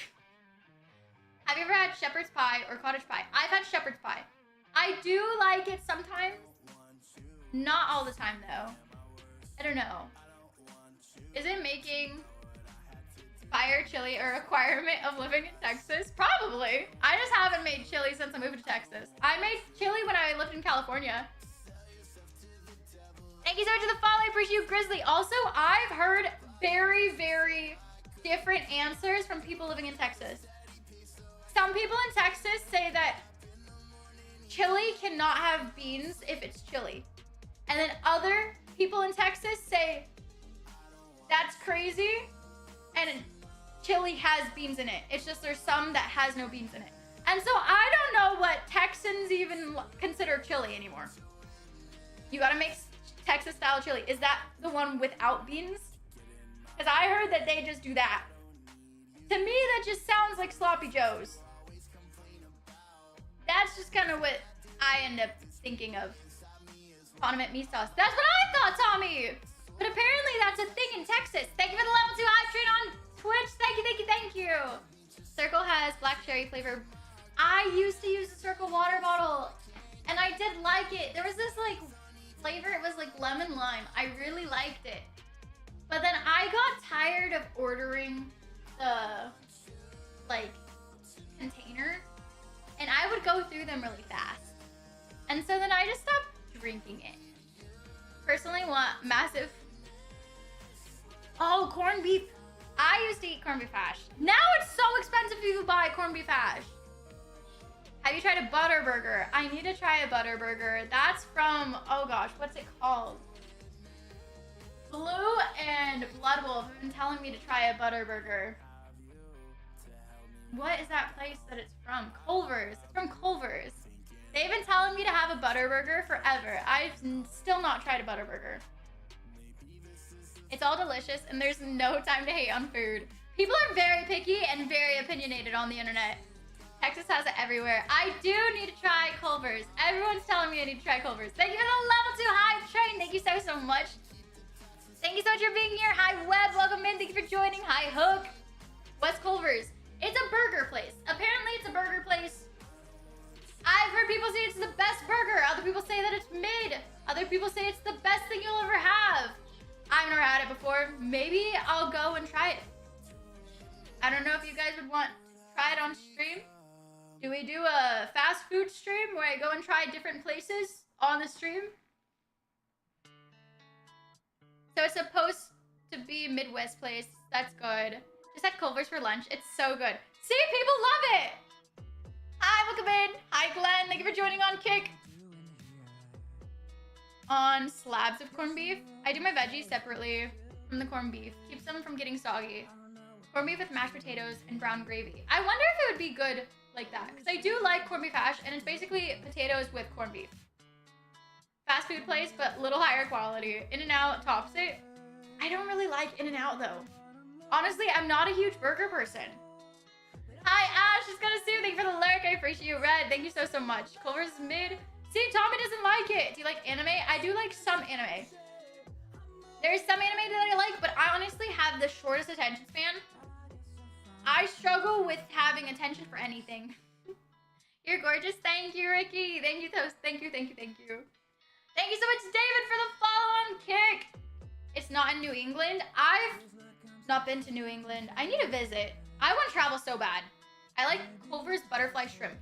Have you ever had shepherd's pie or cottage pie? I've had shepherd's pie. I do like it sometimes. Not all the time though. I don't know. Is it making fire chili a requirement of living in Texas? Probably. I just haven't made chili since I moved to Texas. I made chili when I lived in California. Thank you so much for the follow. I appreciate you, Grizzly. Also, I've heard very, very different answers from people living in Texas. Some people in Texas say that chili cannot have beans if it's chili. And then other people in Texas say that's crazy and chili has beans in it. It's just there's some that has no beans in it. And so I don't know what Texans even consider chili anymore. You gotta make Texas style chili. Is that the one without beans? Because I heard that they just do that. To me, that just sounds like sloppy joes. That's just kind of what I end up thinking of. Condiment meat sauce. That's what I thought, Tommy! But apparently that's a thing in Texas. Thank you for the level 2 hype train on Twitch. Thank you, thank you, thank you. Circle has black cherry flavor. I used to use the Circle water bottle and I did like it. There was this like flavor, it was like lemon lime. I really liked it. But then I got tired of ordering the like containers and I would go through them really fast. And so then I just stopped drinking it. Personally want massive. Oh, corned beef. I used to eat corned beef hash. Now it's so expensive to buy corned beef hash. Have you tried a butter burger? I need to try a butter burger. That's from, oh gosh, what's it called? Blue and Blood Wolf have been telling me to try a butter burger. What is that place that it's from? Culver's. It's from Culver's. They've been telling me to have a butter burger forever. I've still not tried a butter burger. It's all delicious and there's no time to hate on food. People are very picky and very opinionated on the internet. Texas has it everywhere. I do need to try Culver's. Everyone's telling me I need to try Culver's. Thank you for the level 2 hype train. Thank you so much. Thank you so much for being here. Hi Web, welcome in. Thank you for joining. Hi Hook. What's Culver's? It's a burger place. Apparently it's a burger place. I've heard people say it's the best burger. Other people say that it's mid. Other people say it's the best thing you'll ever have. I've never had it before. Maybe I'll go and try it. I don't know if you guys would want to try it on stream. Do we do a fast food stream where I go and try different places on the stream? So it's supposed to be a Midwest place. That's good. Just had Culver's for lunch. It's so good. See, people love it. Hi, welcome in. Hi, Glenn. Thank you for joining on Kick. On slabs of corned beef. I do my veggies separately from the corned beef. Keeps them from getting soggy. Corned beef with mashed potatoes and brown gravy. I wonder if it would be good like that. Because I do like corned beef hash, and it's basically potatoes with corned beef. Fast food place, but a little higher quality. In-N-Out tops it. I don't really like In-N-Out, though. Honestly, I'm not a huge burger person. Hi, Ash. Just gonna sue. Thank you for the lurk. I appreciate you. Red. Thank you so much. Culver's is mid. See, Tommy doesn't like it. Do you like anime? I do like some anime. There's some anime that I like, but I honestly have the shortest attention span. I struggle with having attention for anything. You're gorgeous. Thank you, Ricky. Thank you, Toast. Thank you. Thank you so much, David, for the follow on Kick. It's not in New England. I've not been to New England. I need to visit. I want to travel so bad. I like Culver's butterfly shrimp.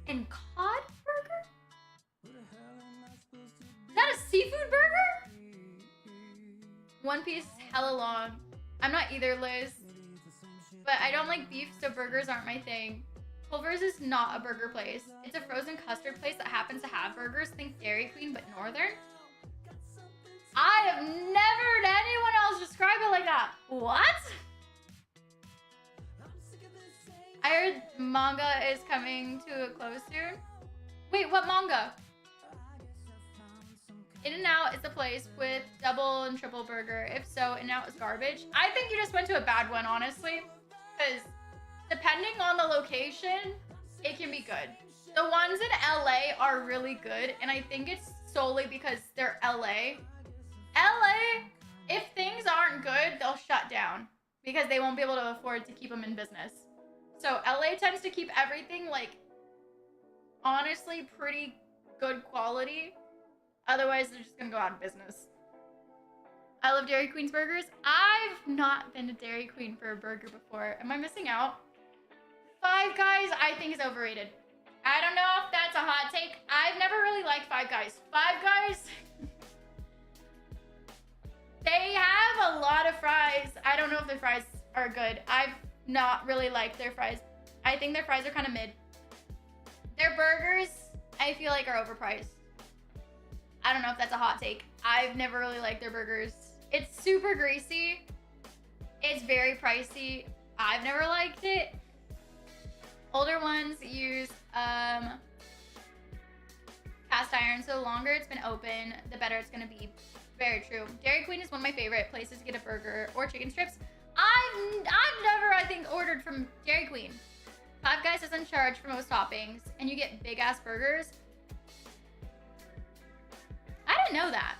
And cod burger? Is that a seafood burger? One piece hella long. I'm not either, Liz. But I don't like beef, so burgers aren't my thing. Culver's is not a burger place. It's a frozen custard place that happens to have burgers. Think Dairy Queen, but northern. I have never heard anyone else describe it like that. What? heard manga is coming to a close soon. Wait, what manga? In-N-Out is the place with double and triple burger. If so, In-N-Out is garbage. I think you just went to a bad one, honestly. Because depending on the location, it can be good. The ones in LA are really good, and I think it's solely because they're LA. LA, if things aren't good, they'll shut down because they won't be able to afford to keep them in business. So LA tends to keep everything, like, honestly pretty good quality. Otherwise, they're just gonna go out of business. I love Dairy Queen's burgers. I've not been to Dairy Queen for a burger before. Am I missing out? Five Guys, I think, is overrated. I don't know if that's a hot take. I've never really liked Five Guys. Five Guys, they have a lot of fries. I don't know if their fries are good. I've not really liked their fries. I think their fries are kind of mid. Their burgers, I feel like, are overpriced. I don't know if that's a hot take. I've never really liked their burgers. It's super greasy. It's very pricey. I've never liked it. Older ones use cast iron, so the longer it's been open, the better it's gonna be. Very true. Dairy Queen is one of my favorite places to get a burger or chicken strips. I've never, I think, ordered from Dairy Queen. Five Guys doesn't charge for most toppings, and you get big ass burgers. I didn't know that.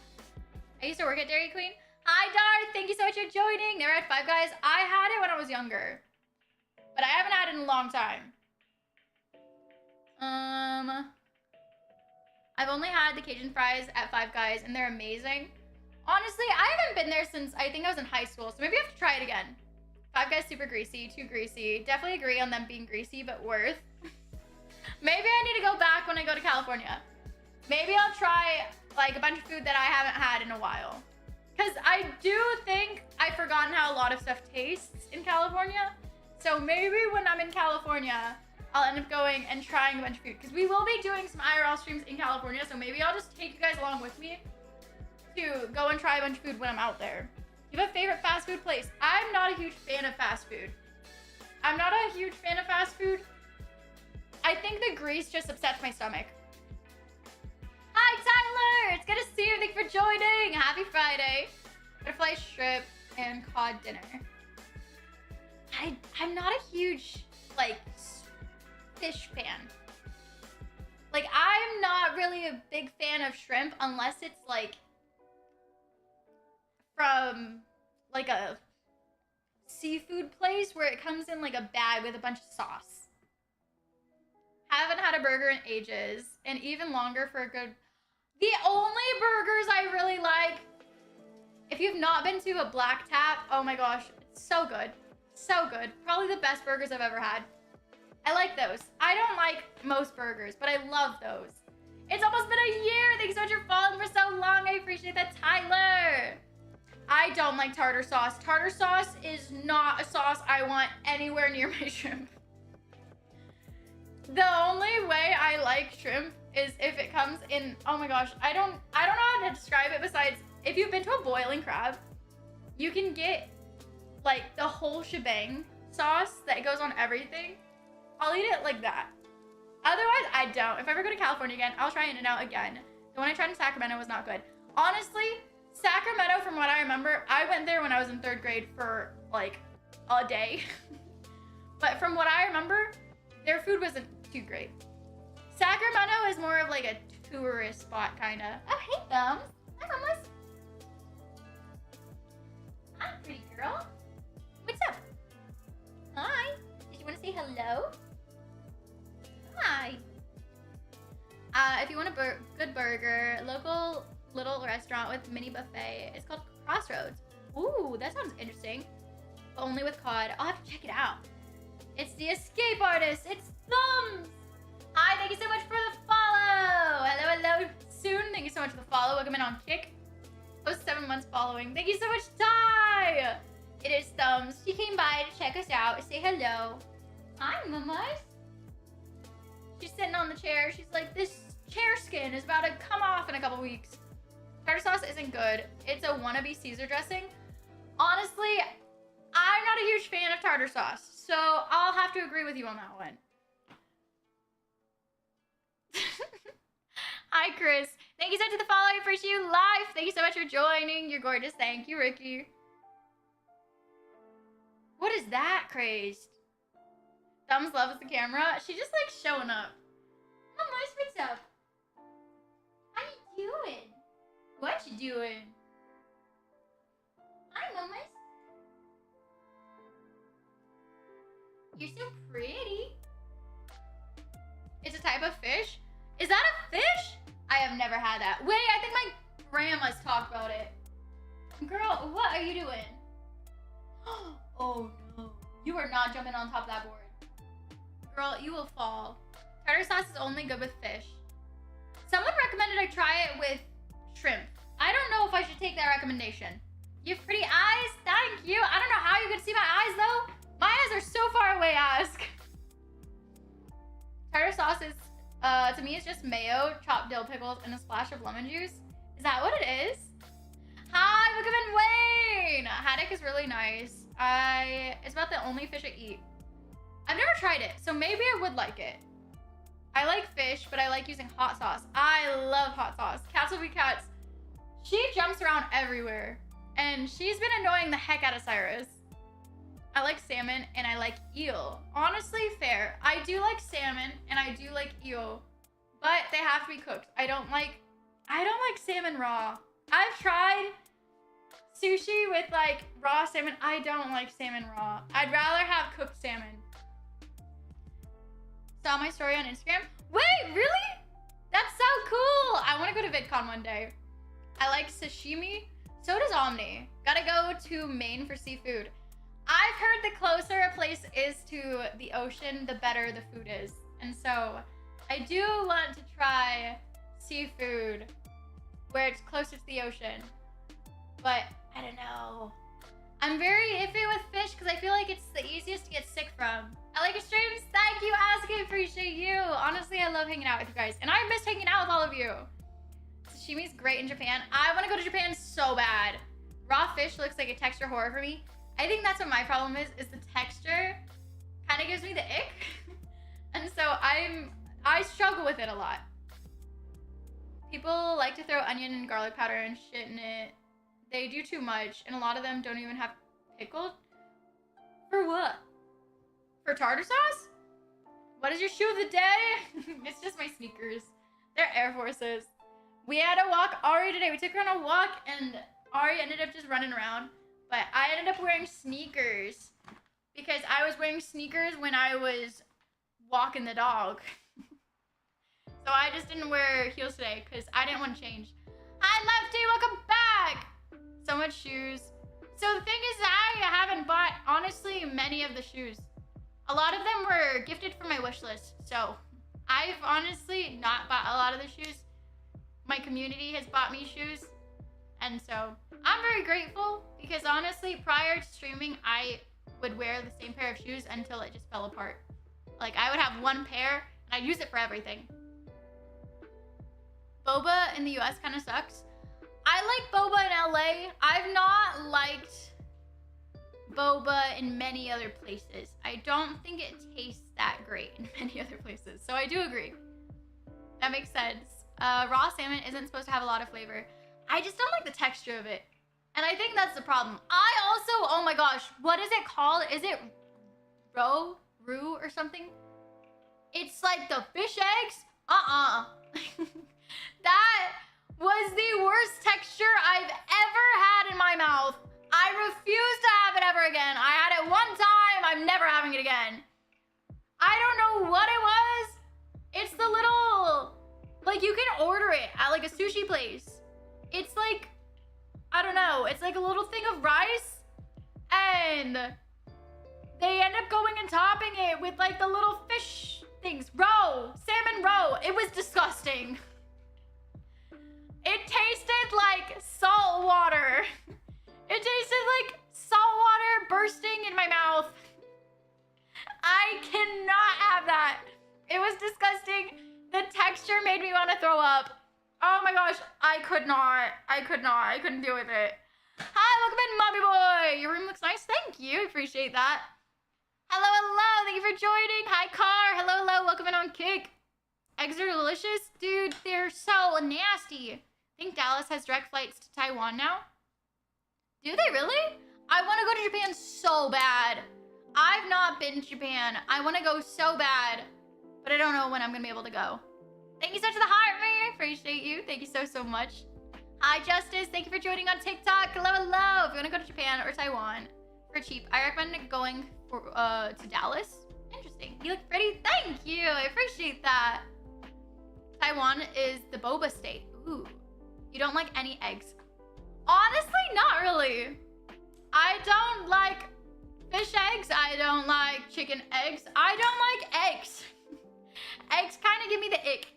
I used to work at Dairy Queen. Hi, Darth. Thank you so much for joining. Never had Five Guys. I had it when I was younger, but I haven't had it in a long time. I've only had the Cajun fries at Five Guys, and they're amazing. Honestly, I haven't been there since I think I was in high school, so maybe I have to try it again. Five Guys super greasy, too greasy. Definitely agree on them being greasy, but worth. Maybe I need to go back when I go to California. Maybe I'll try like a bunch of food that I haven't had in a while. Because I do think I've forgotten how a lot of stuff tastes in California. So maybe when I'm in California, I'll end up going and trying a bunch of food. Because we will be doing some IRL streams in California, so maybe I'll just take you guys along with me to go and try a bunch of food when I'm out there. Do you have a favorite fast food place? I'm not a huge fan of fast food. I'm not a huge fan of fast food. I think the grease just upsets my stomach. Hi, Tyler! It's good to see you. Thank you for joining. Happy Friday. Butterfly shrimp and cod dinner. I'm not a huge, like, fish fan. Like, I'm not really a big fan of shrimp unless it's, like, from, like, a seafood place where it comes in, like, a bag with a bunch of sauce. Haven't had a burger in ages, and even longer for a good... The only burgers I really like, if you've not been to a Black Tap, oh my gosh, it's so good. So good. Probably the best burgers I've ever had. I like those. I don't like most burgers, but I love those. It's almost been a year. Thanks so much for following for so long. I appreciate that, Tyler. I don't like tartar sauce. Tartar sauce is not a sauce I want anywhere near my shrimp. The only way I like shrimp is if it comes in, oh my gosh, I don't know how to describe it besides, if you've been to a boiling crab, you can get like the whole shebang sauce that goes on everything. I'll eat it like that. Otherwise, I don't. If I ever go to California again, I'll try In-N-Out again. The one I tried in Sacramento was not good. Honestly, Sacramento, from what I remember, I went there when I was in 3rd grade for like a day. But from what I remember, their food wasn't too great. Sacramento is more of like a tourist spot, kind of. Oh, hey, Thumbs. Hi, Mamas. Hi, pretty girl. What's up? Hi. Did you want to say hello? Hi. If you want a good burger, local little restaurant with mini buffet. It's called Crossroads. Ooh, that sounds interesting. But only with cod. I'll have to check it out. It's the escape artist. It's Thumbs. Hi, thank you so much for the follow. Hello, hello. Soon. Thank you so much for the follow. Welcome in on Kick. Post 7 months following. Thank you so much, Ty. It is Thumbs. She came by to check us out. Say hello. Hi, mamas. She's sitting on the chair. She's like, this chair skin is about to come off in a couple weeks. Tartar sauce isn't good. It's a wannabe Caesar dressing. Honestly, I'm not a huge fan of tartar sauce. So I'll have to agree with you on that one. Hi, Chris. Thank you so much for the follow. I appreciate you live. Thank you so much for joining. You're gorgeous. Thank you, Ricky. What is that, crazed? Thumbs loves the camera. She just like showing up. Mama, what's up? How you doing? What you doing? Hi, Mama. You're so pretty. It's a type of fish? Is that a fish? I have never had that. Wait, I think my grandma's talked about it. Girl, what are you doing? Oh no. You are not jumping on top of that board. Girl, you will fall. Tartar sauce is only good with fish. Someone recommended I try it with shrimp. I don't know if I should take that recommendation. You have pretty eyes? Thank you. I don't know how you could see my eyes though. My eyes are so far away, ask. Tartar sauce is, to me, it's just mayo, chopped dill pickles, and a splash of lemon juice. Is that what it is? Hi, Bookman Wayne! Haddock is really nice. It's about the only fish I eat. I've never tried it, so maybe I would like it. I like fish, but I like using hot sauce. I love hot sauce. Cats will be cats. She jumps around everywhere, and she's been annoying the heck out of Cyrus. I like salmon, and I like eel. Honestly, fair. I do like salmon, and I do like eel, but they have to be cooked. I don't like salmon raw. I've tried sushi with like raw salmon. I don't like salmon raw. I'd rather have cooked salmon. Saw my story on Instagram. Wait, really? That's so cool. I want to go to VidCon one day. I like sashimi. So does Omni. Gotta go to Maine for seafood. I've heard the closer a place is to the ocean, the better the food is. And so I do want to try seafood where it's closer to the ocean. But I don't know. I'm very iffy with fish because I feel like it's the easiest to get sick from. I like your streams. Thank you, Asuka. Appreciate you. Honestly, I love hanging out with you guys. And I miss hanging out with all of you. Sashimi's great in Japan. I want to go to Japan so bad. Raw fish looks like a texture horror for me. I think that's what my problem is the texture kind of gives me the ick. And so I struggle with it a lot. People like to throw onion and garlic powder and shit in it. They do too much, and a lot of them don't even have pickled. For what? For tartar sauce? What is your shoe of the day? It's just my sneakers. They're Air Forces. We had a walk Ari today. We took her on a walk, and Ari ended up just running around. But I ended up wearing sneakers because I was wearing sneakers when I was walking the dog. So I just didn't wear heels today because I didn't want to change. Hi, Lefty. Welcome back. So much shoes. So the thing is, I haven't bought, honestly, many of the shoes. A lot of them were gifted from my wish list. So I've honestly not bought a lot of the shoes. My community has bought me shoes. And so I'm very grateful because honestly, prior to streaming, I would wear the same pair of shoes until it just fell apart. Like I would have one pair and I'd use it for everything. Boba in the US kind of sucks. I like boba in LA. I've not liked boba in many other places. I don't think it tastes that great in many other places. So I do agree. That makes sense. Raw salmon isn't supposed to have a lot of flavor. I just don't like the texture of it. And I think that's the problem. I also, oh my gosh, what is it called? Is it roux or something? It's like the fish eggs? That was the worst texture I've ever had in my mouth. I refuse to have it ever again. I had it one time. I'm never having it again. I don't know what it was. It's the little, like you can order it at like a sushi place. It's like, I don't know. It's like a little thing of rice. And they end up going and topping it with like the little fish things. Salmon roe. It was disgusting. It tasted like salt water. It tasted like salt water bursting in my mouth. I cannot have that. It was disgusting. The texture made me want to throw up. Oh my gosh, I could not. I couldn't deal with it. Hi, welcome in, mommy boy. Your room looks nice. Thank you. Appreciate that. Hello, hello. Thank you for joining. Hi, Car. Hello, hello. Welcome in on Kick. Eggs are delicious. Dude, they're so nasty. I think Dallas has direct flights to Taiwan now. Do they really? I want to go to Japan so bad. I've not been to Japan. I want to go so bad, but I don't know when I'm going to be able to go. Thank you so much for the heart, man. I appreciate you. Thank you so, so much. Hi, Justice. Thank you for joining on TikTok. Hello, hello. If you want to go to Japan or Taiwan for cheap, I recommend going for, to Dallas. Interesting. You look pretty. Thank you. I appreciate that. Taiwan is the boba state. Ooh. You don't like any eggs? Honestly, not really. I don't like fish eggs. I don't like chicken eggs. I don't like eggs. Eggs kind of give me the ick.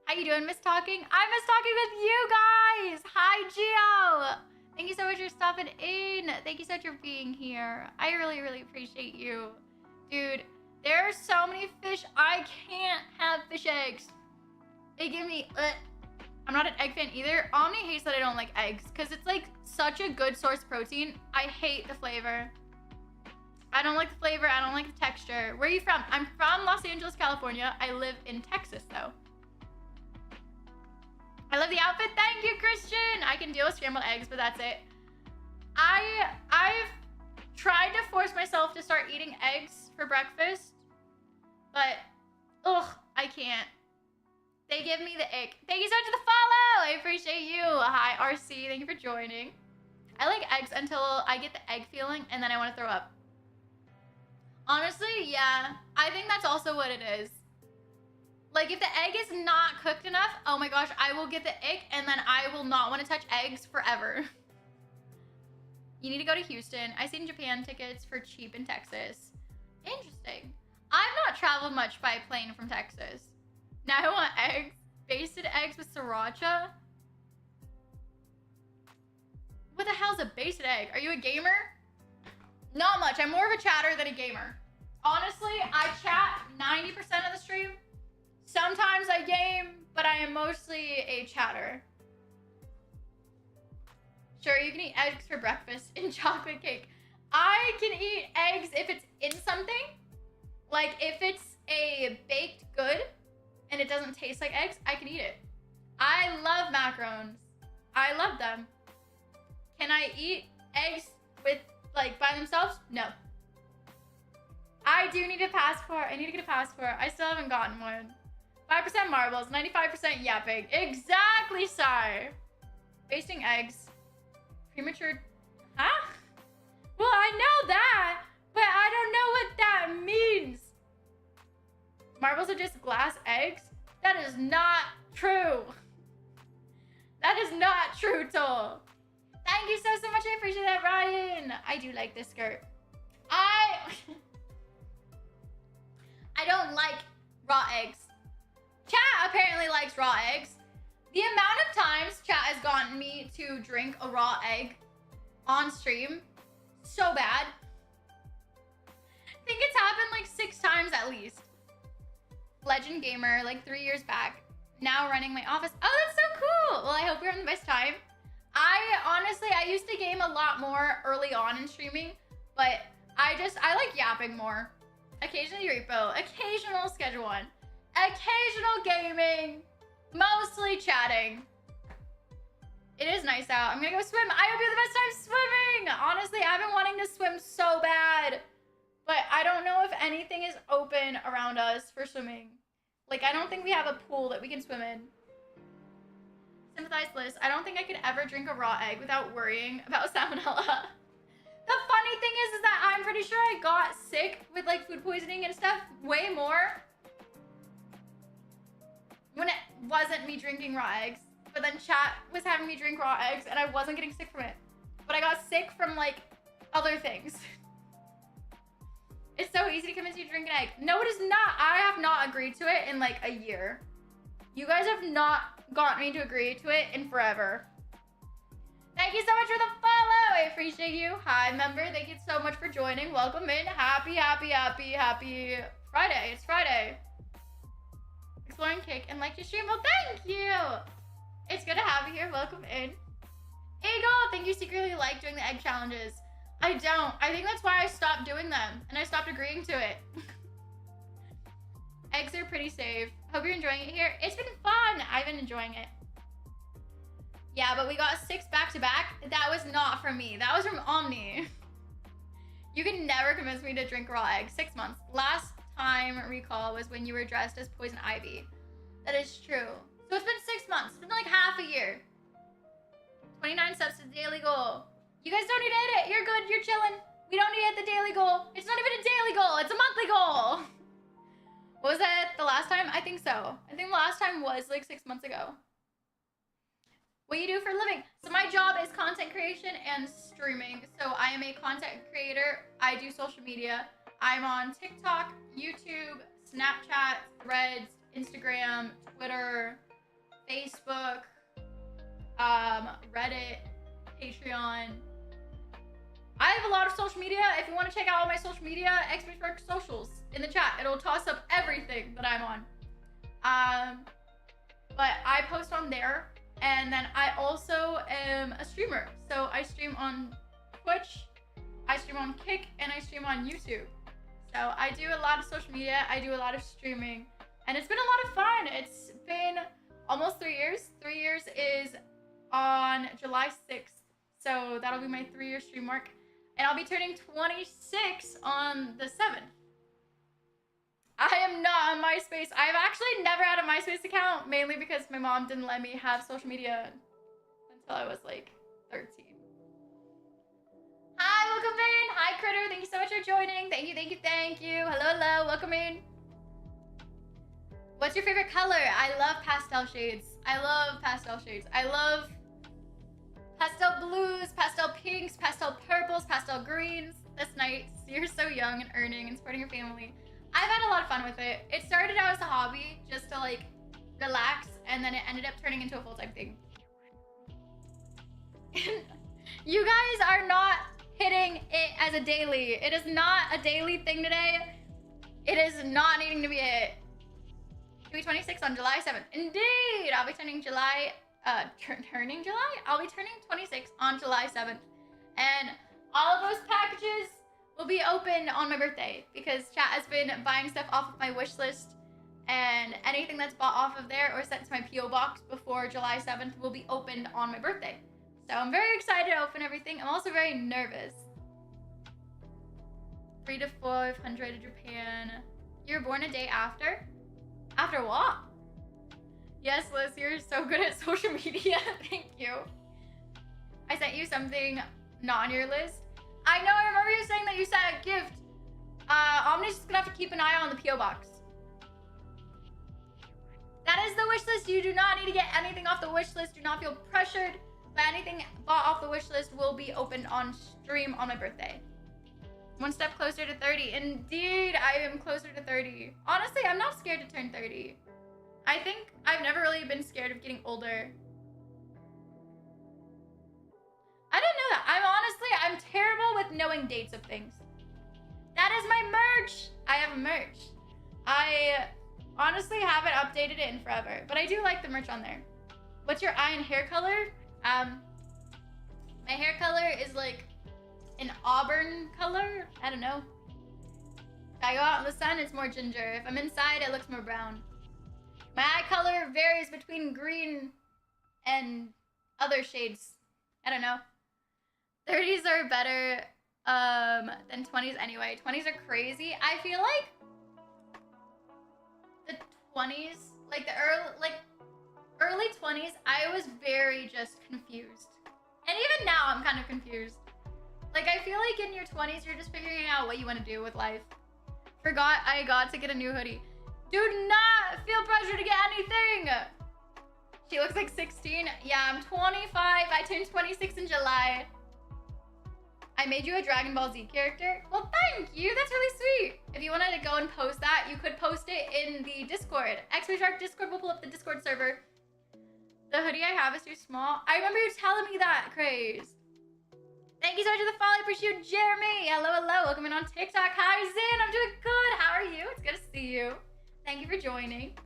How you doing, Miss Talking? I miss talking with you guys. Hi, Gio. Thank you so much for stopping in. Thank you so much for being here. I really, really appreciate you. Dude, there are so many fish. I can't have fish eggs. They give me, I'm not an egg fan either. Omni hates that I don't like eggs because it's like such a good source of protein. I hate the flavor. I don't like the flavor. I don't like the texture. Where are you from? I'm from Los Angeles, California. I live in Texas though. I love the outfit. Thank you, Christian. I can deal with scrambled eggs, but that's it. I've tried to force myself to start eating eggs for breakfast, but ugh, I can't. They give me the ick. Thank you so much for the follow. I appreciate you. Hi, RC. Thank you for joining. I like eggs until I get the egg feeling and then I want to throw up. Honestly, yeah. I think that's also what it is. Like, if the egg is not cooked enough, oh my gosh, I will get the ick and then I will not want to touch eggs forever. You need to go to Houston. I seen Japan tickets for cheap in Texas. Interesting. I've not traveled much by plane from Texas. Now I want eggs. Basted eggs with sriracha. What the hell is a basted egg? Are you a gamer? Not much. I'm more of a chatter than a gamer. Honestly, I chat 90% of the stream. Sometimes I game, but I am mostly a chatter. Sure, you can eat eggs for breakfast in chocolate cake. I can eat eggs if it's in something. Like if it's a baked good and it doesn't taste like eggs, I can eat it. I love macarons. I love them. Can I eat eggs with, like, by themselves? No. I do need a passport. I need to get a passport. I still haven't gotten one. 5% marbles, 95% yapping. Exactly, sire. Basting eggs. Premature. Huh? Well, I know that, but I don't know what that means. Marbles are just glass eggs? That is not true. That is not true, Toll. Thank you so much. I appreciate that, Ryan. I do like this skirt. I don't like raw eggs. Chat apparently likes raw eggs. The amount of times chat has gotten me to drink a raw egg on stream, so bad. I think it's happened like 6 times at least. Legend gamer, like 3 years back. Now running my office. Oh, that's so cool. Well, I hope you're having the best time. I used to game a lot more early on in streaming, but I like yapping more. Occasionally repo, occasional schedule one, occasional gaming, mostly chatting. It is nice out. I'm gonna go swim. I hope you have the best time swimming. Honestly, I've been wanting to swim so bad, but I don't know if anything is open around us for swimming. Like, I don't think we have a pool that we can swim in. Sympathize list. I don't think I could ever drink a raw egg without worrying about salmonella. The funny thing is that I'm pretty sure I got sick with like food poisoning and stuff way more when it wasn't me drinking raw eggs. But then chat was having me drink raw eggs and I wasn't getting sick from it. But I got sick from like other things. It's so easy to convince you to drink an egg. No, it is not. I have not agreed to it in like a year. You guys have not got me to agree to it in forever. Thank you so much for the follow. I appreciate you. Hi, member. Thank you so much for joining. Welcome in. Happy Friday. It's Friday. Exploring Kick and like to stream. Well, thank you. It's good to have you here. Welcome in. Eagle, thank you secretly like doing the egg challenges. I don't. I think that's why I stopped doing them and I stopped agreeing to it. Eggs are pretty safe. Hope you're enjoying it here. It's been fun. I've been enjoying it. Yeah, but we got 6 back-to-back. That was not from me. That was from Omni. You can never convince me to drink raw eggs. 6 months. Last time recall was when you were dressed as Poison Ivy. That is true. So it's been 6 months. It's been like half a year. 29 subs to the daily goal. You guys don't need to hit it. You're good. You're chilling. We don't need to hit the daily goal. It's not even a daily goal. It's a monthly goal. Was that the last time? I think so. I think the last time was like 6 months ago. What you do for a living? So my job is content creation and streaming. So I am a content creator. I do social media. I'm on TikTok, YouTube, Snapchat, Threads, Instagram, Twitter, Facebook, Reddit, Patreon. I have a lot of social media. If you want to check out all my social media, XBTRUG socials in the chat. It'll toss up everything that I'm on. But I post on there. And then I also am a streamer. So I stream on Twitch, I stream on Kick, and I stream on YouTube. So I do a lot of social media, I do a lot of streaming, and it's been a lot of fun. It's been almost 3 years. 3 years is on July 6th. So that'll be my 3-year stream mark. And I'll be turning 26 on the 7th. I am not on MySpace. I've actually never had a MySpace account, mainly because my mom didn't let me have social media until I was like 13. Hi, welcome in. Hi, Critter. Thank you so much for joining. Thank you, thank you, thank you. Hello, hello. Welcome in. What's your favorite color? I love pastel shades. I love pastel shades. I love pastel blues, pastel pinks, pastel purples, pastel greens. That's nice. You're so young and earning and supporting your family. I've had a lot of fun with it. It started out as a hobby, just to like relax, and then it ended up turning into a full-time thing. You guys are not hitting it as a daily. It is not a daily thing today. It is not needing to be hit. Should be 26 on July 7th. Indeed, I'll be turning July, I'll be turning 26 on July 7th. And all of those packages will be open on my birthday because chat has been buying stuff off of my wish list, and anything that's bought off of there or sent to my P.O. box before July 7th will be opened on my birthday. So I'm very excited to open everything. I'm also very nervous. 300 to 500 to Japan. You were born a day after? After what? Yes, Liz, you're so good at social media. Thank you. I sent you something not on your list. I know, I remember you saying that you sent a gift. Omni's just gonna have to keep an eye on the P.O. box. That is the wish list. You do not need to get anything off the wish list. Do not feel pressured. But anything bought off the wish list will be opened on stream on my birthday. One step closer to 30. Indeed, I am closer to 30. Honestly, I'm not scared to turn 30. I think I've never really been scared of getting older. I didn't know that. I'm terrible with knowing dates of things. That is my merch. I have merch. I honestly haven't updated it in forever, but I do like the merch on there. What's your eye and hair color? My hair color is like an auburn color. I don't know. If I go out in the sun, it's more ginger. If I'm inside, it looks more brown. My eye color varies between green and other shades. I don't know. 30s are better than 20s anyway. 20s are crazy. I feel like the 20s, like the early 20s, I was very just confused. And even now, I'm kind of confused. Like, I feel like in your 20s, you're just figuring out what you want to do with life. Forgot I got to get a new hoodie. Do not feel pressure to get anything. She looks like 16. Yeah, I'm 25. I turned 26 in July. I made you a Dragon Ball Z character. Well, thank you. That's really sweet. If you wanted to go and post that, you could post it in the Discord. XBTRUG Discord will pull up the Discord server. The hoodie I have is too small. I remember you telling me that, Craze. Thank you so much for the follow. I appreciate you, Jeremy. Hello, hello. Welcome in on TikTok. Hi, Zin. I'm doing good. How are you? It's good to see you. Thank you for joining.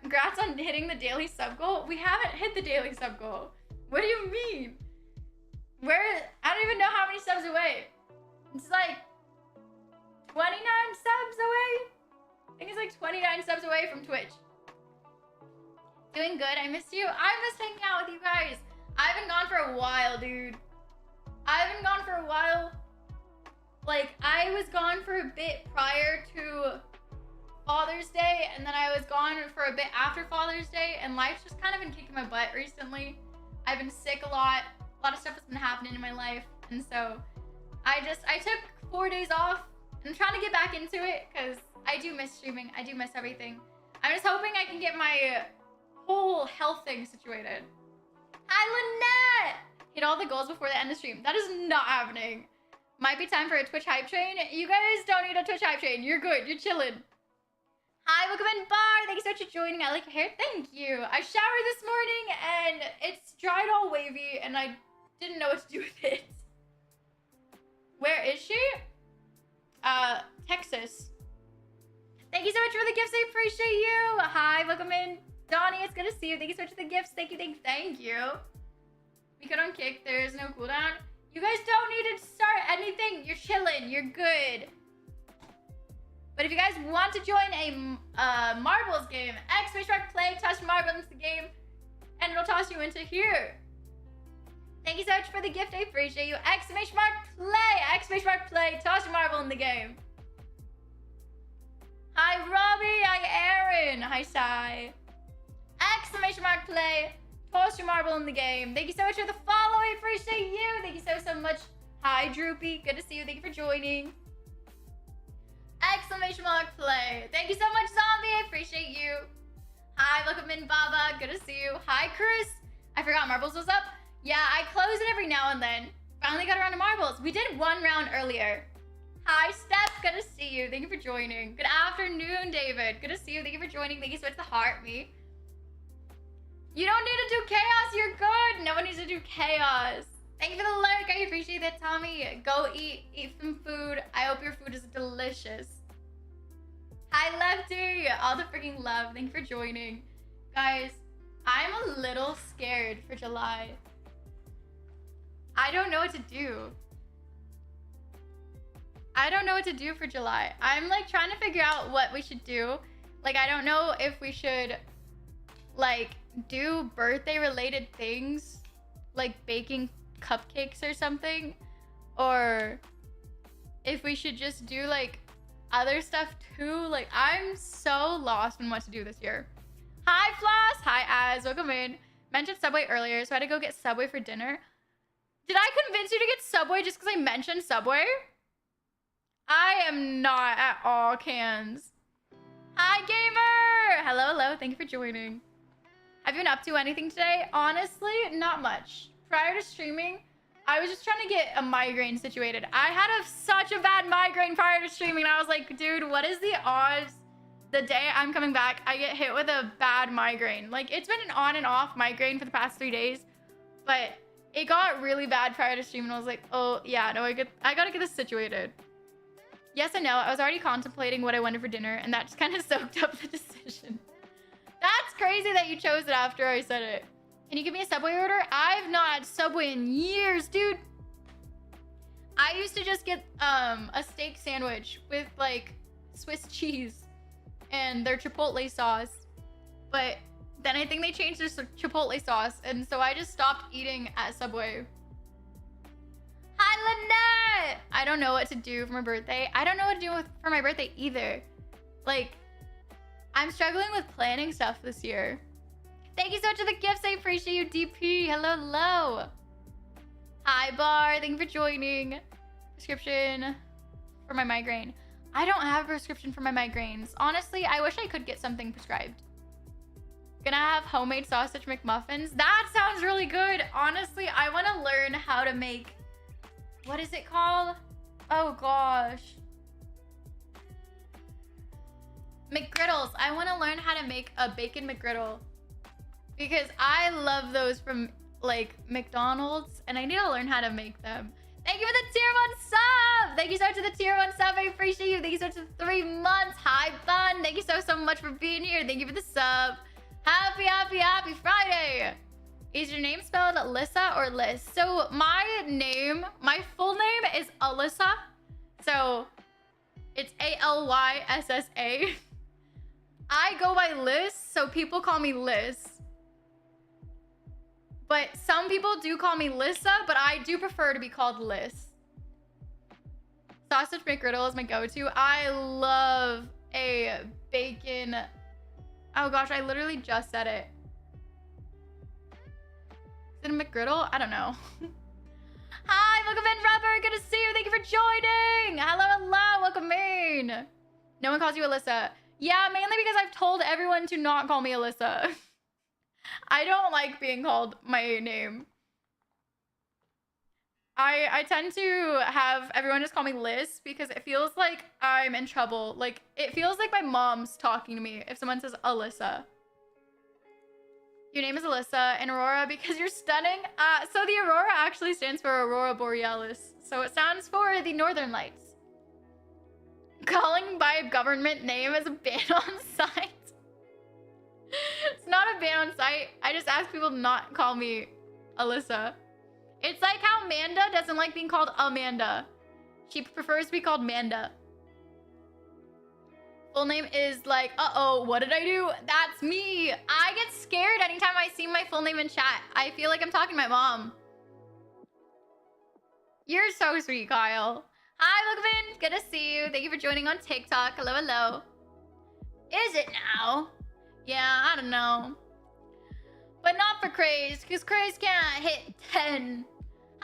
Congrats on hitting the daily sub goal. We haven't hit the daily sub goal. What do you mean? I don't even know how many subs away. It's like 29 subs away. I think it's like 29 subs away from Twitch. Doing good. I miss you. I miss hanging out with you guys. I haven't gone for a while, dude. I haven't gone for a while. Like, I was gone for a bit prior to Father's Day, and then I was gone for a bit after Father's Day, and life's just kind of been kicking my butt recently. I've been sick a lot. A lot of stuff has been happening in my life, and so I took 4 days off. I'm trying to get back into it because I do miss streaming. I do miss everything. I'm just hoping I can get my whole health thing situated. Hi, Lynette! Hit all the goals before the end of stream. That is not happening. Might be time for a Twitch hype train. You guys don't need a Twitch hype train. You're good. You're chilling. Hi, welcome in, Bar. Thank you so much for joining. I like your hair. Thank you. I showered this morning and it's dried all wavy and I didn't know what to do with it. Where is she? Texas. Thank you so much for the gifts. I appreciate you. Hi, welcome in. Donnie, it's good to see you. Thank you so much for the gifts. Thank you, thank you. We could on kick. There is no cooldown. You guys don't need to start anything. You're chilling. You're good. But if you guys want to join a marbles game, !play, toss your marble into the game, and it'll toss you into here. Thank you so much for the gift. I appreciate you. !play, !play, toss your marble in the game. Hi, Robbie. Hi, Aaron. Hi, Sai. !play, toss your marble in the game. Thank you so much for the follow. I appreciate you. Thank you so much. Hi, Droopy. Good to see you. Thank you for joining. !play. Thank you so much, Zombie. I appreciate you. Hi, welcome in, Baba. Good to see you. Hi, Chris. I forgot Marbles was up. Yeah, I close it every now and then. Finally got around to Marbles. We did one round earlier. Hi, Steph. Good to see you. Thank you for joining. Good afternoon, David. Good to see you. Thank you for joining. Thank you so much for the heart me. You don't need to do chaos. You're good. No one needs to do chaos. Thank you for the lurk. I appreciate that, Tommy. Go eat some food. I hope your food is delicious. Hi, Lefty. All the freaking love. Thank you for joining. Guys, I'm a little scared for July. I don't know what to do. I don't know what to do for July. I'm like trying to figure out what we should do. Like, I don't know if we should like do birthday related things, like baking cupcakes or something, or if we should just do like other stuff too. Like, I'm so lost in what to do this year. Hi, Floss. Hi, Az. Welcome in. Mentioned Subway earlier, so I had to go get Subway for dinner. Did I convince you to get Subway just because I mentioned Subway? I am not at all cans. Hi, gamer. Hello, hello. Thank you for joining. Have you been up to anything today? Honestly, not much. Prior to streaming, I was just trying to get a migraine situated. I had such a bad migraine prior to streaming. And I was like, dude, what is the odds the day I'm coming back, I get hit with a bad migraine? Like, it's been an on and off migraine for the past 3 days, but it got really bad prior to streaming. I was like, oh yeah, no, I gotta get this situated. Yes and no. I was already contemplating what I wanted for dinner, and that just kind of soaked up the decision. That's crazy that you chose it after I said it. Can you give me a Subway order? I've not had Subway in years, dude. I used to just get a steak sandwich with like Swiss cheese and their Chipotle sauce. But then I think they changed their Chipotle sauce, and so I just stopped eating at Subway. Hi, Lynette! I don't know what to do for my birthday. I don't know what to do for my birthday either. Like, I'm struggling with planning stuff this year. Thank you so much for the gifts. I appreciate you, DP. Hello, hello. Hi, Bar. Thank you for joining. Prescription for my migraine. I don't have a prescription for my migraines. Honestly, I wish I could get something prescribed. Gonna have homemade sausage McMuffins. That sounds really good. Honestly, I want to learn how to make... What is it called? Oh, gosh. McGriddles. I want to learn how to make a bacon McGriddle, because I love those from like McDonald's, and I need to learn how to make them. Thank you for the tier 1 sub. Thank you so much for the tier 1 sub. I appreciate you. Thank you so much for the 3 months. Hi, Bun. Thank you so much for being here. Thank you for the sub. Happy Friday. Is your name spelled Alyssa or Liz? So my full name is Alyssa. So it's Alyssa. I go by Liz, so people call me Liz. But some people do call me Lissa, but I do prefer to be called Liz. Sausage McGriddle is my go-to. I love a bacon. Oh gosh, I literally just said it. Is it a McGriddle? I don't know. Hi, welcome in, Rubber. Good to see you. Thank you for joining. Hello, hello. Welcome in. No one calls you Alyssa. Yeah, mainly because I've told everyone to not call me Alyssa. I don't like being called my name. I tend to have everyone just call me Liz because it feels like I'm in trouble. Like, it feels like my mom's talking to me if someone says Alyssa. Your name is Alyssa and Aurora because you're stunning. So the Aurora actually stands for Aurora Borealis. So it stands for the Northern Lights. Calling by a government name is a ban on site. It's not a ban on site. I just ask people to not call me Alyssa. It's like how Manda doesn't like being called Amanda. She prefers to be called Manda. Full name is like, uh-oh, what did I do? That's me. I get scared anytime I see my full name in chat. I feel like I'm talking to my mom. You're so sweet, Kyle. Hi, welcome in. Good to see you. Thank you for joining on TikTok. Hello, hello. Is it now? Yeah, I don't know. But not for Craze, because Craze can't hit 10.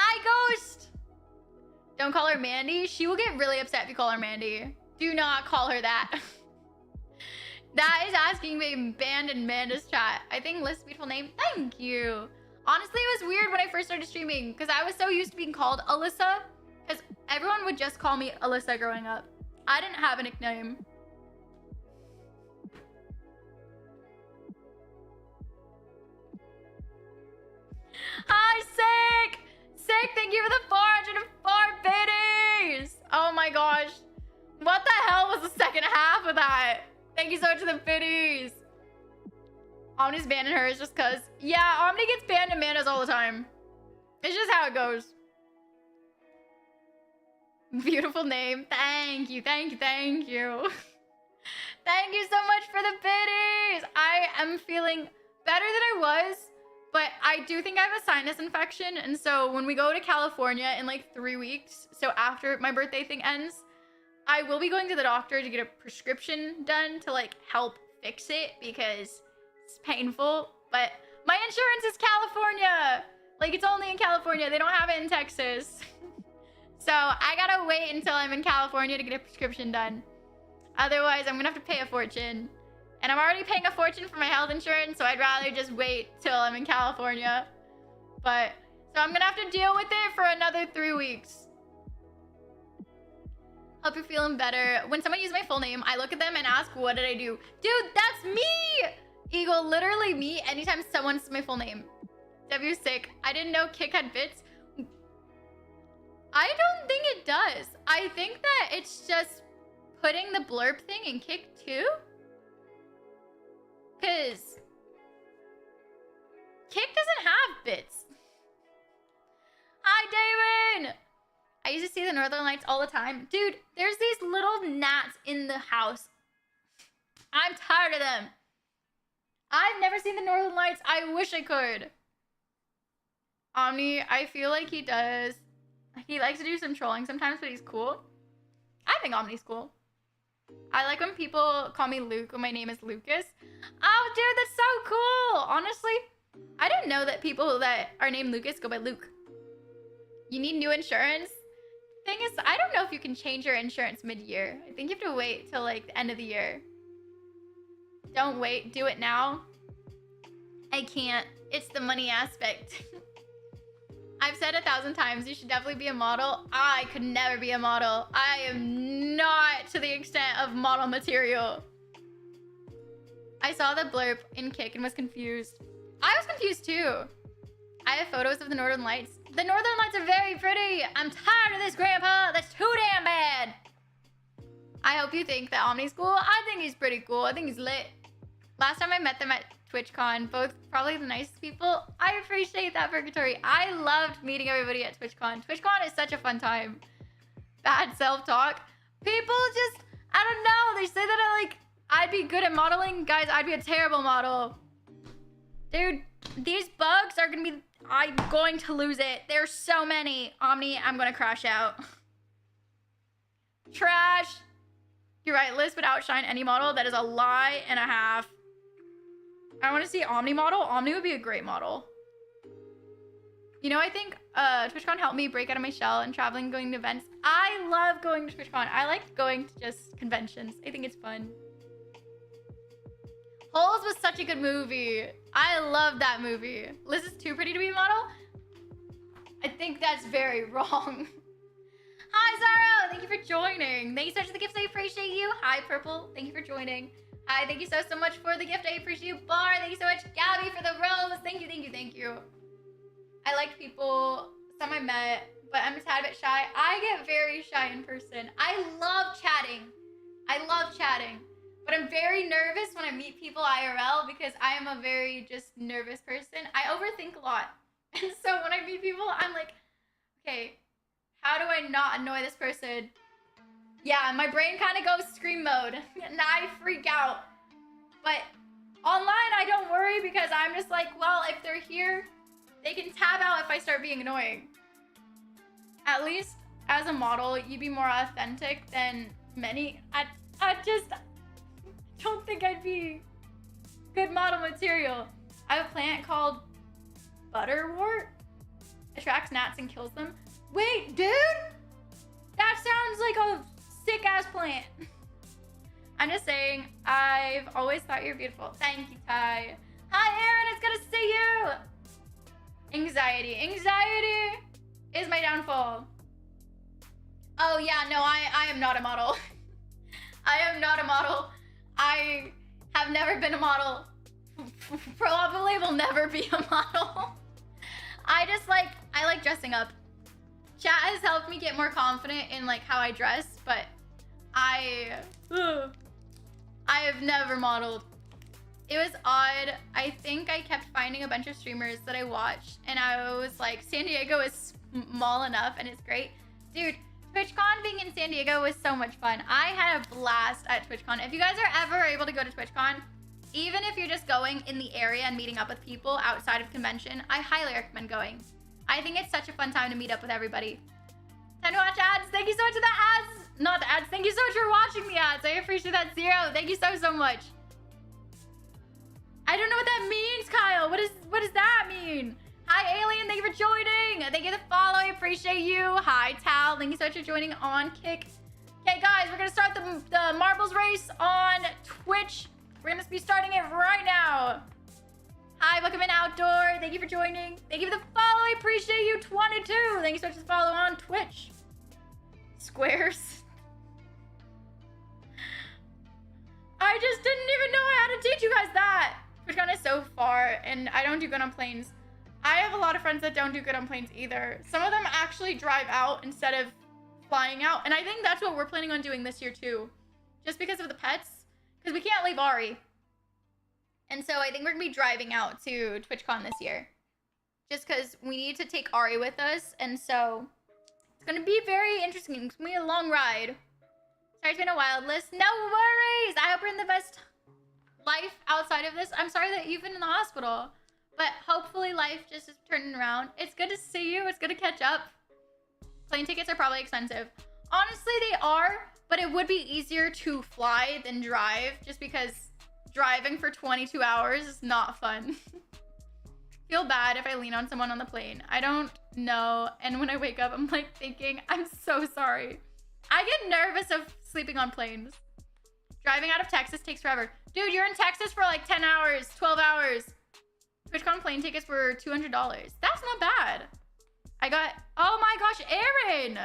Hi, Ghost! Don't call her Mandy. She will get really upset if you call her Mandy. Do not call her that. That is asking me banned in Manda's chat. I think Liz's beautiful name. Thank you. Honestly, it was weird when I first started streaming, because I was so used to being called Alyssa, because everyone would just call me Alyssa growing up. I didn't have a nickname. Hi, Sick! Sick, thank you for the 404 biddies! Oh my gosh. What the hell was the second half of that? Thank you so much for the biddies. Omni's banning hers just cause. Yeah, Omni gets banned in Manda's all the time. It's just how it goes. Beautiful name. Thank you, thank you, thank you. Thank you so much for the biddies! I am feeling better than I was. But I do think I have a sinus infection, and so when we go to California in like 3 weeks, so after my birthday thing ends, I will be going to the doctor to get a prescription done to like help fix it because it's painful. But my insurance is California! Like, it's only in California. They don't have it in Texas. So I gotta wait until I'm in California to get a prescription done. Otherwise, I'm gonna have to pay a fortune. And I'm already paying a fortune for my health insurance, so I'd rather just wait till I'm in California. But, so I'm gonna have to deal with it for another 3 weeks. Hope you're feeling better. When someone uses my full name, I look at them and ask, what did I do? Dude, that's me! Eagle, literally me anytime someone says my full name. W sick. I didn't know Kick had bits. I don't think it does. I think that it's just putting the blurb thing in Kick too. Because Kick doesn't have bits. Hi, Damon! I used to see the Northern Lights all the time. Dude, there's these little gnats in the house. I'm tired of them. I've never seen the Northern Lights. I wish I could. Omni, I feel like he does. He likes to do some trolling sometimes, but he's cool. I think Omni's cool. I like when people call me Luke when my name is Lucas. Oh, dude, that's so cool. Honestly, I didn't know that people that are named Lucas go by Luke. You need new insurance? Thing is, I don't know if you can change your insurance mid-year. I think you have to wait till like the end of the year. Don't wait, do it now. I can't. It's the money aspect. I've said 1,000 times, you should definitely be a model. I could never be a model. I am not to the extent of model material. I saw the blurb in Kick and was confused. I was confused too. I have photos of the Northern Lights. The Northern Lights are very pretty. I'm tired of this, Grandpa. That's too damn bad. I hope you think that Omni's cool. I think he's pretty cool. I think he's lit. Last time I met them at TwitchCon. Both probably the nicest people. I appreciate that, Purgatory. I loved meeting everybody at TwitchCon. TwitchCon is such a fun time. Bad self-talk. People just, I don't know. They say that I'd be good at modeling. Guys, I'd be a terrible model. Dude, these bugs are gonna be, I'm going to lose it. There's so many. Omni, I'm gonna crash out. Trash. You're right, Liz would outshine any model. That is a lie and a half. I want to see Omni model. Omni would be a great model. You know, I think TwitchCon helped me break out of my shell and traveling, going to events. I love going to TwitchCon. I like going to just conventions. I think it's fun. Holes was such a good movie. I love that movie. Liz is too pretty to be a model? I think that's very wrong. Hi, Zara. Thank you for joining. Thank you so much for the gifts. I appreciate you. Hi, Purple. Thank you for joining. Hi, thank you so much for the gift. I appreciate you. Bar, thank you so much. Gabby for the rose. Thank you, thank you, thank you. I like people. Some I met, but I'm a tad bit shy. I get very shy in person. I love chatting. I love chatting. But I'm very nervous when I meet people IRL because I am a very just nervous person. I overthink a lot. And so when I meet people, I'm like, okay, how do I not annoy this person? Yeah, my brain kind of goes scream mode and I freak out. But online, I don't worry because I'm just like, well, if they're here, they can tab out if I start being annoying. At least as a model, you'd be more authentic than many. I just don't think I'd be good model material. I have a plant called Butterwort. Attracts gnats and kills them. Wait, dude? That sounds like a sick-ass plant. I'm just saying, I've always thought you're beautiful. Thank you, Ty. Hi, Aaron, it's good to see you. Anxiety. Anxiety is my downfall. Oh, yeah, no, I am not a model. I am not a model. I have never been a model. Probably will never be a model. I like dressing up. Chat has helped me get more confident in like how I dress, but I have never modeled. It was odd. I think I kept finding a bunch of streamers that I watched and I was like, San Diego is small enough and it's great. Dude, TwitchCon being in San Diego was so much fun. I had a blast at TwitchCon. If you guys are ever able to go to TwitchCon, even if you're just going in the area and meeting up with people outside of convention, I highly recommend going. I think it's such a fun time to meet up with everybody. Time to watch ads. Thank you so much for the ads. Not the ads. Thank you so much for watching the ads. I appreciate that. Zero. Thank you so much. I don't know what that means, Kyle. What does that mean? Hi, Alien. Thank you for joining. Thank you for the follow. I appreciate you. Hi, Tal. Thank you so much for joining on Kick. Okay, guys, we're going to start the marbles race on Twitch. We're going to be starting it right now. Hi, welcome in Outdoor. Thank you for joining. Thank you for the follow. I appreciate you. 22. Thank you so much for the follow on Twitch. Squares. I just didn't even know I had to teach you guys that. TwitchCon is so far, and I don't do good on planes. I have a lot of friends that don't do good on planes either. Some of them actually drive out instead of flying out, and I think that's what we're planning on doing this year too. Just because of the pets, because we can't leave Ari. And so I think we're gonna be driving out to TwitchCon this year. Just because we need to take Ari with us, and so it's gonna be very interesting. It's gonna be a long ride. Sorry, it's been a wild list. No worries! I hope you're in the best life outside of this. I'm sorry that you've been in the hospital. But hopefully life just is turning around. It's good to see you. It's good to catch up. Plane tickets are probably expensive. Honestly, they are. But it would be easier to fly than drive. Just because driving for 22 hours is not fun. Feel bad if I lean on someone on the plane. I don't know. And when I wake up, I'm like thinking, I'm so sorry. I get nervous of sleeping on planes. Driving out of Texas takes forever. Dude, you're in Texas for like 10 hours, 12 hours. TwitchCon plane tickets were $200. That's not bad. I got, oh my gosh, Aaron.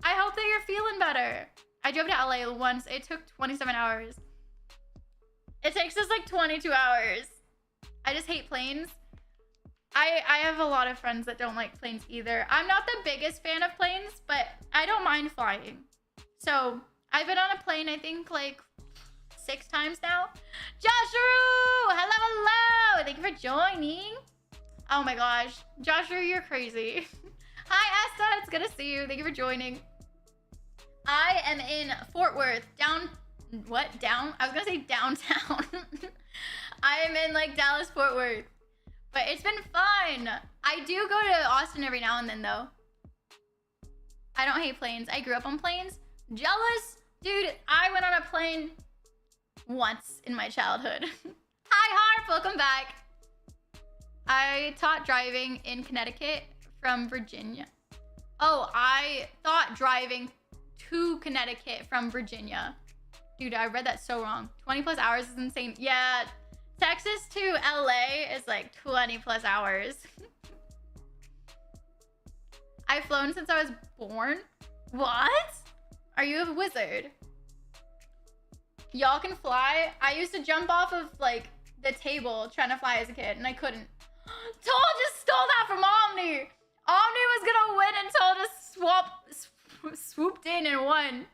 I hope that you're feeling better. I drove to LA once. It took 27 hours. It takes us like 22 hours. I just hate planes. I have a lot of friends that don't like planes either. I'm not the biggest fan of planes, but I don't mind flying. So I've been on a plane, I think like 6 times now. Joshua! Hello, hello! Thank you for joining. Oh my gosh. Joshua, you're crazy. Hi, Asta. It's good to see you. Thank you for joining. I am in Fort Worth. Down? I was gonna say downtown. I am in like Dallas, Fort Worth. But it's been fun. I do go to Austin every now and then though. I don't hate planes. I grew up on planes. Jealous? Dude, I went on a plane once in my childhood. Hi, Harp. Welcome back. I taught driving in Connecticut from Virginia. Oh, I thought driving to Connecticut from Virginia. Dude, I read that so wrong. 20 plus hours is insane. Yeah, Texas to LA is like 20 plus hours. I've flown since I was born. What? Are you a wizard? Y'all can fly? I used to jump off of like the table trying to fly as a kid and I couldn't. Toll just stole that from Omni. Omni was gonna win and Toll just swooped in and won.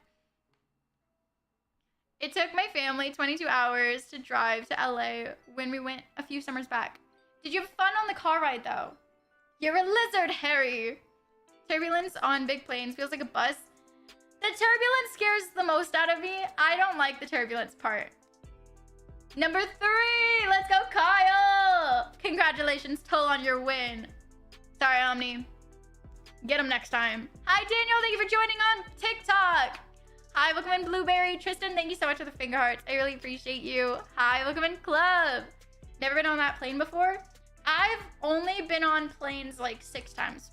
It took my family 22 hours to drive to LA when we went a few summers back. Did you have fun on the car ride though? You're a lizard, Harry. Turbulence on big planes feels like a bus. The turbulence scares the most out of me. I don't like the turbulence part. Number 3, let's go, Kyle. Congratulations, Toll, on your win. Sorry, Omni. Get him next time. Hi, Daniel. Thank you for joining on TikTok. Hi, welcome in, Blueberry. Tristan, thank you so much for the finger hearts. I really appreciate you. Hi, welcome in, Club. Never been on that plane before? I've only been on planes like 6 times.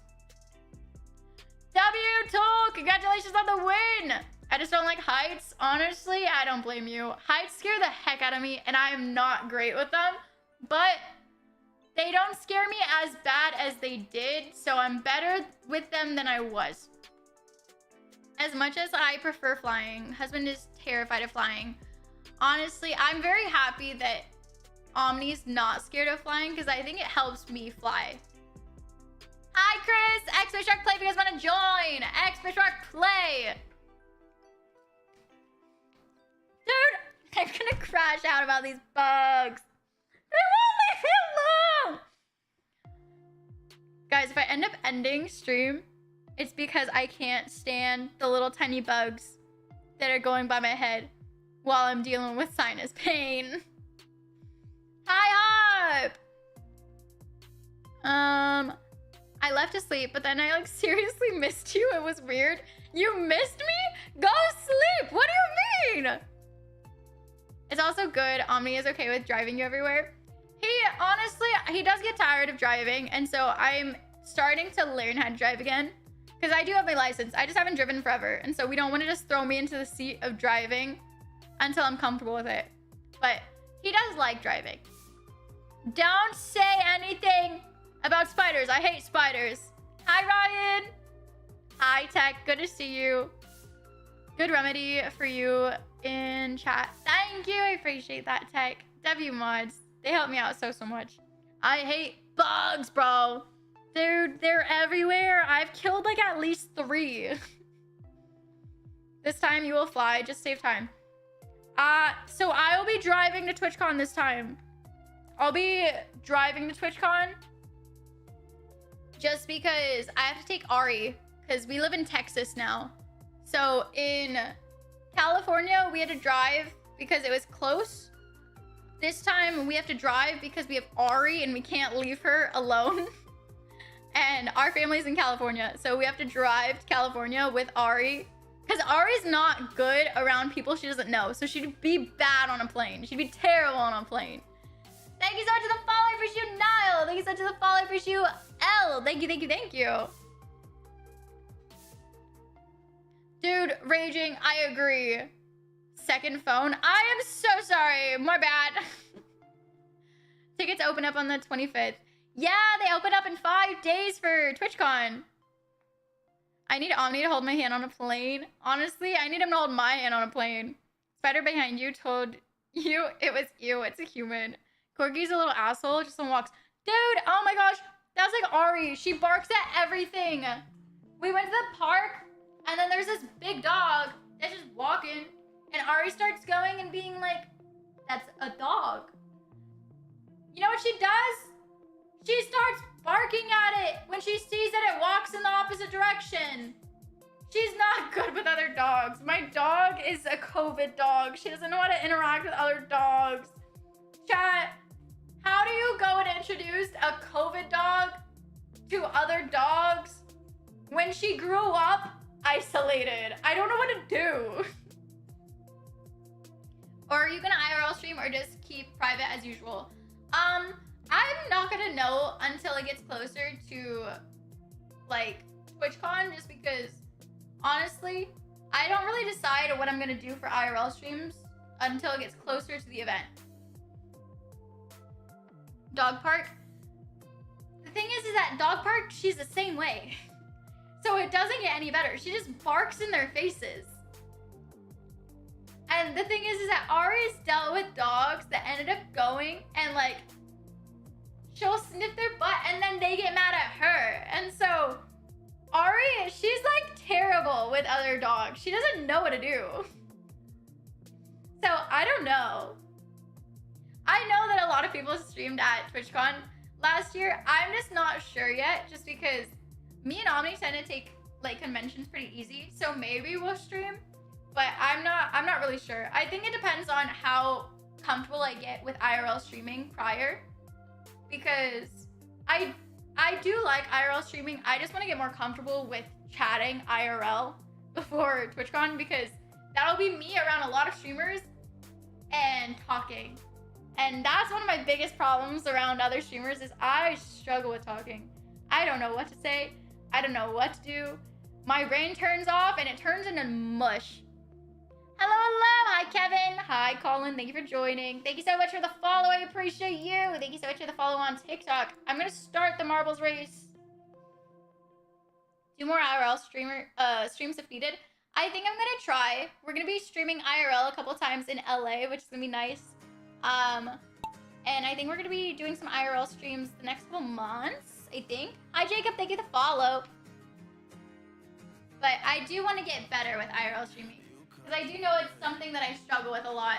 Toll, congratulations on the win. I just don't like heights. Honestly, I don't blame you. Heights scare the heck out of me, and I am not great with them. But they don't scare me as bad as they did, so I'm better with them than I was. As much as I prefer flying, husband is terrified of flying. Honestly, I'm very happy that Omni's not scared of flying because I think it helps me fly. Hi, Chris. X-Fish Shark Play if you guys want to join. X-Fish Shark Play. Dude, I'm gonna crash out about these bugs. They won't leave me alone. Guys, if I end up ending stream, it's because I can't stand the little tiny bugs that are going by my head while I'm dealing with sinus pain. Hi, Hop! I left to sleep, but then I like seriously missed you. It was weird. You missed me? Go sleep! What do you mean? It's also good. Omni is okay with driving you everywhere. Honestly, he does get tired of driving, and so I'm starting to learn how to drive again. Because I do have my license. I just haven't driven forever. And so we don't want to just throw me into the seat of driving until I'm comfortable with it. But he does like driving. Don't say anything about spiders. I hate spiders. Hi, Ryan. Hi, Tech. Good to see you. Good remedy for you in chat. Thank you. I appreciate that, Tech. W mods. They help me out so much. I hate bugs, bro. Dude, they're everywhere. I've killed like at least 3. This time you will fly. Just save time. So I will be driving to TwitchCon this time. I'll be driving to TwitchCon just because I have to take Ari because we live in Texas now. So in California, we had to drive because it was close. This time we have to drive because we have Ari and we can't leave her alone. And our family's in California, so we have to drive to California with Ari. Because Ari's not good around people she doesn't know. So she'd be bad on a plane. She'd be terrible on a plane. Thank you so much for the follow. I appreciate you, Niall. Thank you so much for the follow. I appreciate you, L. Thank you, thank you, thank you. Dude, raging. I agree. Second phone. I am so sorry. My bad. Tickets open up on the 25th. Yeah, they open up in 5 days for TwitchCon. I need Omni to hold my hand on a plane. Honestly, I need him to hold my hand on a plane. Spider behind you told you it was you. It's a human. Corgi's a little asshole. Just walks. Dude, oh my gosh. That's like Ari. She barks at everything. We went to the park, and then there's this big dog that's just walking. And Ari starts going and being like, that's a dog. You know what she does? She starts barking at it when she sees that it walks in the opposite direction. She's not good with other dogs. My dog is a COVID dog. She doesn't know how to interact with other dogs. Chat, how do you go and introduce a COVID dog to other dogs when she grew up isolated? I don't know what to do. Or are you gonna IRL stream or just keep private as usual? I'm not gonna know until it gets closer to like TwitchCon, just because honestly, I don't really decide what I'm gonna do for IRL streams until it gets closer to the event. Dog park. The thing is that dog park, she's the same way. So it doesn't get any better. She just barks in their faces. And the thing is that Ari's dealt with dogs that ended up going and like, she'll sniff their butt and then they get mad at her. And so Ari, she's like terrible with other dogs. She doesn't know what to do. So I don't know. I know that a lot of people streamed at TwitchCon last year. I'm just not sure yet, just because me and Omni tend to take like conventions pretty easy. So maybe we'll stream, but I'm not really sure. I think it depends on how comfortable I get with IRL streaming prior, because I do like IRL streaming. I just want to get more comfortable with chatting IRL before TwitchCon, because that'll be me around a lot of streamers and talking. And that's one of my biggest problems around other streamers, is I struggle with talking. I don't know what to say. I don't know what to do. My brain turns off and it turns into mush. Hello, hello. Hi, Kevin. Hi, Colin. Thank you for joining. Thank you so much for the follow. I appreciate you. Thank you so much for the follow on TikTok. I'm going to start the marbles race. 2 more IRL streams if needed. I think I'm going to try. We're going to be streaming IRL a couple times in LA, which is going to be nice. And I think we're going to be doing some IRL streams the next couple months, I think. Hi, Jacob. Thank you for the follow. But I do want to get better with IRL streaming, because I do know it's something that I struggle with a lot.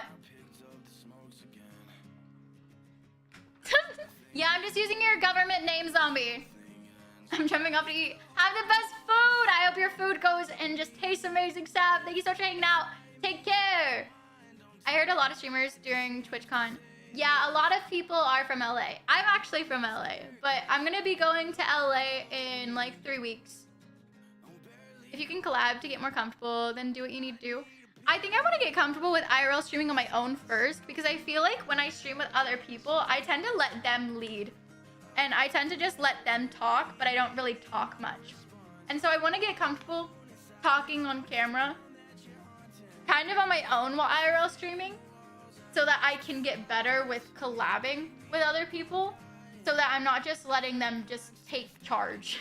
Yeah, I'm just using your government name, zombie. I'm jumping up to eat. Have the best food. I hope your food goes and just tastes amazing, Sab. Thank you so much for hanging out. Take care. I heard a lot of streamers during TwitchCon. Yeah, a lot of people are from LA. I'm actually from LA, but I'm going to be going to LA in like 3 weeks. If you can collab to get more comfortable, then do what you need to do. I think I want to get comfortable with IRL streaming on my own first, because I feel like when I stream with other people, I tend to let them lead. And I tend to just let them talk, but I don't really talk much. And so I want to get comfortable talking on camera, kind of on my own while IRL streaming, so that I can get better with collabing with other people, so that I'm not just letting them just take charge.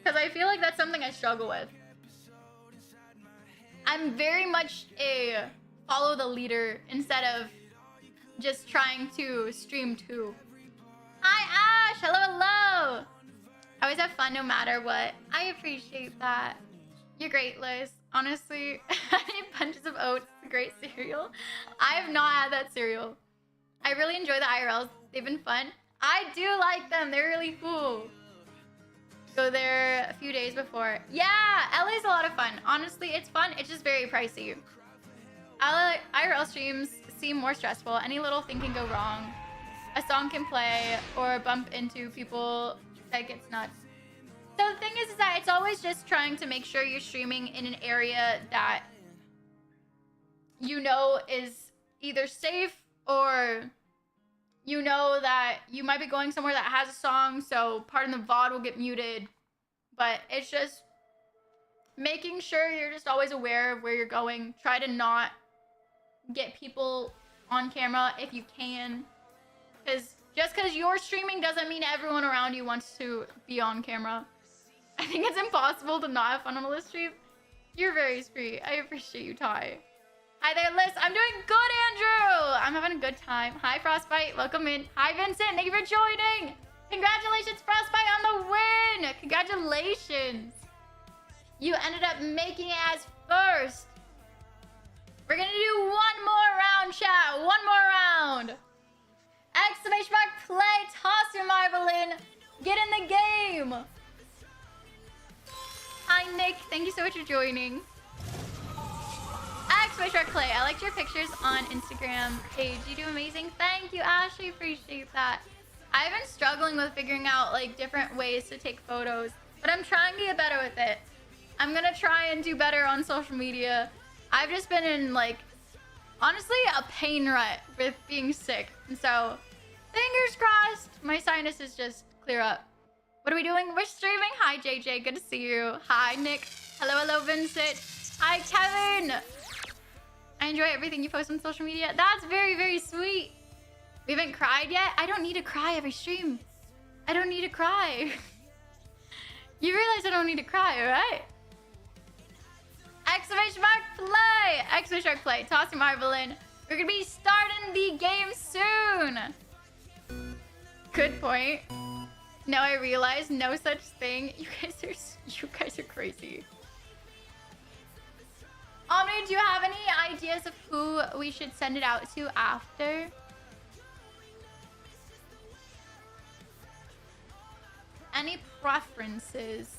Because I feel like that's something I struggle with. I'm very much a follow the leader instead of just trying to stream too. Hi, Ash. Hello, hello. I always have fun no matter what. I appreciate that. You're great, Liz. Honestly, Honey Bunches of Oats is a great cereal. I have not had that cereal. I really enjoy the IRLs. They've been fun. I do like them. They're really cool. Go there a few days before. Yeah, LA's a lot of fun. Honestly, it's fun. It's just very pricey. IRL streams seem more stressful. Any little thing can go wrong. A song can play or bump into people that gets nuts. So the thing is that it's always just trying to make sure you're streaming in an area that you know is either safe, or you know that you might be going somewhere that has a song, so part of the VOD will get muted. But it's just making sure you're just always aware of where you're going. Try to not get people on camera if you can. Because just because you're streaming doesn't mean everyone around you wants to be on camera. I think it's impossible to not have fun on a Liz stream. You're very sweet. I appreciate you, Ty. Hi there, Liz. I'm doing good, Andrew. I'm having a good time. Hi, Frostbite. Welcome in. Hi, Vincent. Thank you for joining. Congratulations, Frostbite, on the win. Congratulations. You ended up making it as first. We're gonna do one more round, chat. One more round. Exclamation mark play. Toss your marble in. Get in the game. Hi, Nick. Thank you so much for joining. Exclamation mark play. I liked your pictures on Instagram page. You do amazing. Thank you, Ashley. Appreciate that. I've been struggling with figuring out like different ways to take photos, but I'm trying to get better with it. I'm gonna try and do better on social media. I've just been in like, honestly, a pain rut with being sick. And so, fingers crossed, my sinuses just clear up. What are we doing? We're streaming. Hi, JJ. Good to see you. Hi, Nick. Hello, hello, Vincent. Hi, Kevin. I enjoy everything you post on social media. That's very, very sweet. We haven't cried yet? I don't need to cry every stream. I don't need to cry. You realize I don't need to cry, right? Exclamation mark play! Exclamation mark play. Toss your marble in. We're gonna be starting the game soon. Good point. Now I realize no such thing. You guys are crazy. Omni, do you have any ideas of who we should send it out to after? Any preferences?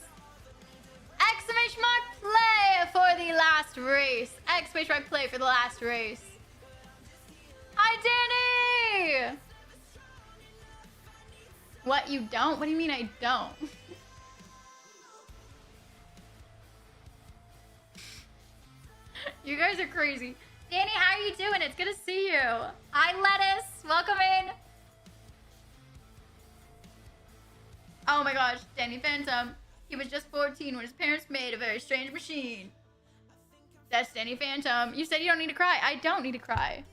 Exclamation mark play for the last race. Exclamation mark play for the last race. Hi, Danny! What, you don't? What do you mean I don't? You guys are crazy. Danny, how are you doing? It's good to see you. Hi, Lettuce. Welcome in. Oh my gosh, Danny Phantom. He was just 14 when his parents made a very strange machine. That's Danny Phantom. You said you don't need to cry. I don't need to cry.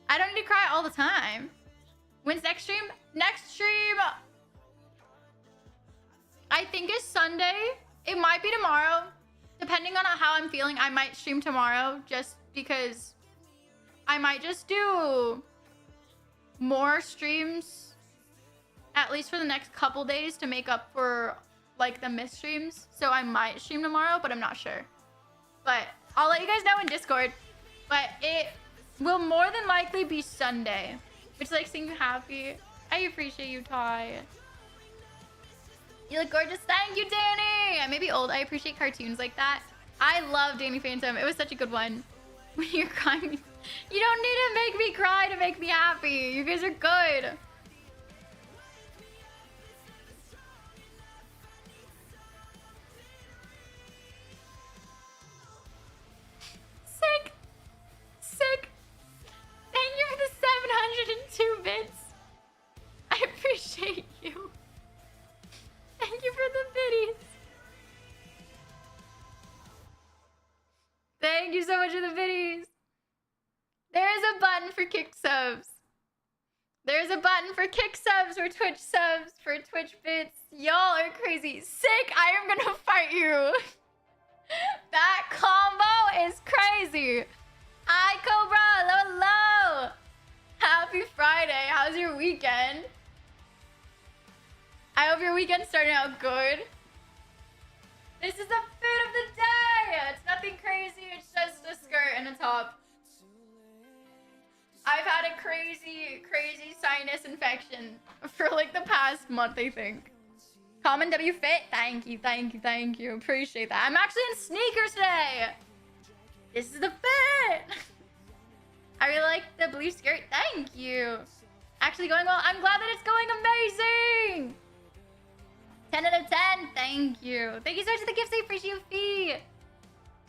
I don't need to cry all the time. When's next stream? Next stream, I think is Sunday. It might be tomorrow. Depending on how I'm feeling, I might stream tomorrow just because I might just do more streams, at least for the next couple days, to make up for like the missed streams. So I might stream tomorrow, but I'm not sure. But I'll let you guys know in Discord. But it will more than likely be Sunday, which like seeing you happy. I appreciate you, Ty. You look gorgeous. Thank you, Danny. I may be old. I appreciate cartoons like that. I love Danny Phantom. It was such a good one. When you're crying, you don't need to make me cry to make me happy. You guys are good. Sick. Sick. Thank you for the 702 bits. I appreciate you. Thank you for the biddies. Thank you so much for the biddies. There is a button for kick subs. There's a button for kick subs, for Twitch subs, for Twitch bits. Y'all are crazy. Sick, I am gonna fight you. That combo is crazy. Hi, Cobra. Hello, hello. Happy Friday. How's your weekend? I hope your weekend started out good. This is the food of the day. It's nothing crazy. It's just a skirt and a top. I've had a crazy, crazy sinus infection for like the past month, I think. Common W Fit. Thank you, thank you, thank you. Appreciate that. I'm actually in sneakers today. This is the fit. I really like the blue skirt. Thank you. Actually going well. I'm glad that it's going amazing. 10 out of 10. Thank you. Thank you so much for the gifts. I appreciate you, Fee.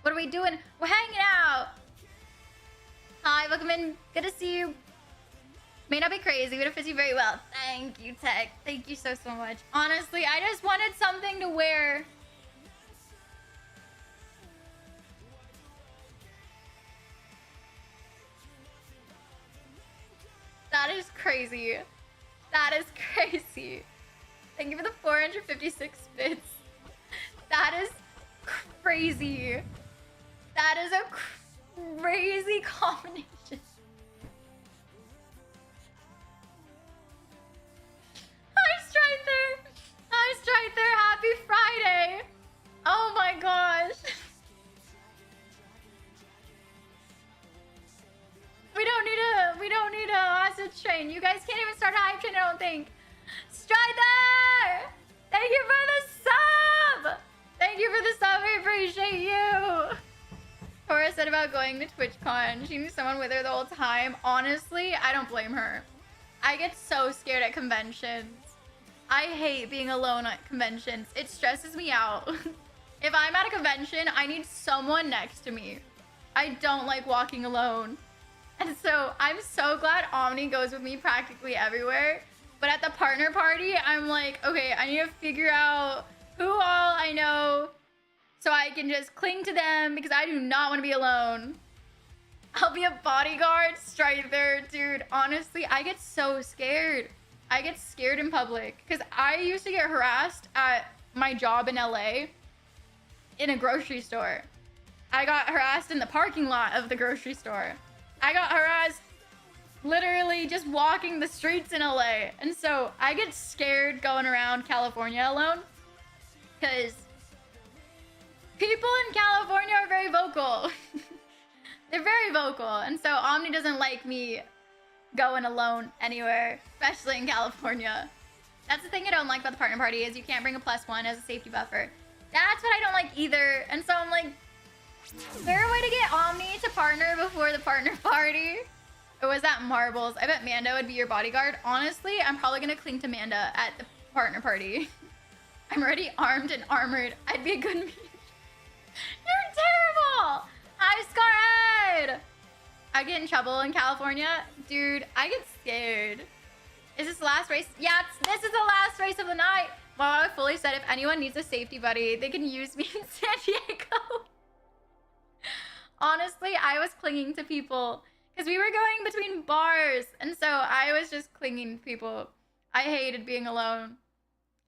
What are we doing? We're hanging out. Hi, welcome in. Good to see you. May not be crazy, but it fits you very well. Thank you, Tech. Thank you so, so much. Honestly, I just wanted something to wear. That is crazy. That is crazy. Thank you for the 456 bits. That is crazy. That is a crazy combination. Hi, Stryther. Hi, Stryther. Happy Friday. Oh my gosh. train. You guys can't even start a hype train, I don't think. Strider! Thank you for the sub! Thank you for the sub, I appreciate you. Cora said about going to TwitchCon. She knew someone with her the whole time. Honestly, I don't blame her. I get so scared at conventions. I hate being alone at conventions. It stresses me out. If I'm at a convention, I need someone next to me. I don't like walking alone. And so I'm so glad Omni goes with me practically everywhere. But at the partner party, I'm like, okay, I need to figure out who all I know so I can just cling to them because I do not want to be alone. I'll be a bodyguard, Strider, dude. Honestly, I get so scared. I get scared in public because I used to get harassed at my job in LA in a grocery store. I got harassed in the parking lot of the grocery store. I got harassed literally just walking the streets in LA. And so I get scared going around California alone because people in California are very vocal. They're very vocal. And so Omni doesn't like me going alone anywhere, especially in California. That's the thing I don't like about the partner party is you can't bring a +1 as a safety buffer. That's what I don't like either. And so I'm like, is there a way to get Omni to partner before the partner party? Or was that Marbles? I bet Manda would be your bodyguard. Honestly, I'm probably gonna cling to Manda at the partner party. I'm already armed and armored. I'd be a good mage. You're terrible! Hi, Scarhead! I get in trouble in California. Dude, I get scared. Is this the last race? Yeah, this is the last race of the night. Well, I fully said if anyone needs a safety buddy, they can use me in San Diego. Honestly, I was clinging to people because we were going between bars. And so I was just clinging to people. I hated being alone.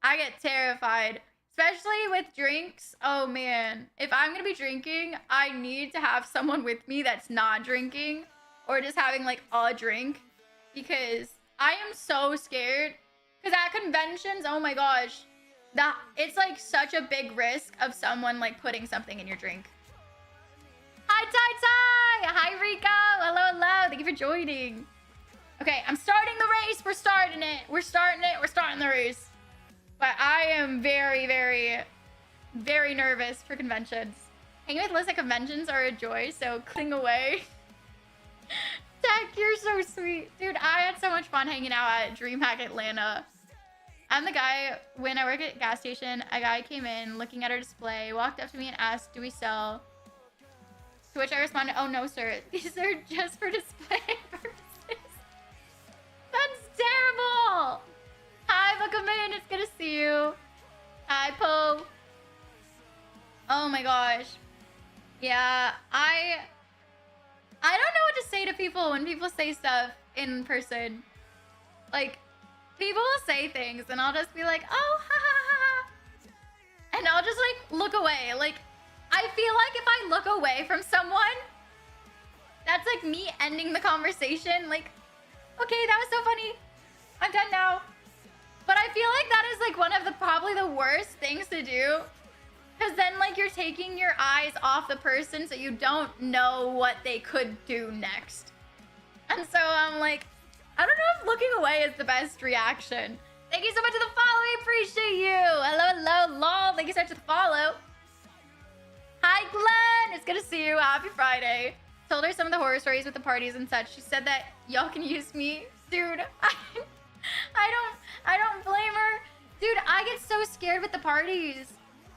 I get terrified, especially with drinks. Oh man, if I'm gonna be drinking, I need to have someone with me that's not drinking or just having like a drink because I am so scared. Because at conventions, oh my gosh, it's like such a big risk of someone like putting something in your drink. Hi, Tai Tai! Hi, Rico! Hello, hello! Thank you for joining. Okay, I'm starting the race. We're starting it. We're starting it. We're starting the race. But I am very, very, very nervous for conventions. Hanging with Liz at conventions are a joy, so cling away. Tech, you're so sweet. Dude, I had so much fun hanging out at DreamHack Atlanta. I'm the guy, when I work at a gas station, a guy came in looking at our display, walked up to me and asked, do we sell? To which I responded, oh no, sir. These are just for display purposes. That's terrible. Hi, welcome in. It's good to see you. Hi, Poe. Oh my gosh. Yeah, I don't know what to say to people when people say stuff in person. Like, people will say things and I'll just be like, oh, ha ha ha ha. And I'll just like look away. Like, I feel like if I look away from someone, that's like me ending the conversation. Like, okay, that was so funny. I'm done now. But I feel like that is like one of the probably the worst things to do. Because then like you're taking your eyes off the person so you don't know what they could do next. And so I'm like, I don't know if looking away is the best reaction. Thank you so much for the follow. I appreciate you. Hello, hello, lol. Thank you so much for the follow. Hi, Glenn. It's good to see you. Happy Friday. Told her some of the horror stories with the parties and such. She said that y'all can use me. Dude, I don't blame her. Dude, I get so scared with the parties.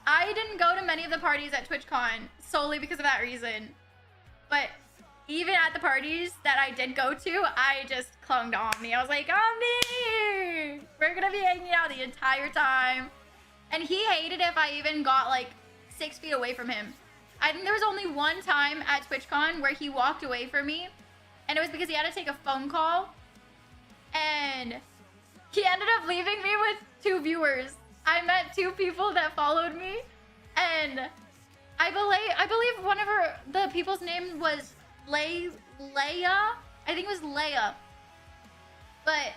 I didn't go to many of the parties at TwitchCon solely because of that reason. But even at the parties that I did go to, I just clung to Omni. I was like, Omni! We're gonna be hanging out the entire time. And he hated if I even got like 6 feet away from him. I think there was only one time at TwitchCon where he walked away from me. And it was because he had to take a phone call. And he ended up leaving me with 2 viewers. I met 2 people that followed me. And I believe one of the people's name was Leia. I think it was Leia. But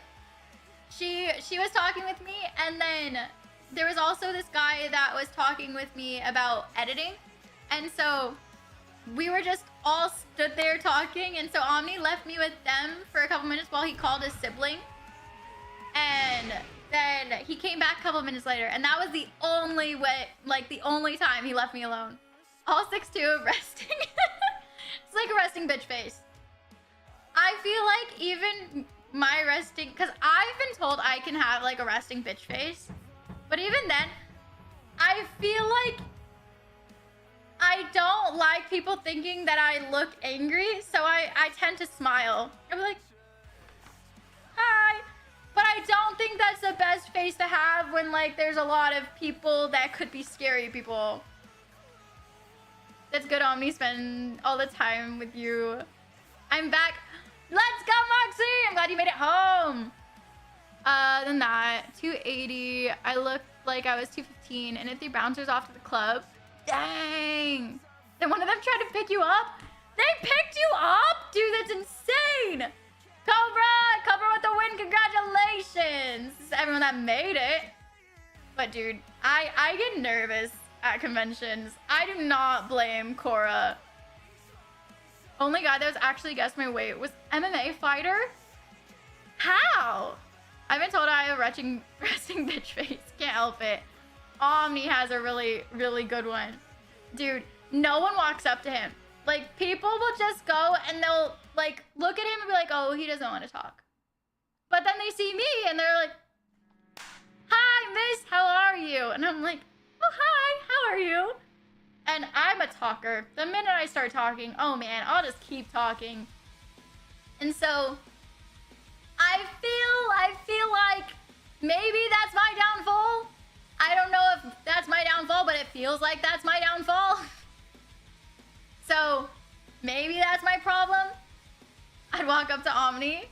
she was talking with me, and then there was also this guy that was talking with me about editing. And so we were just all stood there talking, and so Omni left me with them for a couple minutes while he called his sibling. And then he came back a couple minutes later, and that was the only way, like the only time he left me alone. All 6'2" of resting. It's like a resting bitch face. I feel like even my resting, because I've been told I can have like a resting bitch face, but even then, I feel like I don't like people thinking that I look angry, so I tend to smile. I'm like, hi. But I don't think that's the best face to have when like there's a lot of people that could be scary people. That's good, Omni. Spend all the time with you. I'm back. Let's go, Moxie! I'm glad you made it home. Then that 280. I looked like I was 215, and it threw bouncers off to the club. Dang. Then one of them tried to pick you up. They picked you up, dude. That's insane. Cobra with the win. Congratulations. This is everyone that made it. But dude, I get nervous at conventions. I do not blame Cora. Only guy that was actually guessed my weight was MMA fighter. How? I've been told I have a resting bitch face. Can't help it. Omni has a really, really good one. Dude, no one walks up to him. Like, people will just go and they'll, like, look at him and be like, oh, he doesn't want to talk. But then they see me and they're like, hi, miss, how are you? And I'm like, oh, hi, how are you? And I'm a talker. The minute I start talking, oh man, I'll just keep talking. And so I feel like maybe that's my downfall. I don't know if that's my downfall, but it feels like that's my downfall. So maybe that's my problem. I'd walk up to Omni.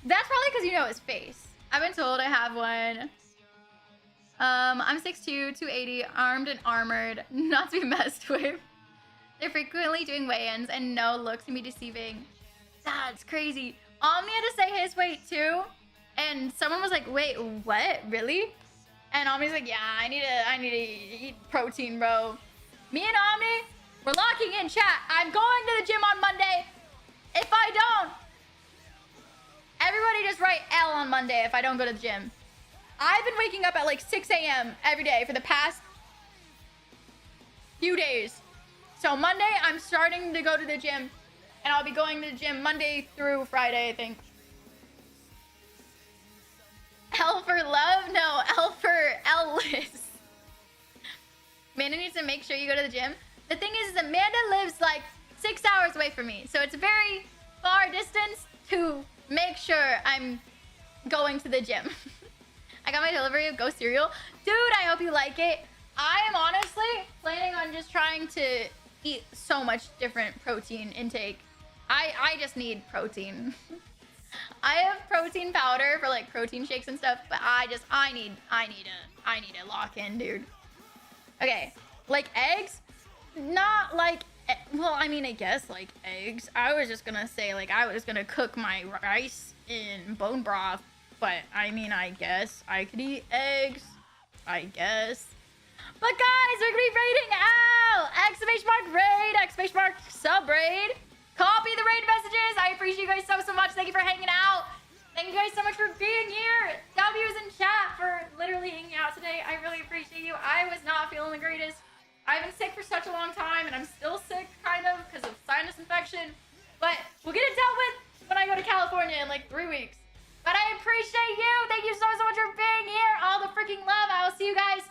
That's probably because you know his face. I've been told I have one. I'm 6'2", 280, armed and armored, not to be messed with. They're frequently doing weigh-ins, and no looks can be deceiving. That's crazy. Omni had to say his weight too, and someone was like, "Wait, what? Really?" And Omni's like, "Yeah, I need to eat protein, bro." Me and Omni, we're locking in chat. I'm going to the gym on Monday. If I don't, everybody just write L on Monday if I don't go to the gym. I've been waking up at like 6 a.m. every day for the past few days. So Monday, I'm starting to go to the gym. And I'll be going to the gym Monday through Friday, I think. L for love? No, L for L-less. Amanda needs to make sure you go to the gym. The thing is Amanda lives like 6 hours away from me. So it's a very far distance to make sure I'm going to the gym. I got my delivery of Ghost cereal. Dude, I hope you like it. I am honestly planning on just trying to eat so much different protein intake. I just need protein. I have protein powder for like protein shakes and stuff, but I need to lock in, dude. Okay, like eggs? Not like, well, I mean, I guess like eggs. I was just gonna say like I was gonna cook my rice in bone broth. But, I mean, I guess I could eat eggs. I guess. But, guys, we're going to be raiding out! Exclamation mark raid! Exclamation mark sub raid! Copy the raid messages! I appreciate you guys so much. Thank you for hanging out. Thank you guys so much for being here. W's in chat for literally hanging out today. I really appreciate you. I was not feeling the greatest. I've been sick for such a long time, and I'm still sick, kind of, because of sinus infection. But we'll get it dealt with when I go to California in like 3 weeks. But I appreciate you. Thank you so much for being here. All the freaking love. I will see you guys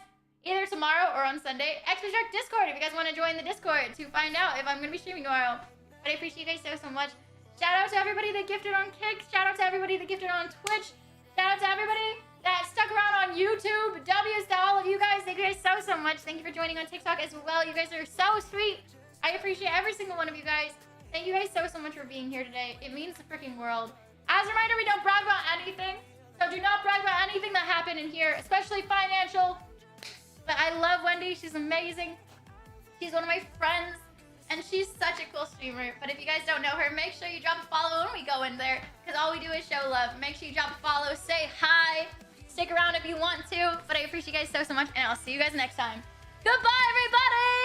either tomorrow or on Sunday. Shark Discord if you guys want to join the Discord to find out if I'm going to be streaming tomorrow. But I appreciate you guys so much. Shout out to everybody that gifted on Kick. Shout out to everybody that gifted on Twitch. Shout out to everybody that stuck around on YouTube. W's to all of you guys. Thank you guys so much. Thank you for joining on TikTok as well. You guys are so sweet. I appreciate every single one of you guys. Thank you guys so much for being here today. It means the freaking world. As a reminder, we don't brag about anything. So do not brag about anything that happened in here, especially financial. But I love Wendy. She's amazing. She's one of my friends. And she's such a cool streamer. But if you guys don't know her, make sure you drop a follow when we go in there. Because all we do is show love. Make sure you drop a follow. Say hi. Stick around if you want to. But I appreciate you guys so much. And I'll see you guys next time. Goodbye, everybody!